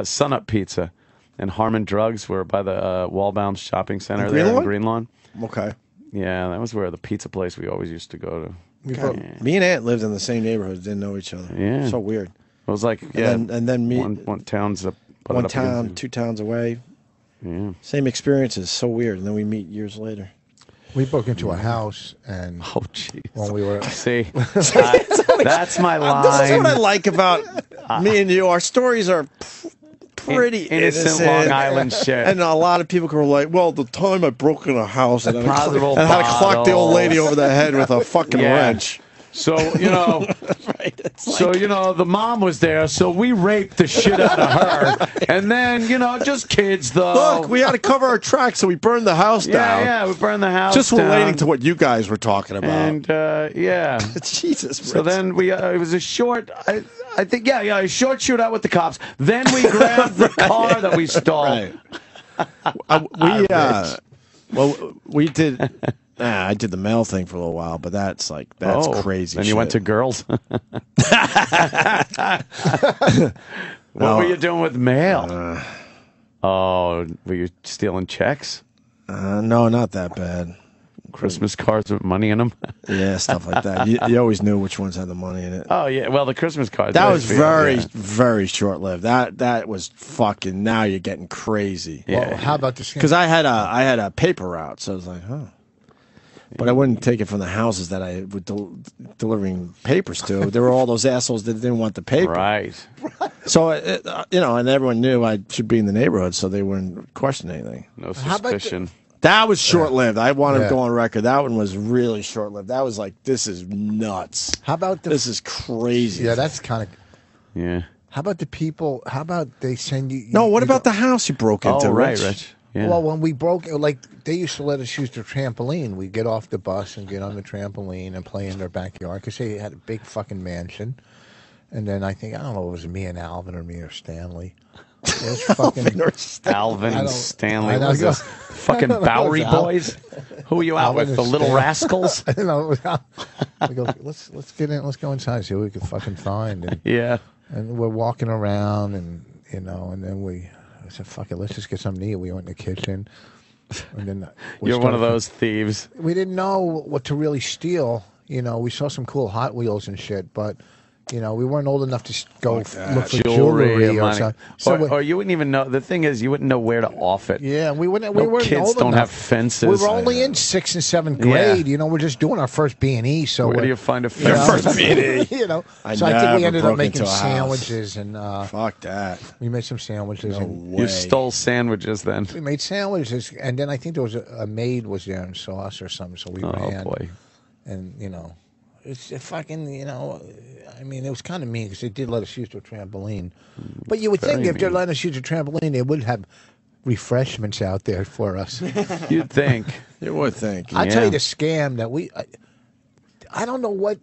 Sunup Pizza, and Harmon Drugs were by the Wallbaum's shopping center there in Greenlawn. Okay. Yeah, that was where the pizza place we always used to go to. Me and Aunt lived in the same neighborhood, didn't know each other. Yeah. So weird. It was like, and then me. One town's up. One town, 2 towns away. Yeah. Same experiences. So weird. And then we meet years later. We broke into a house and when we were that's my line. This is what I like about me and you. Our stories are pretty innocent Long Island shit. And a lot of people were like, well, the time I broke in a house and had to clock bottle. the old lady over the head with a fucking wrench. So, you know, the mom was there, so we raped the shit out of her. And then, just kids, though. Look, we had to cover our tracks, so we burned the house down. Yeah, we burned the house Just down. relating to what you guys were talking about. And, Jesus. So then it was a short, I think, a short shootout with the cops. Then we grabbed the car that we stole. Right. We did... I did the mail thing for a little while, but that's crazy. Then you went to girls. What were you doing with mail? Were you stealing checks? No, not that bad. Christmas cards with money in them? Yeah, stuff like that. You always knew which ones had the money in it. Oh, yeah. Well, the Christmas cards. That was very short-lived. That was fucking, now you're getting crazy. Yeah. Well, how about this? Because I had a paper route, so I was like, But I wouldn't take it from the houses that I was delivering papers to. There were all those assholes that didn't want the paper. Right. So, and everyone knew I should be in the neighborhood, so they wouldn't question anything. No suspicion. That was short-lived. I want to go on record. That one was really short-lived. That was like, this is nuts. How about this is crazy. Yeah, that's kind of... Yeah. How about the people... How about they send you... No, what about the house you broke into, Rich? Yeah. Well, when we broke, they used to let us use their trampoline. We'd get off the bus and get on the trampoline and play in their backyard because they had a big fucking mansion. And then I don't know, it was me and Alvin or me or Stanley. It was fucking Alvin and Stanley. What was this? Fucking Bowery Boys? Who are you out with? The Little Rascals? I don't know. We go, let's get in. Let's go inside, see what we can fucking find. And, and we're walking around, and and then I said, fuck it, let's just get something to eat. We went in the kitchen. And then You're one of those thieves. We didn't know what to really steal. We saw some cool Hot Wheels and shit, but, we weren't old enough to go look for jewelry or something. Or you wouldn't even know. The thing is, you wouldn't know where to off it. Yeah, we weren't old kids don't enough. have fences. We were only in 6th and 7th grade. We're just doing our first B&E. So where do you find a first B&E? So I think we ended up making sandwiches and fuck that. We made some sandwiches. You stole sandwiches then. We made sandwiches, and then I think there was a maid was there in sauce or something. So we ran. Oh boy. And it's fucking it was kind of mean because they did let us use their trampoline. But you would think if they're letting us use a trampoline, they would have refreshments out there for us. You'd think. You would think. I'll tell you the scam that I don't know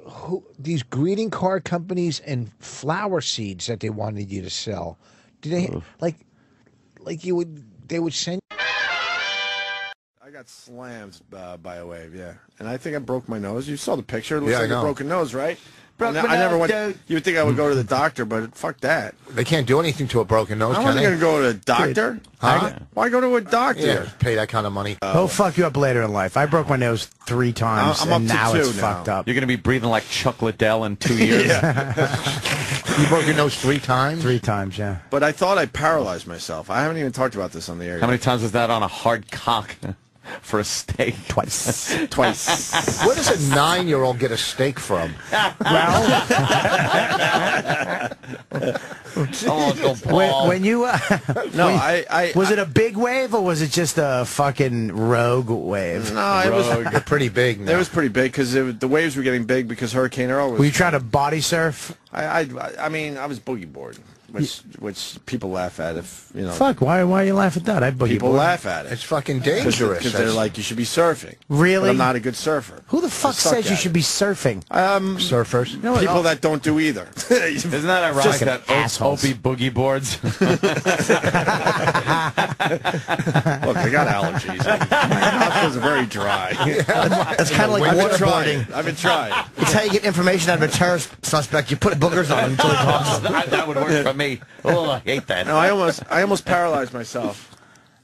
who these greeting card companies and flower seeds that they wanted you to sell. Do they they would send. I got slammed by a wave, and I think I broke my nose. You saw the picture. It looks Yeah, like I a know. broken nose, right? I never went. You would think I would go to the doctor, but fuck that. They can't do anything to a broken nose. I wasn't going to go to a doctor. Huh? Why go to a doctor? Yeah, pay that kind of money. He'll fuck you up later in life. I broke my nose 3 times, I'm up and to now 2 it's now. fucked up. You're going to be breathing like Chuck Liddell in 2 years. You broke your nose 3 times? 3 times, yeah. But I thought I paralyzed myself. I haven't even talked about this on the air. How many times was that on a hard cock? for a steak. Twice. Twice. Where does a 9-year-old get a steak from? When you was it a big wave or was it just a fucking rogue wave? No, it was pretty big. It was pretty big because the waves were getting big because Hurricane Earl was. Were you trying to body surf? I mean, I was boogie boarding, which people laugh at if you know. Fuck! Why you laugh at that? I boogie People board. laugh at it. It's fucking dangerous. Because they're like, you should be surfing. Really? But I'm not a good surfer. Who the fuck says you should be surfing? Surfers. People that don't do either. Isn't that ironic that Opie boogie boards? Look, I got allergies. My nostrils are very dry. It's kind of like waterboarding. I've been trying. It's how you get information out of a terrorist suspect. You put boogers on him until he talks. That would work for me. Oh, I hate that. No, I almost paralyzed myself.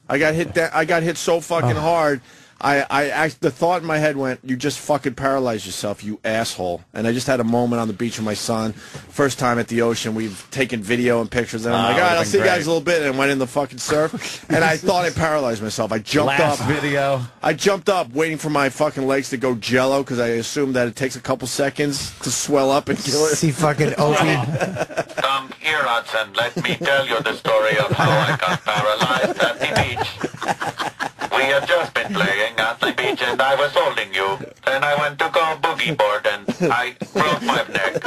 I got hit so fucking hard. The thought in my head went, you just fucking paralyzed yourself, you asshole. And I just had a moment on the beach with my son. First time at the ocean. We've taken video and pictures. And I'm like, all right, I'll see you guys a little bit. And went in the fucking surf. And I thought I paralyzed myself. I jumped up. Video. I jumped up waiting for my fucking legs to go jello because I assumed that it takes a couple seconds to swell up and kill it. See fucking Opie. Come here, Hudson. Let me tell you the story of how I got paralyzed at the beach. We had just been playing at the beach and I was holding you. Then I went to go boogie board and I broke my neck.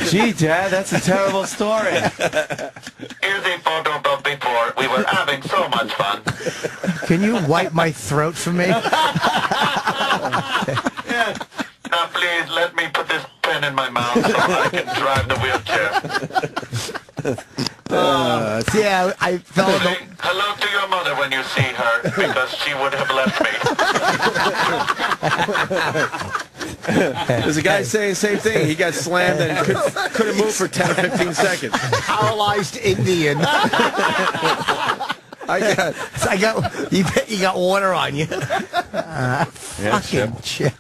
Gee, Dad, that's a terrible story. Here's a photo of before. We were having so much fun. Can you wipe my throat for me? Now please let me put this pen in my mouth so I can drive the wheelchair. Yeah, I fell in Say hello to your mother when you see her, because she would have left me. There's a guy saying the same thing. He got slammed and couldn't move for 10 or 15 seconds. Paralyzed Indian. You got water on you. Fucking chip.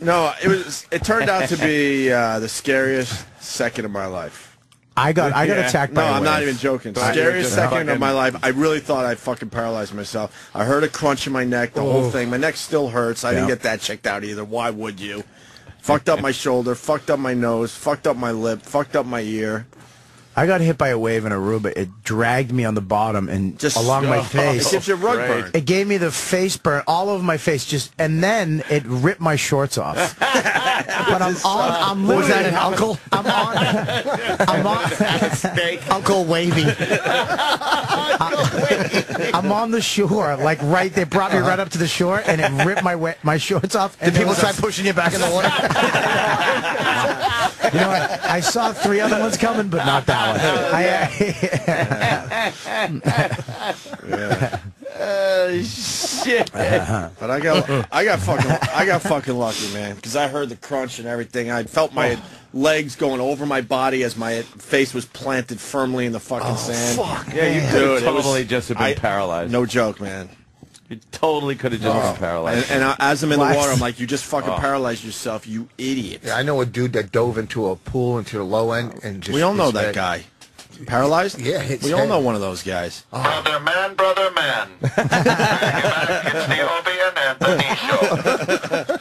No, it turned out to be the scariest second of my life. I got attacked by a I'm wave. not even joking. Scariest second of my life. I really thought I fucking paralyzed myself. I heard a crunch in my neck, the whole thing. My neck still hurts. I didn't get that checked out either. Why would you? Fucked up my shoulder, fucked up my nose, fucked up my lip, fucked up my ear. I got hit by a wave in Aruba. It dragged me on the bottom and just along my face. It gives you a rug burn. It gave me the face burn all over my face. And then it ripped my shorts off. But I'm literally. Was that an uncle? I'm on. Uncle Wavy. I'm on the shore, like right. They brought me right up to the shore, and it ripped my shorts off. Did people try pushing you back in the water? You know, I saw 3 other ones coming, but not that one. Shit. But I got fucking lucky, man, because I heard the crunch and everything. I felt my legs going over my body as my face was planted firmly in the fucking sand. Fuck, yeah, you could totally just have been paralyzed. No joke, man. You totally could have just been paralyzed. And as I'm in the water, I'm like, you just fucking paralyzed yourself, you idiot. Yeah, I know a dude that dove into a pool into the low end and just. We all know that guy. Paralyzed? Yeah, we all know one of those guys. Brother man, brother man. It's the Opie and Anthony show.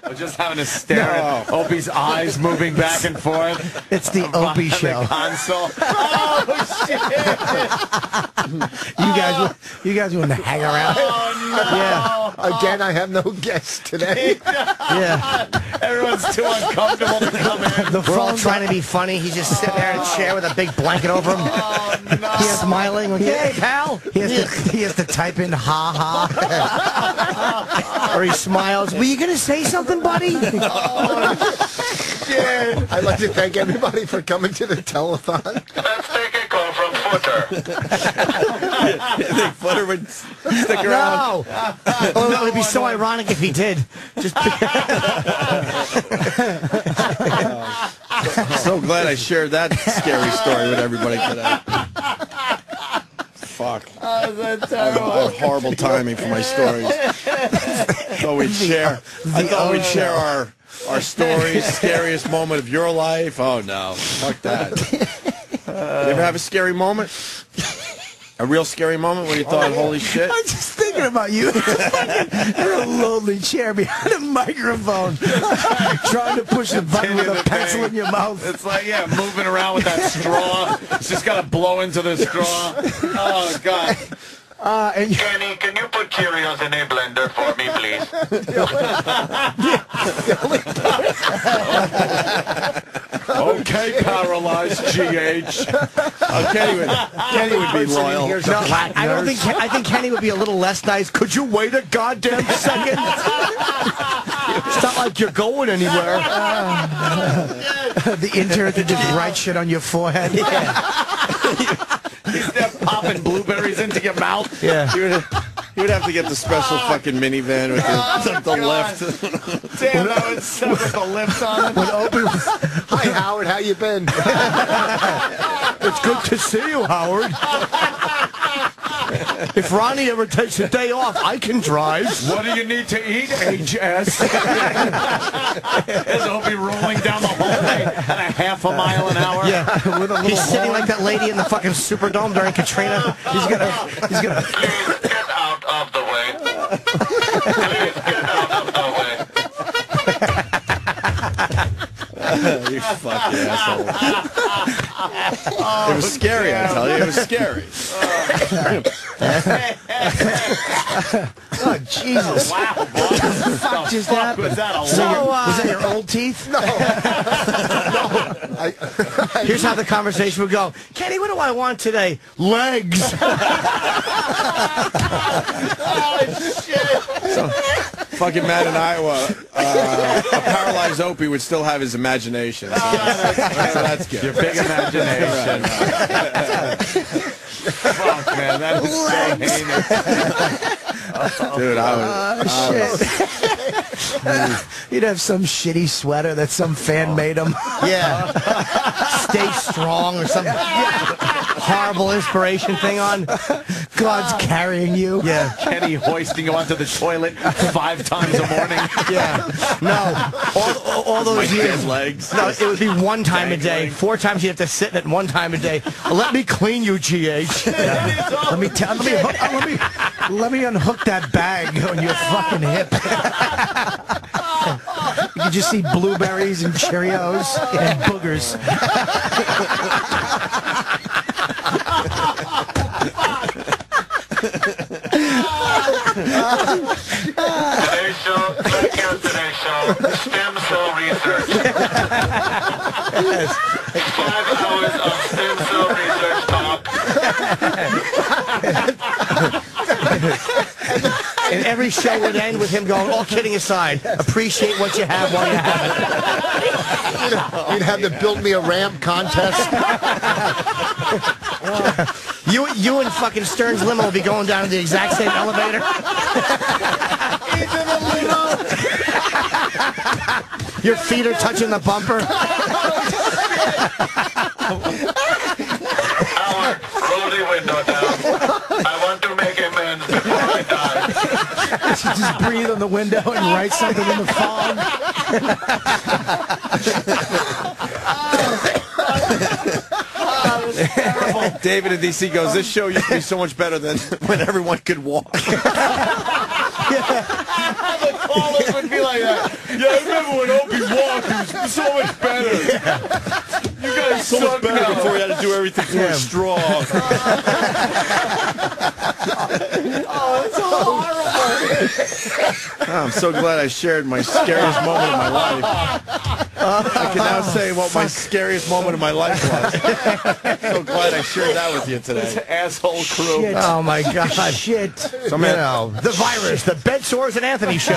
We're just having to stare at Opie's eyes moving back and forth. It's the Opie show. The console. Oh shit! You guys want to hang around? Oh no! Yeah. Again, I have no guests today. Yeah. Everyone's too uncomfortable to come in. We're all trying to be funny. He's just sitting there in a chair with a big blanket over him. Oh no! He's smiling. Like, hey, pal. He has to type in ha ha. Or he smiles. Were you going to say something, buddy? Yeah. I'd like to thank everybody for coming to the telethon. Let's take a call from Footer. You think Footer would stick around? No. Oh, it would be so ironic if he did. Just so glad I shared that scary story with everybody today. Fuck. Oh, that's I terrible. have horrible timing for my stories. I thought we'd share our stories, scariest moment of your life. Oh no, fuck that. You ever have a scary moment? A real scary moment when you thought, holy shit? I'm just thinking about you in a lonely chair behind a microphone, trying to push a button with a pencil in your mouth. It's like, yeah, moving around with that straw. It's just got to blow into the straw. Oh, God. Kenny, can you put Cheerios in a blender for me, please? Okay, Paralyzed, GH. Kenny would be loyal. No, I think Kenny would be a little less nice. Could you wait a goddamn second? It's not like you're going anywhere. The intern could just write shit on your forehead. He's there popping blueberries into your mouth. Yeah. He would have to get the special fucking minivan with the lift. Damn, that would suck with the lift on it. When Opie was, Hi, Howard. How you been? It's good to see you, Howard. If Ronnie ever takes a day off, I can drive. What do you need to eat, HS? As Opie rolling down the hallway at a half a mile an hour. Yeah, he's sitting like that lady in the fucking Superdome during Katrina. He's gonna. Please get out of the way. Please get out of the way. You fucking asshole. It was scary, I tell you. It was scary. oh, Jesus. Wow, boy. What the fuck just happened? Was that a was that your old teeth? No. Here's how the conversation would go. Kenny, what do I want today? Legs. Oh, shit. So, fucking Matt in Iowa, a paralyzed Opie would still have his imagination. So that's good. Your big imagination. Fuck, man, that is so heinous. Dude, Shit. You'd have some shitty sweater that some fan made him. Yeah. Stay strong or some horrible inspiration thing on. God's carrying you. Yeah. Kenny hoisting you onto the toilet 5 times a morning. Yeah. No. All those years. Legs. No, it would be one time a day. 4 times you have to sit in it one time a day. Let me clean you, GH. Yeah. Let me unhook that bag on your fucking hip. You can just see blueberries and Cheerios and boogers. Today's show, let's get today's show, stem cell research. 5 hours of stem cell research talk. And every show would end with him going, all kidding aside, appreciate what you have while you have it. You'd have to build me a ramp contest. You and fucking Stern's limo will be going down to the exact same elevator. Your feet are touching the bumper. Howard, roll the window down. I want to make amends before I die. Just breathe on the window and write something in the fog. David in D.C. goes, this show used to be so much better than when everyone could walk. The callers would be like that. Yeah, I remember when Opie walked, it was so much better. You guys So much better now. before we had to do everything through a straw. Oh, it's horrible. I'm so glad I shared my scariest moment of my life. I can now say what my scariest moment of my life was. So glad I shared that with you today. This asshole crew. Shit. Oh, my God. Shit. So, man, The virus, the Bed Sores and Anthony show.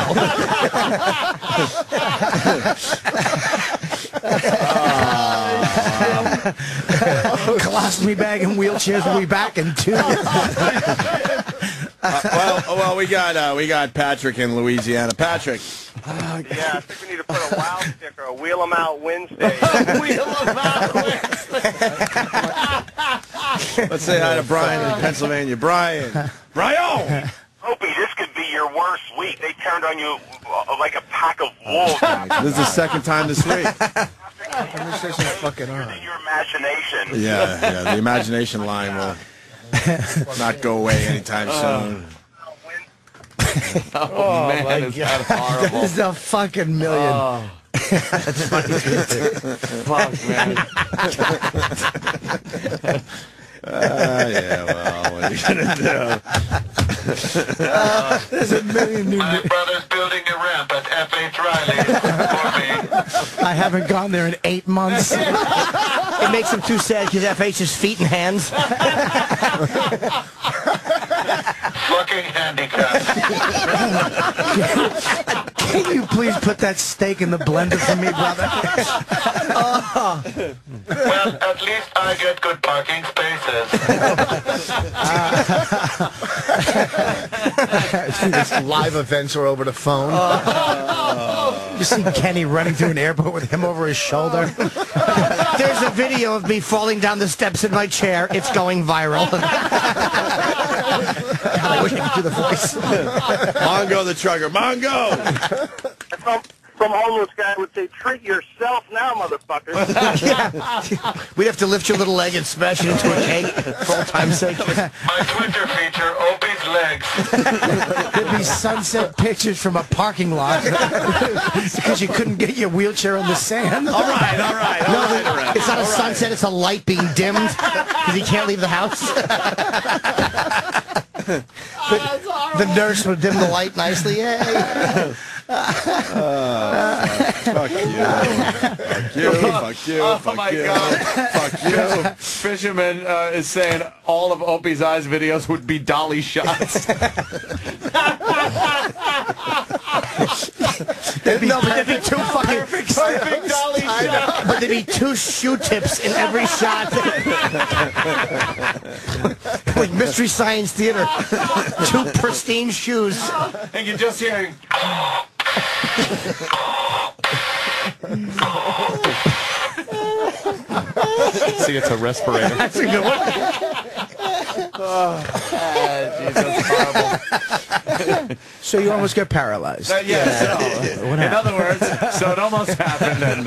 Colostomy bag and wheelchairs will be back in 2. Well, we got Patrick in Louisiana. Patrick. Yeah, I think we need to put a wow sticker, a wheel 'em out Wednesday. Wheel 'em out Wednesday. Let's say hi to Brian in Pennsylvania. Brian. Brian! Opie, this could be your worst week. They turned on you like a pack of wolves. This is the second time this week. Conversation's fucking on. Your imagination. Yeah, the imagination line will Not go away anytime soon. Oh, man, my is that God. horrible? That is a fucking million. Oh. That's funny. Fuck, man. Yeah, well, what are you gonna do? There's a million new. My brother's building a ramp at F.H. Riley for me. I haven't gone there in 8 months. It makes him too sad because FH's feet and hands. Fucking handicapped. Can you please put that steak in the blender for me, brother? Well, at least I get good parking spaces. These live events are over the phone. You see Kenny running through an airport with him over his shoulder. There's a video of me falling down the steps in my chair. It's going viral. God, I wish I could do the voice. Mongo the trucker. Mongo! Some homeless guy would say, treat yourself now, motherfucker. We'd have to lift your little leg and smash it into a cake for all time's sake. My Twitter feature, Opie's legs. There'd be sunset pictures from a parking lot because you couldn't get your wheelchair on the sand. All right. No, it's not a sunset, it's a light being dimmed because he can't leave the house. The nurse would dim the light nicely. Yay. Fuck you. Fuck you. Fuck you. Oh, Fuck my you. God. Fuck you. Fisherman is saying all of Opie's Eyes videos would be dolly shots. There'd be two fucking Perfect dolly shots. but there'd be 2 shoe tips in every shot. Like Mystery Science Theater. 2 pristine shoes. And you're just hearing... See, it's a respirator. That's a good one. Jesus, horrible. So you almost get paralyzed. In other words, so it almost happened, and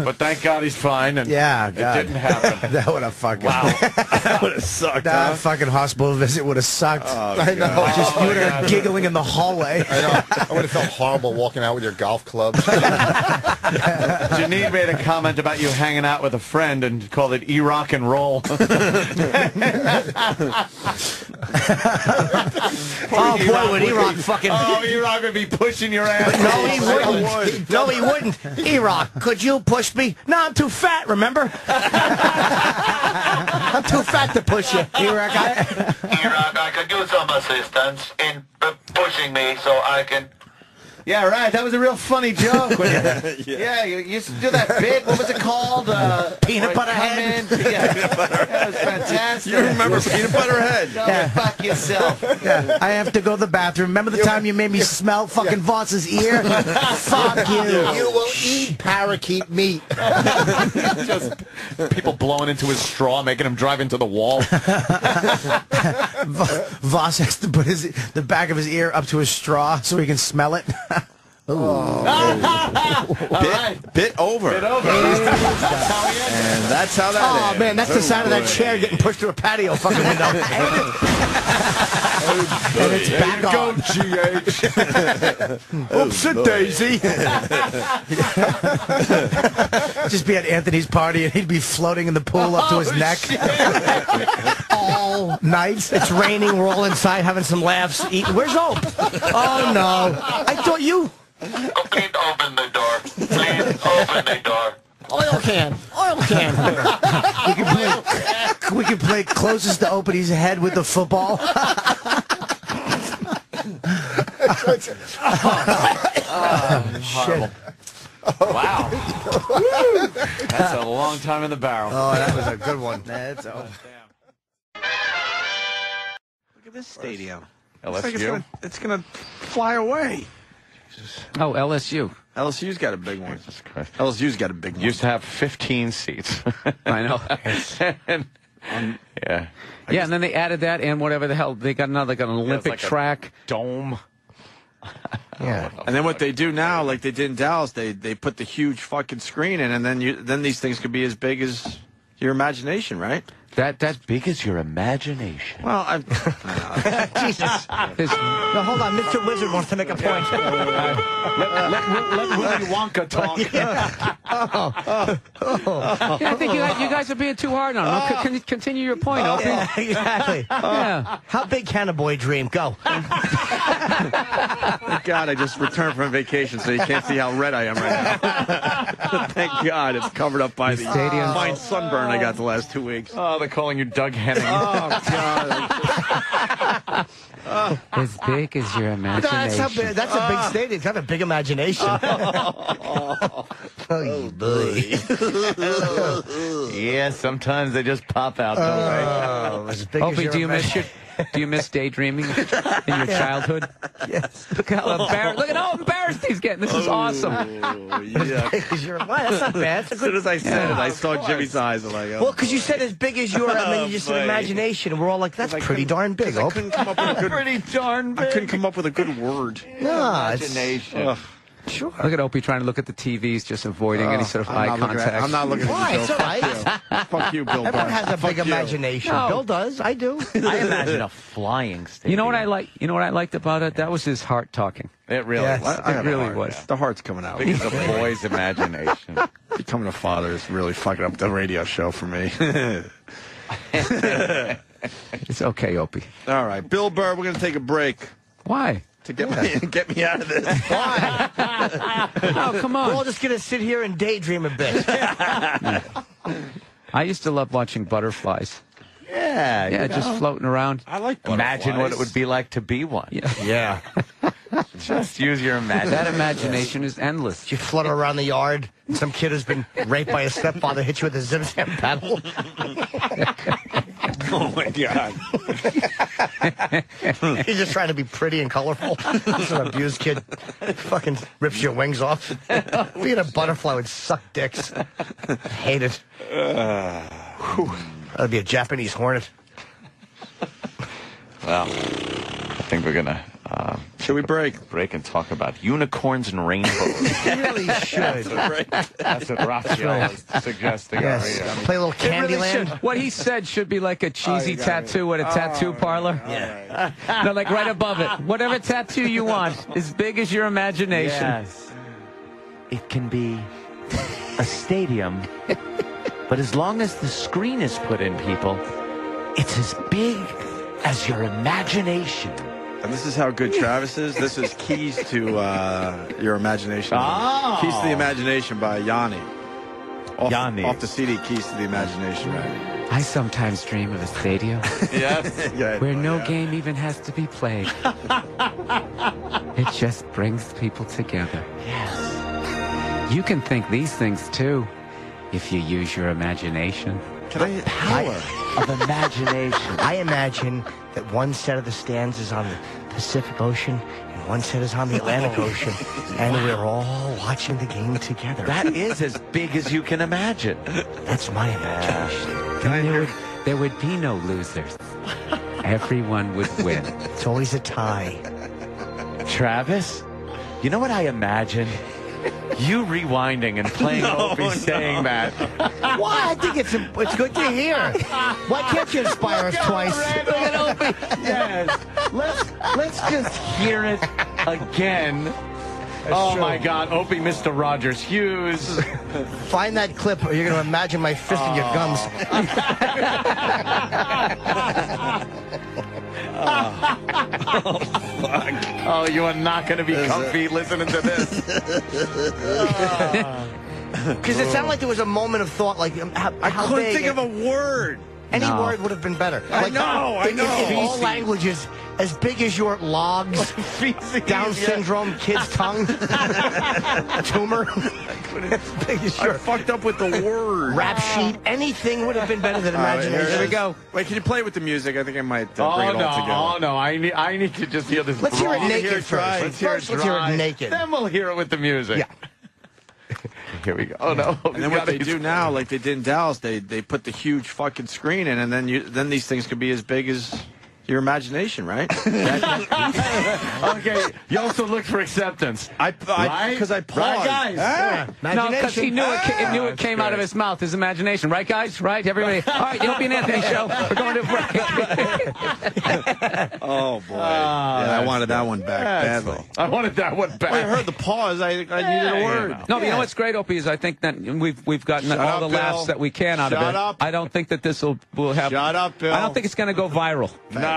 but thank God he's fine, and Yeah, it God. didn't happen. That would have fucking... Wow. That would have sucked, That fucking hospital visit would have sucked. I know. Just you would have giggling in the hallway. I know. I would have felt horrible walking out with your golf clubs. Janine made a comment about you hanging out with a friend and called it E-rock and roll. Oh boy, would E-Rock fucking... Oh, E-rock would be pushing your ass. No, he wouldn't. No, he wouldn't. E-Rock, could you push me? No, I'm too fat, remember? I'm too fat to push you. E-Rock, E-Rock, I could use some assistance in pushing me so I can... Yeah, right. That was a real funny joke. Yeah, you used to do that bit. What was it called? Peanut Butter Head. Yeah, that was fantastic. You remember Peanut Butter Head? Go fuck yourself. Yeah, I have to go to the bathroom. Remember the time you made me smell fucking Voss's ear? Fuck you. You will eat parakeet meat. Just people blowing into his straw, making him drive into the wall. Voss has to put the back of his ear up to his straw so he can smell it. Bit over. Bit over. And that's how that Oh ends. man, that's the sound of that chair getting pushed through a patio fucking window. And it's back on. Oopsie daisy. Just be at Anthony's party and he'd be floating in the pool up to his neck all night. It's raining, we're all inside having some laughs. Where's Ope? Oh no. I thought you... Please open the door. Please open the door. Oil can. We can play closest to Opie's head with the football. Horrible. Wow. That's a long time in the barrel. Oh, that was a good one. That's Damn. Look at this stadium. LSU. It's gonna fly away. Oh, LSU. LSU's got a big one. Jesus Christ. LSU's got a big one. Used to have 15 seats. I know. Yeah. Yeah, and then they added that and whatever the hell. They got another, like an Olympic track. Dome. Yeah. And then what they do now, like they did in Dallas, they put the huge fucking screen in, and then these things could be as big as your imagination, right? That's big as your imagination. Well, Jesus. No, hold on. Mr. Wizard wants to make a point. Let Willy Wonka talk. I think you guys are being too hard on him. Continue your point, Opie. Yeah, exactly. Yeah. How big can a boy dream? Go. Thank God I just returned from vacation, so you can't see how red I am right now. Thank God it's covered up by the fine sunburn I got the last 2 weeks. Oh, they're calling you Doug Henning. Oh, God. As big as your imagination. That's a big stadium. It's got a big imagination. Oh, boy. Yeah, sometimes they just pop out. Opie, do you miss daydreaming in your childhood? Yes. Look at how embarrassed he's getting. This is awesome. Yeah. That's not bad. As soon as I said it, I saw Jimmy's eyes. I'm like, oh. Well, because you said as big as your, you just said imagination, and we're all like, that's pretty darn big. I couldn't come up with a good. Pretty darn big. I couldn't come up with a good word. No, imagination. Sure. Look at Opie trying to look at the TVs, just avoiding any sort of eye contact. I'm not looking at you, Bill. It's all right. Fuck you, Bill. Everyone has a big imagination. No. Bill does. I do. I imagine a flying stadium. You know what I like? You know what I liked about it? That was his heart talking. It really was. It really was. The heart's coming out. Because of a boy's imagination. Becoming a father is really fucking up the radio show for me. It's okay, Opie. All right, Bill Burr, we're going to take a break. Why? To get me out of this. Why? Oh, come on. We're all just going to sit here and daydream a bit. I used to love watching butterflies. Yeah, just floating around. I like butterflies. Imagine what it would be like to be one. Yeah. Just use your imagination. That imagination is endless. You flutter around the yard, and some kid who's been raped by his stepfather hits you with a zip-zap paddle. Oh, my God. He's just trying to be pretty and colorful. This is an abused kid. Fucking rips your wings off. Being a butterfly would suck dicks. I hate it. That'd be a Japanese hornet. Well, I think we're going to... should we break? Break and talk about unicorns and rainbows. We really should. That's what Raphael is suggesting. Yes. Play a little Candyland. What he said should be like a cheesy tattoo at a tattoo parlor. Yeah. No, like right above it. Whatever tattoo you want, as big as your imagination. Yes. It can be a stadium, but as long as the screen is put in, people, it's as big as your imagination. And this is how good Travis is. This is Keys to Your Imagination. Oh. Keys to the Imagination by Yanni. Yanni. Off the CD, Keys to the Imagination. Right? I sometimes dream of a stadium where no game even has to be played. It just brings people together. Yes. You can think these things too, if you use your imagination. The power of imagination. I imagine that one set of the stands is on the Pacific Ocean and one set is on the Atlantic Ocean, and we're all watching the game together. That is as big as you can imagine. That's my imagination. There would be no losers. Everyone would win. It's always a tie. Travis, you know what I imagine? You rewinding and playing Opie saying that. Why? I think it's good to hear. Why can't you inspire us twice? Look at Opie. Yes. Let's just hear it again. Oh, my God. Opie, Mr. Rogers Hughes. Find that clip or you're going to imagine my fist in your gums. Oh, you are not going to be comfy listening to this. Because it sounded like there was a moment of thought, like I couldn't think of a word. Any word would have been better. I know. In all languages, as big as your logs, Down syndrome, kid's tongue, tumor. As big as your I fucked up with the word. Rap sheet. Anything would have been better than imagination. Here we go. Wait, can you play with the music? I think I might bring it all together. Oh, no. I need to just hear this. Let's hear it naked first. Let's hear it naked. Then we'll hear it with the music. Yeah. Here we go. Oh, no. And then what they do now, like they did in Dallas, they put the huge fucking screen in, and then these things could be as big as Your imagination, right? Okay, you also look for acceptance. Because I paused. Right, guys? No, because he knew it came out of his mouth, his imagination. Right, guys? Right? Everybody? All right, the Opie and Anthony show. We're going to break. Oh, boy. I wanted that one back badly. I wanted that one back. Well, I heard the pause. I needed a word. No, but you know what's great, Opie, is I think that we've gotten all the laughs that we can out of it. Up. I don't think that this will have... Shut up, Bill. I don't think it's going to go viral. No.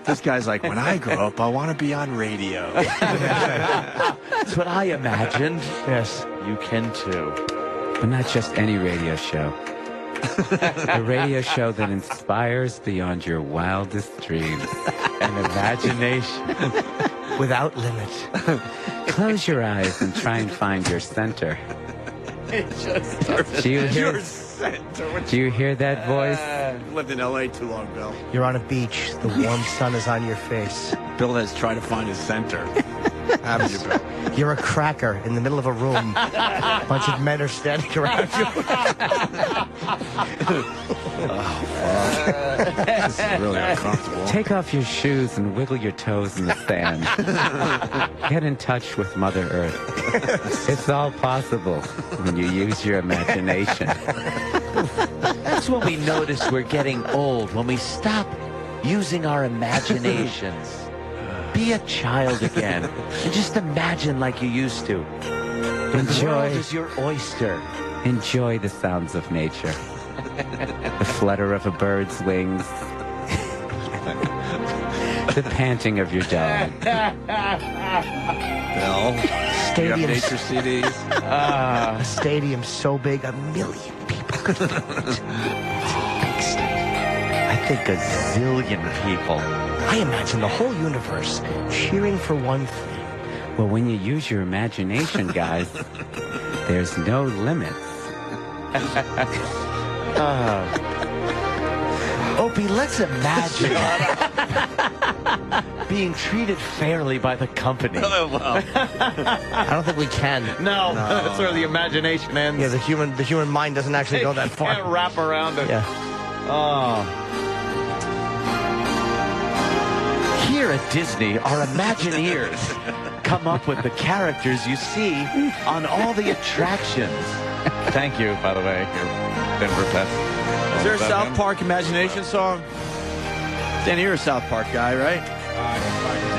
This guy's like, when I grow up, I want to be on radio. That's what I imagined. Yes. You can too. But not just any radio show. A radio show that inspires beyond your wildest dreams and imagination. Without limit. Close your eyes and try and find your center. Do you hear that voice? Lived in L.A. too long, Bill. You're on a beach. The warm sun is on your face. Bill has tried to find his center. Haven't you, Bill? You're a cracker in the middle of a room. A bunch of men are standing around you. This is really uncomfortable. Take off your shoes and wiggle your toes in the sand. Get in touch with Mother Earth. It's all possible when you use your imagination. That's when we notice we're getting old, when we stop using our imaginations. Be a child again and just imagine like you used to. The world is your oyster. Enjoy the sounds of nature. The flutter of a bird's wings. The panting of your dog. Bill, you have nature CDs? A stadium so big, 1 million people could fit. Big stadium. I think a zillion people. I imagine the whole universe cheering for one thing. Well, when you use your imagination, guys, there's no limits. Opie, let's imagine being treated fairly by the company. I don't think we can. No, that's where the imagination ends. Yeah, the human mind doesn't actually go that far. Can't wrap around it. Yeah. Oh. Here at Disney, our Imagineers come up with the characters you see on all the attractions. Thank you, by the way, your Denver Pets. Is there a South Park imagination song? Dan, you're a South Park guy, right?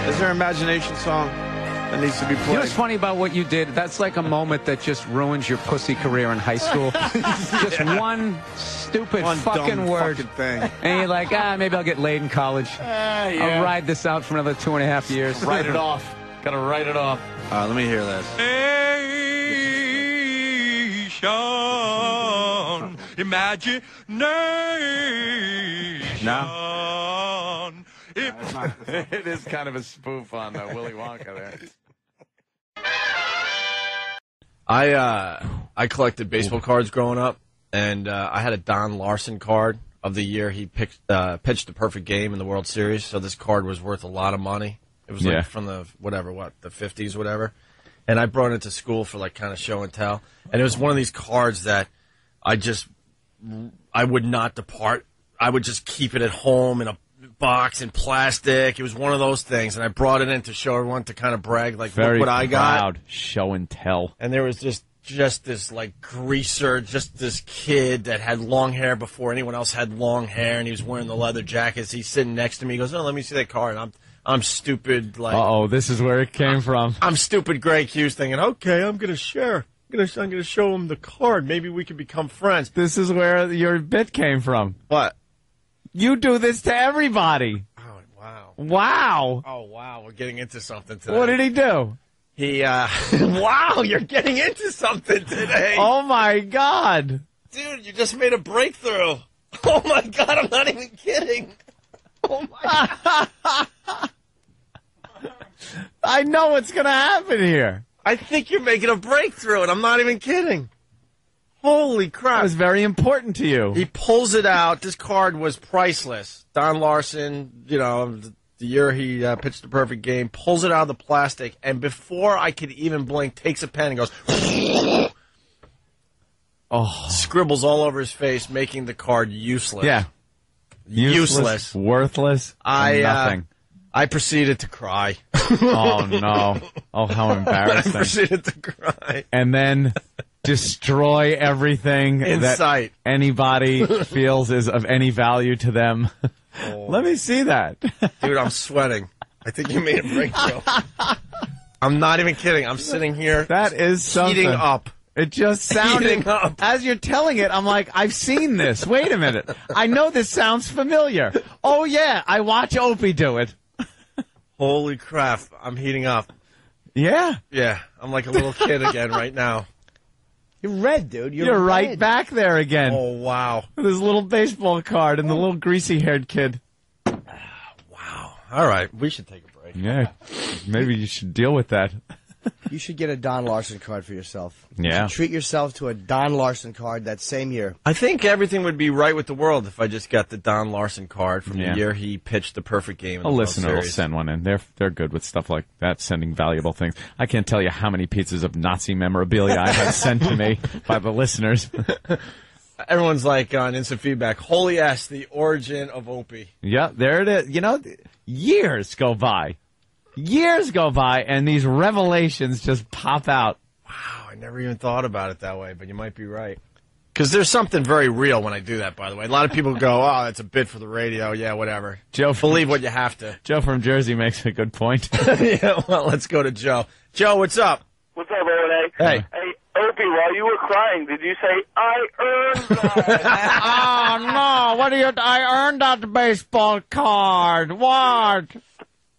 Is there an imagination song that needs to be played? You know what's funny about what you did? That's like a moment that just ruins your pussy career in high school. Just one stupid fucking dumb word. fucking thing. And you're like, maybe I'll get laid in college. I'll ride this out for another 2.5 years. Write it off. Gotta write it off. All right, let me hear this. Imagination. No. It is kind of a spoof on Willy Wonka there. I collected baseball cards growing up, and I had a Don Larson card of the year he pitched the perfect game in the World Series. So this card was worth a lot of money. It was like from the the 50s, whatever. And I brought it to school for like kind of show and tell. And it was one of these cards that I would not depart. I would just keep it at home in a box in plastic. It was one of those things, and I brought it in to show everyone to kind of brag, like, Very look what I got. proud show and tell. And there was just this like greaser, just this kid that had long hair before anyone else had long hair, and he was wearing the leather jackets. He's sitting next to me. He goes, "Oh, let me see that card." And I'm stupid. Like, this is where it came from. I'm stupid, Greg Hughes, thinking, okay, I'm gonna share. I'm gonna show him the card. Maybe we can become friends. This is where your bit came from. What? You do this to everybody. Oh, wow. Wow. Oh, wow. We're getting into something today. What did he do? He, wow, you're getting into something today. Oh, my God. Dude, you just made a breakthrough. Oh, my God, I'm not even kidding. Oh, my God. I know what's going to happen here. I think you're making a breakthrough, and I'm not even kidding. Holy crap. That was very important to you. He pulls it out. This card was priceless. Don Larson, the year he pitched the perfect game, pulls it out of the plastic, and before I could even blink, takes a pen and goes, scribbles all over his face, making the card useless. Yeah. Useless. Worthless. Nothing. I proceeded to cry. Oh, no. Oh, how embarrassing. I proceeded to cry. And then destroy everything In that sight. anybody feels is of any value to them. Let me see that. Dude, I'm sweating. I think you made a breakthrough. I'm not even kidding. I'm sitting here. That is something. Heating up. It just sounded, Heating up. as you're telling it, I'm like, I've seen this. Wait a minute. I know this sounds familiar. Oh, yeah, I watch Opie do it. Holy crap. I'm heating up. Yeah. Yeah. I'm like a little kid again right now. You're red, dude. You're right back there again. Oh, wow. With his little baseball card and the little greasy-haired kid. All right. We should take a break. Yeah. Maybe you should deal with that. You should get a Don Larson card for yourself. Yeah. You should treat yourself to a Don Larson card that same year. I think everything would be right with the world if I just got the Don Larson card from Yeah. the year he pitched the perfect game. In A the World listener will Series. send one in. They're good with stuff like that, sending valuable things. I can't tell you how many pieces of Nazi memorabilia I have sent to me by the listeners. Everyone's like on instant feedback. Holy ass, the origin of Opie. Yeah, there it is. You know, years go by. Years go by, and these revelations just pop out. Wow, I never even thought about it that way, but you might be right. Because there's something very real when I do that, by the way. A lot of people go, oh, that's a bit for the radio. Yeah, whatever. Joe, believe what you have to. Joe from Jersey makes a good point. Yeah, well, let's go to Joe. Joe, what's up? What's up, Renee? Hey. Hey, Opie, while you were crying, did you say, I earned that? Oh, no. What do you... I earned that baseball card. What?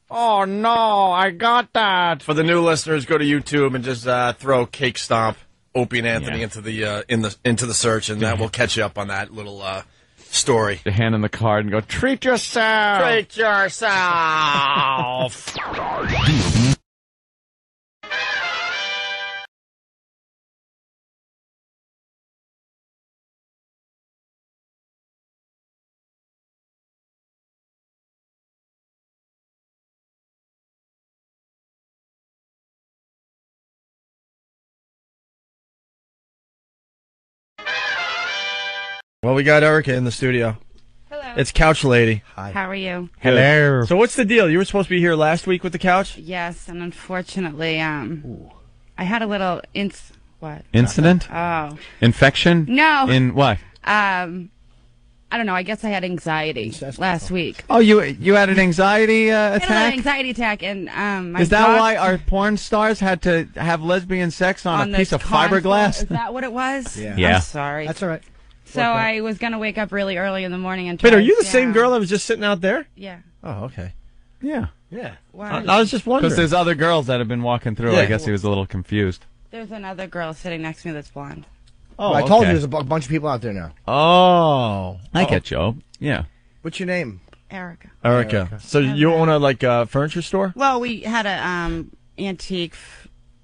Oh, no. I got that. For the new listeners, go to YouTube and just throw Cake Stomp, Opie and Anthony into the search, and that will catch you up on that little story. You hand in the card and go, treat yourself. Treat yourself. Well, we got Erica in the studio. Hello. It's Couch Lady. Hi. How are you? Hello. So what's the deal? You were supposed to be here last week with the couch? Yes, and unfortunately, I had a little what? Incident? Oh. Infection? No. In what? I don't know. I guess I had anxiety last week. Oh, you had an anxiety I had a little attack? anxiety attack, and my Is that doc- why our porn stars had to have lesbian sex on a the piece of console? fiberglass? Is that what it was? Yeah. I'm sorry. That's all right. So I was going to wake up really early in the morning and Wait, try are you to the same down. girl that was just sitting out there? Yeah. Oh, okay. Yeah. Yeah. Why? I was just wondering. Because there's other girls that have been walking through. Yeah. I guess he was a little confused. There's another girl sitting next to me that's blonde. Oh, I told okay. you there's a bunch of people out there now. Oh. I get you. Yeah. What's your name? Erica. Erica. So you own a furniture store? Well, we had a antique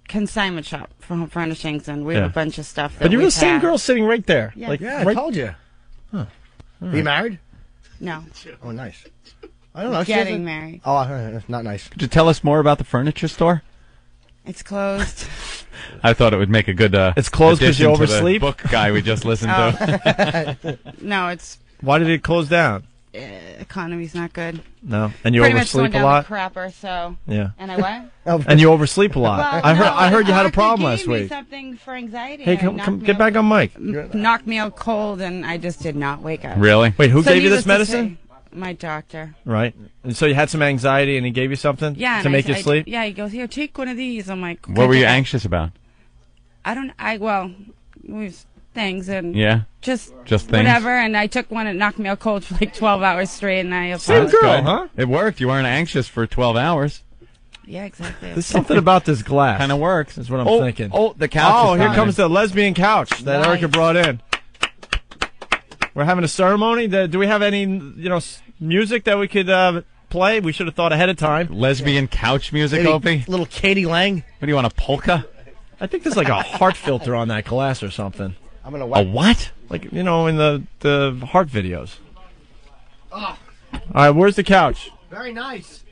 consignment shop for home furnishings, and we have a bunch of stuff. That But you were the we've same had. girl sitting right there. Yeah. Like, I right- told you. Huh. Are you married? No. Oh, nice. I don't know. she Getting doesn't- married. Oh, that's not nice. Could you tell us more about the furniture store? It's closed. I thought it would make a good. It's closed 'cause you addition to the oversleep? Book guy we just listened to. No, it's Why did it close down? economy's not good. No. And you Pretty much going oversleep a down lot? the crapper, so. Yeah. And I what? And you oversleep a lot. Well, I heard. no, I heard you had a doctor problem gave last me week. something for anxiety. Hey, and it come, knocked me get out- back on mic. Knocked me out cold, and I just did not wake up. Really? Wait, who So gave you this needless to medicine? say, my doctor. Right. And so you had some anxiety, and he gave you something Yeah. to and make you I- sleep. Yeah, he goes, here, take one of these. I'm like, What were you okay. anxious about? Well, we've things and Yeah? just things? whatever. And I took one and it knocked me out cold for like 12 hours straight, and I Same apologized. girl, huh? It worked. You weren't anxious for 12 hours. Yeah, exactly. There's something about this glass. Kind of works. Is what I'm Oh, thinking. oh, the couch Oh, is here coming. comes the lesbian couch that Nice. Erica brought in. We're having a ceremony. Do we have any, music that we could play? We should have thought ahead of time. Lesbian couch music, Maybe Opie? little Katie Lang. What do you want, a polka? I think there's like a heart filter on that glass or something. I'm gonna. A what? Like, in the heart videos. Oh, All right, where's the couch? very nice.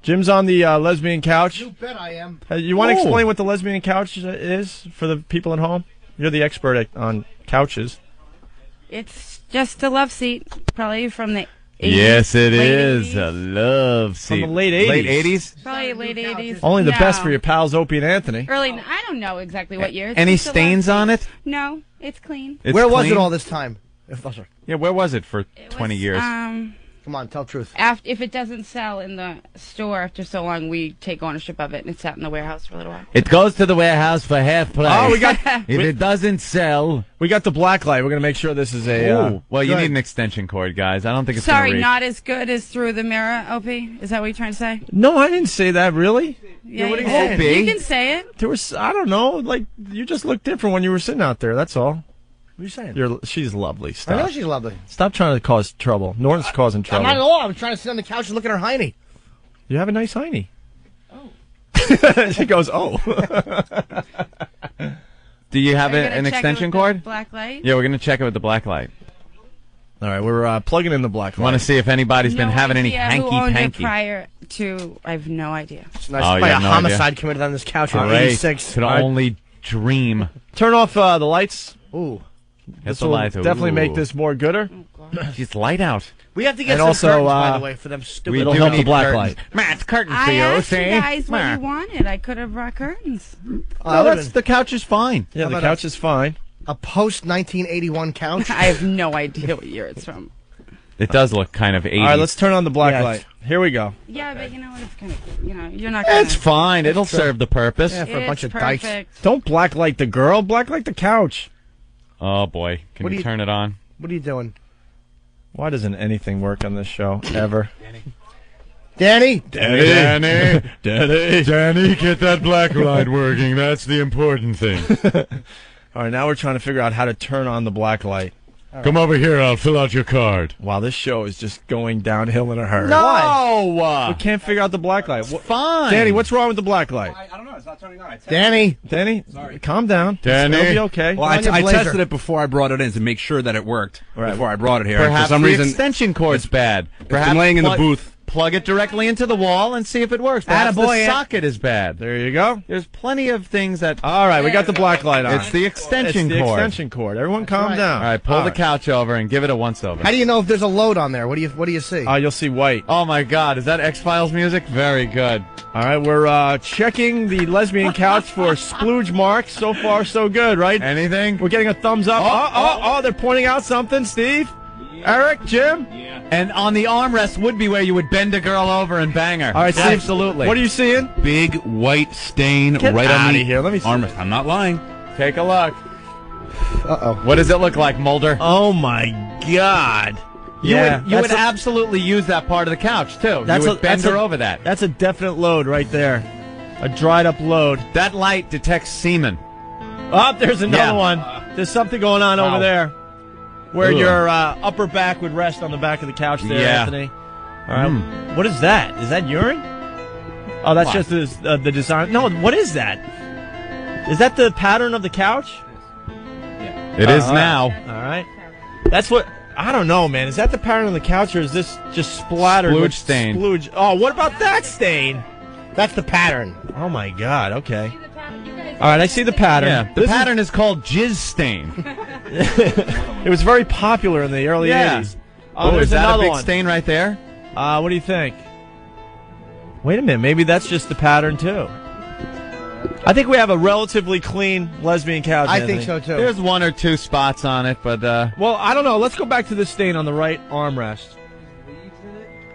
Jim's on the lesbian couch. You bet I am. You want to Oh. explain what the lesbian couch is for the people at home? You're the expert on couches. It's just a love seat, probably from the Yes, it late is. I love From seat. the late 80s. Late 80s? Probably late 80s. Only the No. best for your pals, Opie and Anthony. Early. I don't know exactly what year. It's Any just the stains last on year. it? No, it's clean. It's Where was clean? it all this time? Yeah, where was it for 20 years? Come on, tell the truth. If it doesn't sell in the store after so long, we take ownership of it, and it's out in the warehouse for a little while. It goes to the warehouse for half price. Oh, we got. If it doesn't sell, we got the black light. We're gonna make sure this is a. Ooh, well, you good. need an extension cord, guys. I don't think it's Sorry, gonna reach. not as good as through the mirror, Opie. Is that what you're trying to say? No, I didn't say that. Really? Yeah, what are you you saying? can. You can say it. There was. I don't know. Like you just looked different when you were sitting out there. That's all. What are you saying? She's lovely. I Stop. know she's lovely. Stop trying to cause trouble. Norton's causing I'm trouble. not at all. I'm trying to sit on the couch and look at her hiney. You have a nice hiney. Oh. She goes, oh. Do you have Are you gonna an check it extension with the cord? black light? Yeah, we're going to check it with the black light. All right, we're plugging in the black light. Want to see if anybody's been No having any idea who owned it hanky-panky. prior to. I have no idea. It's nice Oh, to you play a have no homicide idea? committed on this couch in Great. 86. Could All right. only dream. Turn off the lights. Ooh. Hit This the will lights. definitely Ooh. make this more gooder. She's light out. We have to get And some also, curtains, by the way, for them stupid. It'll do help the need black curtains. light. Matt's curtains for I you, asked you see? guys what Ma. you wanted. I could have brought curtains. No, that's, the couch is fine. Yeah, How the about couch is fine. A post 1981 couch. I have no idea what year it's from. It does look kind of 80s. All right, let's turn on the black Yeah. light. Here we go. Yeah, but you know what? It's kind of, you're not gonna. It's fine. It'll serve the purpose. Yeah, for a bunch of perfect. dykes. Don't black light the girl. Black light the couch. Oh, boy. Can What do you you- turn it on? What are you doing? Why doesn't anything work on this show ever? Danny? Danny. Danny, get that black light working. That's the important thing. All right, now we're trying to figure out how to turn on the black light. Come over here. I'll fill out your card. Wow, this show is just going downhill in a hurry. No! We can't figure out the black light. Fine. Danny, what's wrong with the black light? I don't know. It's not turning on. Danny, calm down. Danny. It'll be okay. Well, I tested it before I brought it in to make sure that it worked Right. before I brought it here. And Perhaps for some the reason, extension cord's bad. Perhaps been laying in the booth. Plug it directly into the wall and see if it works. Perhaps the Attaboy, socket is bad. There you go. There's plenty of things that... All right, we got the black light on. It's the extension It's the cord. extension cord. Everyone calm down. All right, pull the couch over and give it a once-over. How do you know if there's a load on there? What do you see? You'll see white. Oh, my God. Is that X-Files music? Very good. All right, we're checking the lesbian couch for splooge marks. So far, so good, right? Anything? We're getting a thumbs up. Oh, they're pointing out something, Steve. Eric, Jim. And on the armrest would be where you would bend a girl over and bang her. All right, Steve. Absolutely. What are you seeing? big white stain Get right on outta the here. Let me see. armrest. I'm not lying. Take a look. Uh-oh. What does it look like, Mulder? Oh my God. You Yeah, would, you would that's a- absolutely use that part of the couch, too. You would bend her over that. That's a definite load right there. A dried up load. That light detects semen. Oh, there's another Yeah. one. There's something going on Wow. over there. Where Ugh. your upper back would rest on the back of the couch there, Yeah. Anthony. All right. What is that? Is that urine? Oh, that's What? just the design. No, what is that? Is that the pattern of the couch? It is all right. now. All right. That's what... I don't know, man. Is that the pattern of the couch, or is this just splattered Splooge with stain. Splooge. Oh, what about that stain? That's the pattern. Oh, my God. Okay. All right, I see the pattern. Yeah, the This is- pattern is called jizz stain. It was very popular in the early Yeah. 80s. Oh, there's is that a another big one. stain right there? What do you think? Wait a minute. Maybe that's just the pattern, too. I think we have a relatively clean lesbian couch. I Anthony. think so, too. There's one or two spots on it, but Well, I don't know. Let's go back to this stain on the right armrest.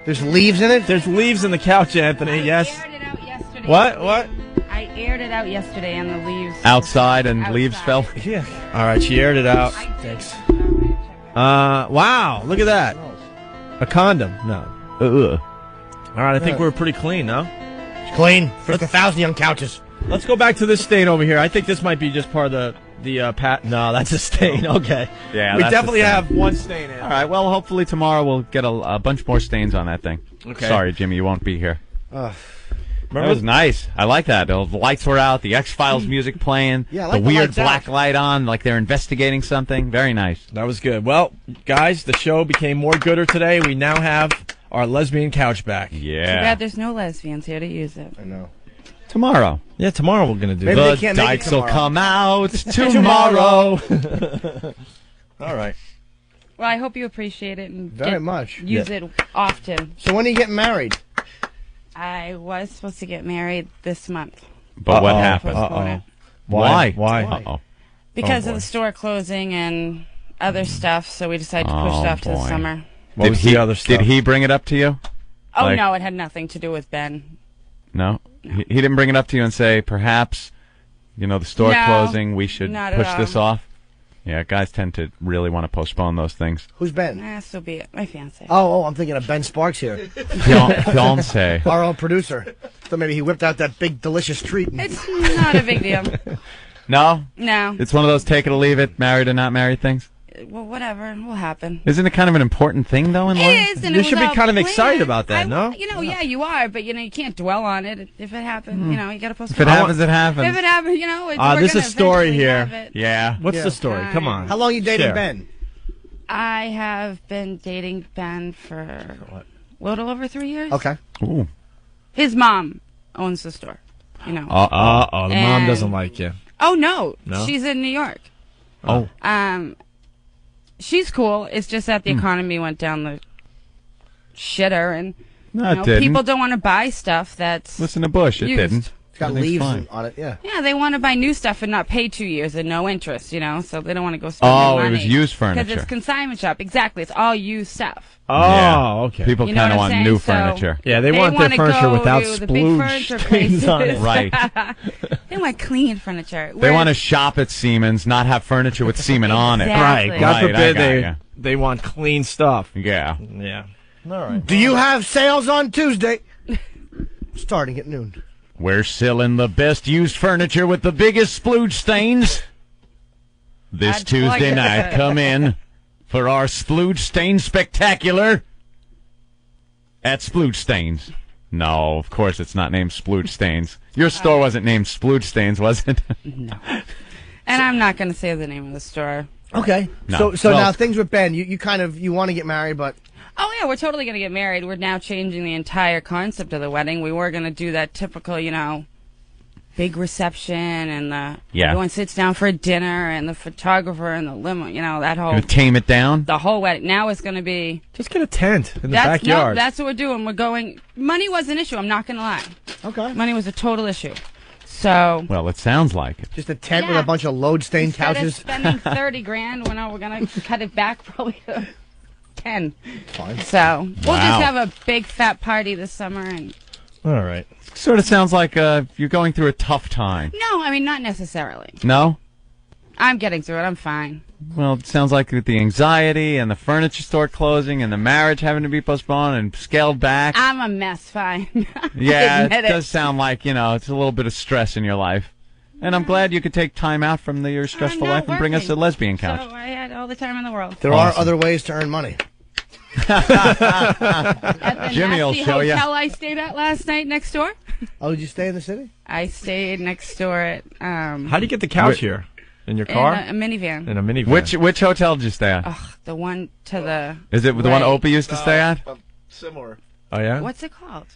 There's leaves in it? There's leaves in the couch, Anthony. Yes. I aired it out yesterday. What? I aired it out yesterday, and the leaves. outside and leaves fell. Yeah. All right, she aired it out. Thanks. Wow. Look at that. A condom. No. All right, I think we're pretty clean, no? It's clean. First 1,000 young couches. Let's go back to this stain over here. I think this might be just part of the pat. No, that's a stain. Okay. Yeah, we that's a definitely stain. have one stain in. All right, well, hopefully tomorrow we'll get a bunch more stains on that thing. Okay. Sorry, Jimmy, you won't be here. That Remember? was nice. I like that. The lights were out, the X-Files music playing, Yeah, I the like the weird lights out. black light on, like they're investigating something. Very nice. That was good. Well, guys, the show became more gooder today. We now have our lesbian couch back. Too Yeah. bad there's no lesbians here to use it. I know. Tomorrow. Yeah, tomorrow we're going to do Maybe that. they can't make it Dykes will tomorrow. come out tomorrow. All right. Well, I hope you appreciate it and Very much. use it often. So when are you getting married? I was supposed to get married this month. But what happened? Postpone it. Why? Why? Because of the store closing and other stuff, so we decided to push it off to the summer. What was the other stuff? Did he bring it up to you? Oh, Like- no, it had nothing to do with Ben. No? He didn't bring it up to you and say, perhaps, the store No, closing, we should not at push all. this off? Yeah, guys tend to really want to postpone those things. Who's Ben? So be it. My fiance. Oh, I'm thinking of Ben Sparks here. Fiance. Our own producer. So maybe he whipped out that big, delicious treat. It's not a big deal. No? No. It's one of those take it or leave it, married or not married things? Well, whatever will happen. Isn't it kind of an important thing, though, in life? It is, and You it should was be all kind of planned. excited about that, no? Yeah, you are, but you can't dwell on it. If it happened, you got to postpone. If it happens, it happens. If it happens, we're There's a gonna story eventually here. have it. Yeah. What's the story? Come on. How long you dating Share. Ben? I have been dating Ben for a little over 3 years. Okay. Ooh. His mom owns the store. The mom And- doesn't like you. Oh no, No? she's in New York. Oh. She's cool. It's just that the economy went down the shitter, and No, it didn't. people don't want to buy stuff that's Listen to Bush. It used. didn't. It's got Everything's leaves fine. on it, yeah. Yeah, they want to buy new stuff and not pay 2 years and no interest, so they don't want to go spend Oh, their it money. was used Because furniture. it's consignment shop. Exactly. It's all used stuff. Oh, Yeah. okay. People You know kind of what I'm want saying? new So- furniture. Yeah, they want their wanna furniture go without to the big splooge furniture stains on it. places. Right. They want clean furniture. They want to shop at Siemens, not have furniture with semen on it. Exactly. Right. God Right, I forbid got ya. they want clean stuff. Yeah. Yeah. All right. Do you have sales on Tuesday? Starting at noon. We're selling the best used furniture with the biggest splooge stains. This I'd Tuesday like it. night, come in for our splooge stain spectacular at Splooge Stains. No, of course it's not named Splooge Stains. Your store wasn't named Splooge Stains, was it? No. And I'm not going to say the name of the store. Okay. No. So Well- now things with Ben, you want to get married, but Oh, yeah, we're totally going to get married. We're now changing the entire concept of the wedding. We were going to do that typical, big reception and everyone sits down for a dinner and the photographer and the limo, that whole... Gonna tame it down? The whole wedding. Now it's going to be... Just get a tent in the No, backyard. that's what we're doing. We're going... Money was an issue, I'm not going to lie. Okay. Money was a total issue. So... Well, it sounds like it. just a tent with a bunch of load-stained Instead couches. of spending $30,000, we're going to cut it back probably to 10. Fine. So we'll Wow. just have a big fat party this summer. And All right. Sort of sounds like you're going through a tough time. no, I mean not necessarily. No? I'm getting through it. I'm fine. Well, it sounds like with the anxiety and the furniture store closing and the marriage having to be postponed and scaled back. I'm a mess. Fine. Yeah, I it admit does sound like, it's a little bit of stress in your life. And I'm glad you could take time out from your stressful life and bring us a lesbian couch. So I had all the time in the world. There are other ways to earn money. At the Jimmy will nasty show ya. hotel I stayed at last night next door. Oh, did you stay in the city? I stayed next door at How do you get the couch here? In your car? in a minivan. In a minivan. Which hotel did you stay at? Ugh, the one to the. Is it the one Opie used to stay at? Similar. Oh, yeah? What's it called?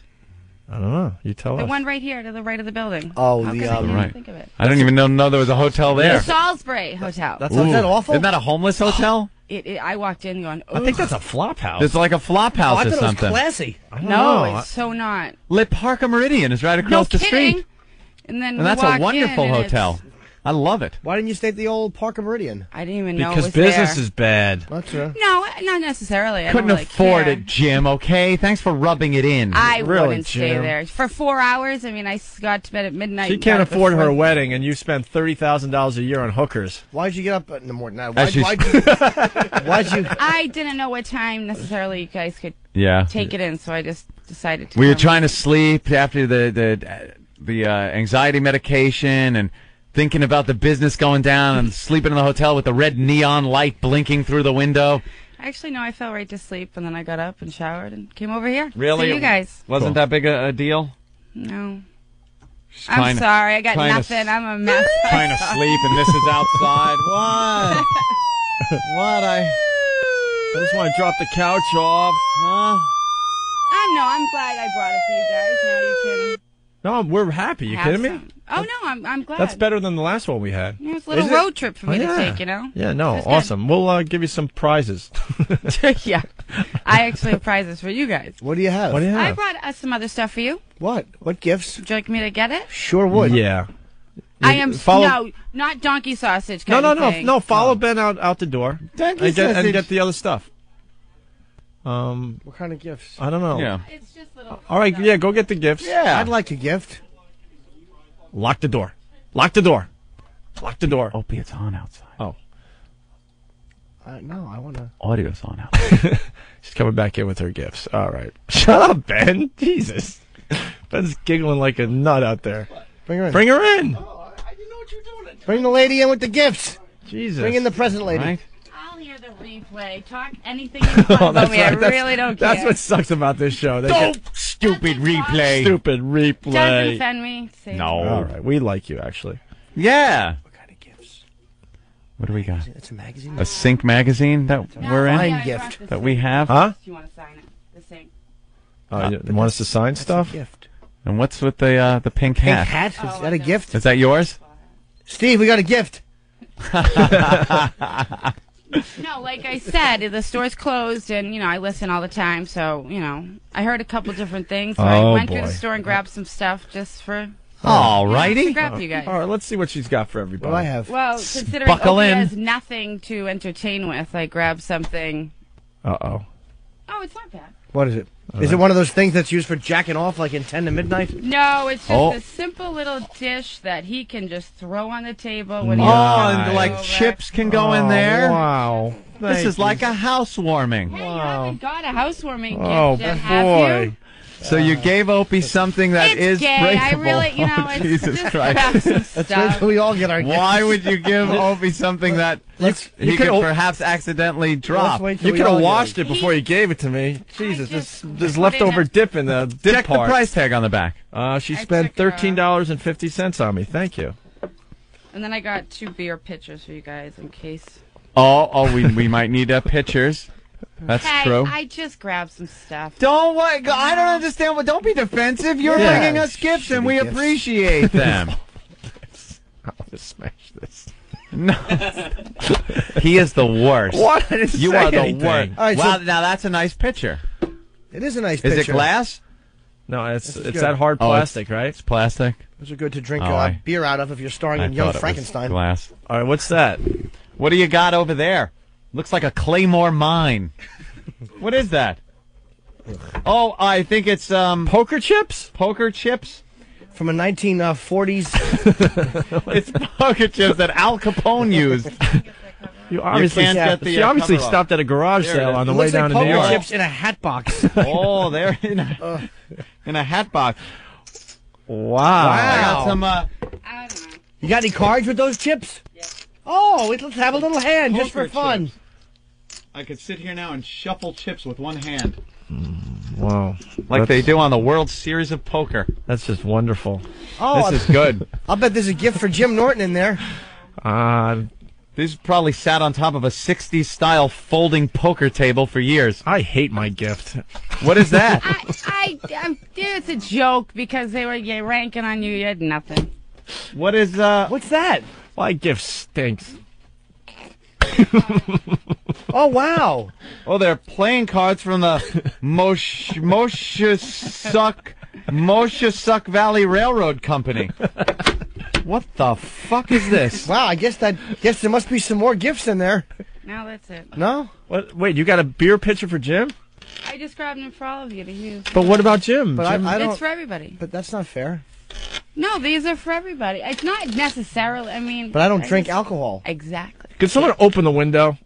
I don't know. You tell The us. one right here to the right of the building. Oh, How the, could I not right. think of it? I didn't even know there was a hotel there. The Salisbury Hotel. That's is that awful? Isn't that a homeless hotel? I walked in going. I think "Ugh." that's a flop house. It's like a flop Oh, house I or thought it was something. classy. I don't No, know. it's so not. Lit Parker Meridian is right No across the kidding. street. And then And we that's a walk wonderful in and hotel. I love it. Why didn't you stay at the old Parker Meridian? I didn't even know it Because was business there. is bad. That's true. No, not necessarily. I Couldn't don't really afford care. it, Jim, okay? Thanks for rubbing it in. I Really, wouldn't stay Jim? there for 4 hours. I mean, I got to bed at midnight. She and can't got up at afford her 4. wedding, and you spend $30,000 a year on hookers. Why'd you get up in the morning? Now, As why'd you? I didn't know what time necessarily you guys could Yeah. take it in, so I just decided to. We were come. trying to sleep after the anxiety medication and thinking about the business going down and sleeping in the hotel with the red neon light blinking through the window. Actually, no, I fell right to sleep, and then I got up and showered and came over here. Really? See you guys. Wasn't that big a deal? No. Just I'm trying to- sorry. I got trying to nothing. I'm a mess. Trying to sleep and this is outside. What? What? I just want to drop the couch off. Huh? I'm glad I brought it for you guys. Now you can. No, we're happy. You kidding me? Oh no, I'm glad. That's better than the last one we had. Yeah, it's a little road trip for me to take, you know? Yeah, no, It's awesome. We'll give you some prizes. Yeah. I actually have prizes for you guys. What do you have? What do you I have? brought some other stuff for you. What? What gifts? Would you like me to get it? Sure would. Yeah. I am Follow- no, not donkey sausage. Kind of thing. No. Follow Ben out the door. Donkey and get sausage. the other stuff. What kind of gifts? I don't know. Yeah. It's just little. All right, yeah, go get the gifts. Yeah. I'd like a gift. Lock the door. Lock the door. Lock the door. Opie, it's on outside. Oh. No, I want to. Audio's on outside. She's coming back in with her gifts. All right. Shut up, Ben. Jesus. Ben's giggling like a nut out there. Bring her in. Bring her in. Bring the lady in with the gifts. Jesus. Bring in the present lady. Right? I'll hear the replay. Talk anything you want about me. I really don't care. That's what sucks about this show. They Don't get stupid replay. stupid replay. Doesn't offend me. Say No. All right. We like you, actually. Yeah. What kind of gifts? What do we got? It's a magazine. A Sync magazine that we're in? Fine gift. That we have? Huh? Do you want to sign it? The same. You want us to sign stuff? Gift. And what's with the pink Pink hat? hat? Is that a gift? Is that yours? Steve, we got a gift. No, like I said, the store's closed, and I listen all the time. So I heard a couple different things. So I went through the store and grabbed some stuff just for. All to righty. grab for you guys. All right, let's see what she's got for everybody. What do I have? Well, considering Buckle Opie in. has nothing to entertain with, I grabbed something. Uh-oh. Oh, it's not bad. What is it? Is it one of those things that's used for jacking off like in 10 to midnight? No, it's just Oh. a simple little dish that he can just throw on the table when Oh, he's and like chips can go in there? Wow. This is like a housewarming. Hey, you haven't got a housewarming Oh, gift yet, have boy. you? So you gave Opie something that It's is gay. breakable. I really, Oh, it's Jesus just Christ. grab some That's stuff. where we all get our gifts. Why would you give Opie something that he could perhaps accidentally drop? wait till You we could all have get washed it. it before you gave it to me. Jesus, just there's put leftover in dip in the dip Check part. the price tag on the back. She I spent took it off. $13.50 on me. Thank you. And then I got 2 beer pitchers for you guys in case. We might need pictures. That's hey, true. I just grabbed some stuff. Don't I don't understand. Don't be defensive. You're Yeah. bringing us gifts, and we Shitty gifts. appreciate them. I'll just smash this. No, he is the worst. What? I didn't You say are the anything. worst. All right, Wow, so- now that's a nice picture. It is a nice Is picture. it glass? No, it's This is it's good. that hard Oh, it's- plastic, right? It's plastic. Those are good to drink Oh, I- beer out of if you're starring I in Young thought it was Frankenstein. glass. All right, what's that? What do you got over there? Looks like a Claymore mine. What is that? Oh, I think it's Poker chips? poker chips. From a 1940s. It's poker chips that Al Capone used. You obviously, can't get the, she obviously cover off. stopped at a garage There it sale is. on the It way looks down like to New poker York. chips in a hat box. Oh, they're in a hat box. Wow. I got some I don't know. You got any cards with those chips? Yeah. Oh, let's have a little hand just for Poker fun. I could sit here now and shuffle chips with one hand, Wow. like they do on the World Series of Poker. That's just wonderful. Oh, This is good. I'll bet there's a gift for Jim Norton in there. These probably sat on top of a 60s style folding poker table for years. I hate my gift. What is that? It's a joke because they were ranking on you. You had nothing. What is What's that? My gift stinks. Oh, wow. Oh, they're playing cards from the Moshasuck Valley Railroad Company. What the fuck is this? Wow, I guess there must be some more gifts in there. No, that's it. No? What? Wait, you got a beer pitcher for Jim? I just grabbed them for all of you to use. But what about Jim? But Jim? I don't. It's for everybody. But that's not fair. No, these are for everybody. It's not necessarily. I mean. But I don't drink alcohol. Exactly. Could someone open the window?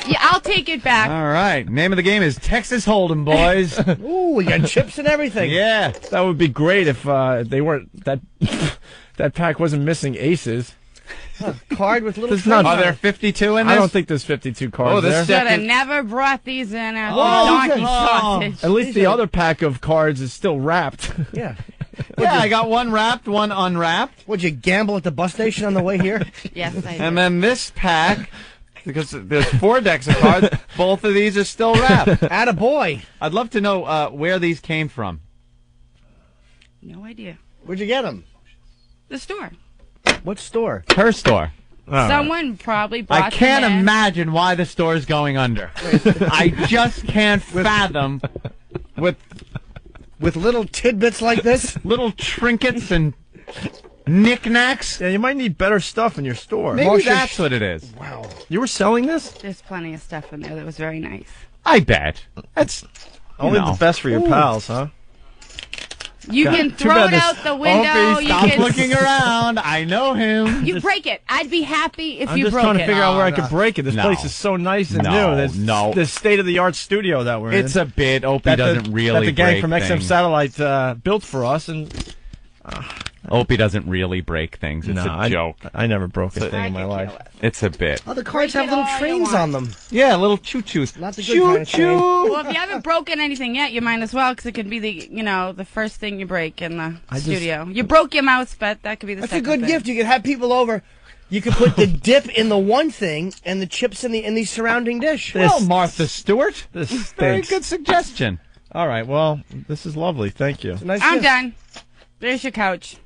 Yeah, I'll take it back. All right. Name of the game is Texas Hold'em, boys. Ooh, we got chips and everything. Yeah. That would be great if they weren't that that pack wasn't missing aces. Card with little. There's not- Are there 52 in this? I don't think there's 52 cards Oh, this there. Should have second. never brought these in after Oh, donkey oh. sausage. At least the other pack of cards is still wrapped. Yeah. Yeah, I got one wrapped, one unwrapped. Would you gamble at the bus station on the way here? Yes, I did. And then this pack, because there's 4 decks of cards, both of these are still wrapped. Attaboy. I'd love to know where these came from. No idea. Where'd you get them? The store. What store? Her store. Someone probably brought I can't them in. imagine why the store's going under. I just can't fathom with little tidbits like this, little trinkets and knickknacks. Yeah, you might need better stuff in your store. Maybe that's what it is. Wow. You were selling this? There's plenty of stuff in there that was very nice. I bet. That's only the best for your pals, huh? You can throw it out the window. Opie, You stop can looking around. I know him. You break it. I'd be happy if I'm you just broke trying to it. figure out where I could break it. This No. place is so nice and No, new. This state-of-the-art studio that we're in. It's a bit. Opie doesn't really that the gang break from XM things. Satellite built for us, and Opie doesn't really break things. It's No, a joke. I never broke a thing in my life. It's a bit. Oh, the cards have little trains on them. Yeah, little choo-choos. Not the good kind of train. Well, if you haven't broken anything yet, you might as well, because it could be the first thing you break in the studio. You broke your mouse, but that could be the That's a second good thing. gift. You could have people over. You could put the dip in the one thing and the chips in the surrounding dish. Well, Martha Stewart. This Very stinks. good suggestion. All right, well, this is lovely. Thank you. Nice I'm gift. done. There's your couch.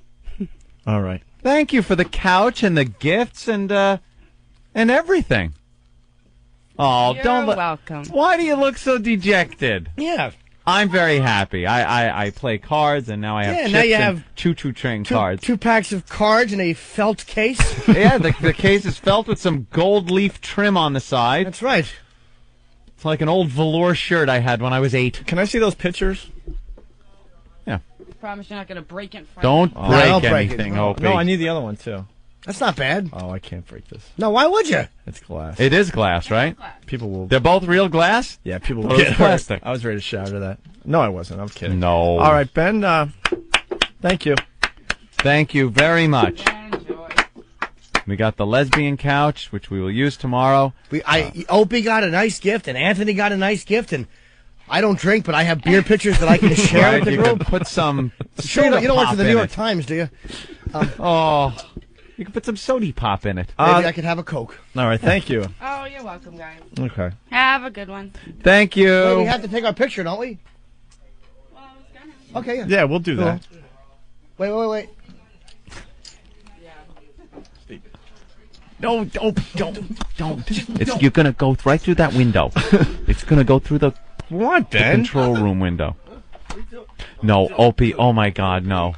All right. Thank you for the couch and the gifts and everything. Oh, You're don't welcome. Why do you look so dejected? Yeah. I'm very happy. I play cards and now I have Yeah, chips now you and have choo-choo train cards. 2 packs of cards in a felt case. Yeah, the case is felt with some gold leaf trim on the side. That's right. It's like an old velour shirt I had when I was 8. Can I see those pictures? Yeah. Promise you're not going to break it. Don't I'll break break it. anything, No. Opie. No, I need the other one, too. That's not bad. Oh, I can't break this. No, why would you? It's glass. It is glass, right? People will... They're both real glass? Yeah, people Oh, will it's get plastic. hurt. I was ready to shout at that. No, I wasn't. I'm kidding. No. All right, Ben, thank you. Thank you very much. We got the lesbian couch, which we will use tomorrow. Opie got a nice gift, and Anthony got a nice gift, and I don't drink, but I have beer pitchers that I can share Right, with the you group. can put some Sure, soda you don't work pop for the in New York it. Times, do you? You can put some sody pop in it. Maybe I could have a Coke. All right, thank you. Oh, you're welcome, guys. Okay. Have a good one. Thank you. Wait, we have to take our picture, don't we? Okay, yeah. Yeah, we'll do that. Wait. No, don't. You're going to go right through that window. It's going to go through the control room window. No, Opie, oh my God, no.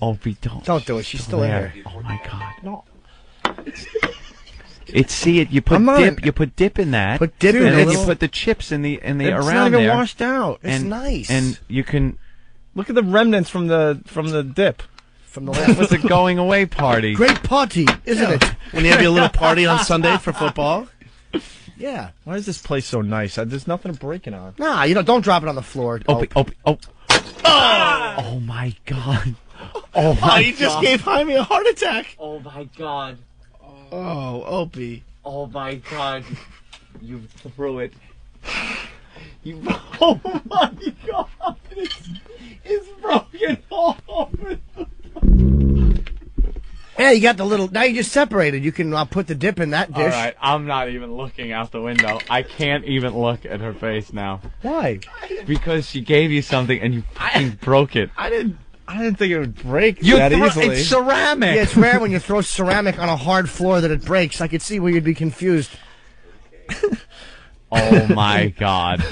Opie, don't. Don't do it. She's still in there. Oh my God. No. You put dip in that. Put dip in and it. then you put the chips in the It's around not even there. washed out. It's nice. And you can Look at the remnants from the dip. From the This last was a going away party. great party, isn't it? When you have your little party on Sunday for football. Yeah. Why is this place so nice? There's nothing to break it on. Nah, don't drop it on the floor. Opie. Oh my God. Oh my You just gave Jaime a heart attack. Oh my God. Oh, Opie. Oh my God. You threw it. Oh my God. It's broken all over. Yeah, you got the little. Now you just separated. You can put the dip in that dish. All right, I'm not even looking out the window. I can't even look at her face now. Why? Because she gave you something and you fucking broke it. I didn't think it would break You that easily. It's ceramic. Yeah, it's rare when you throw ceramic on a hard floor that it breaks. I could see where you'd be confused. Oh my God.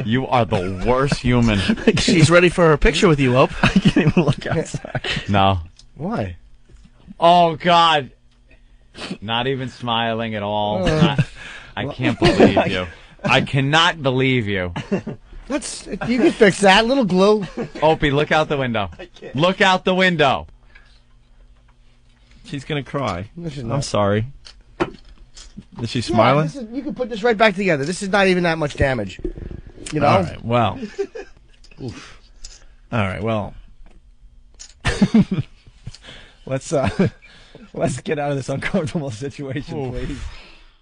You are the worst human. She's ready for her picture with you, Ope. I can't even look outside. No. Why? Oh God. Not even smiling at all. I can't believe you. I cannot believe you. You can fix that. Little glue. Opie, look out the window. Look out the window. She's gonna cry. This is I'm not- sorry. Is she smiling? Yeah, you can put this right back together. This is not even that much damage. You know? All right, well. Oof. All right, well. Let's get out of this uncomfortable situation, please.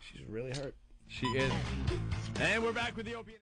She's really hurt. She is. And we're back with the Opie.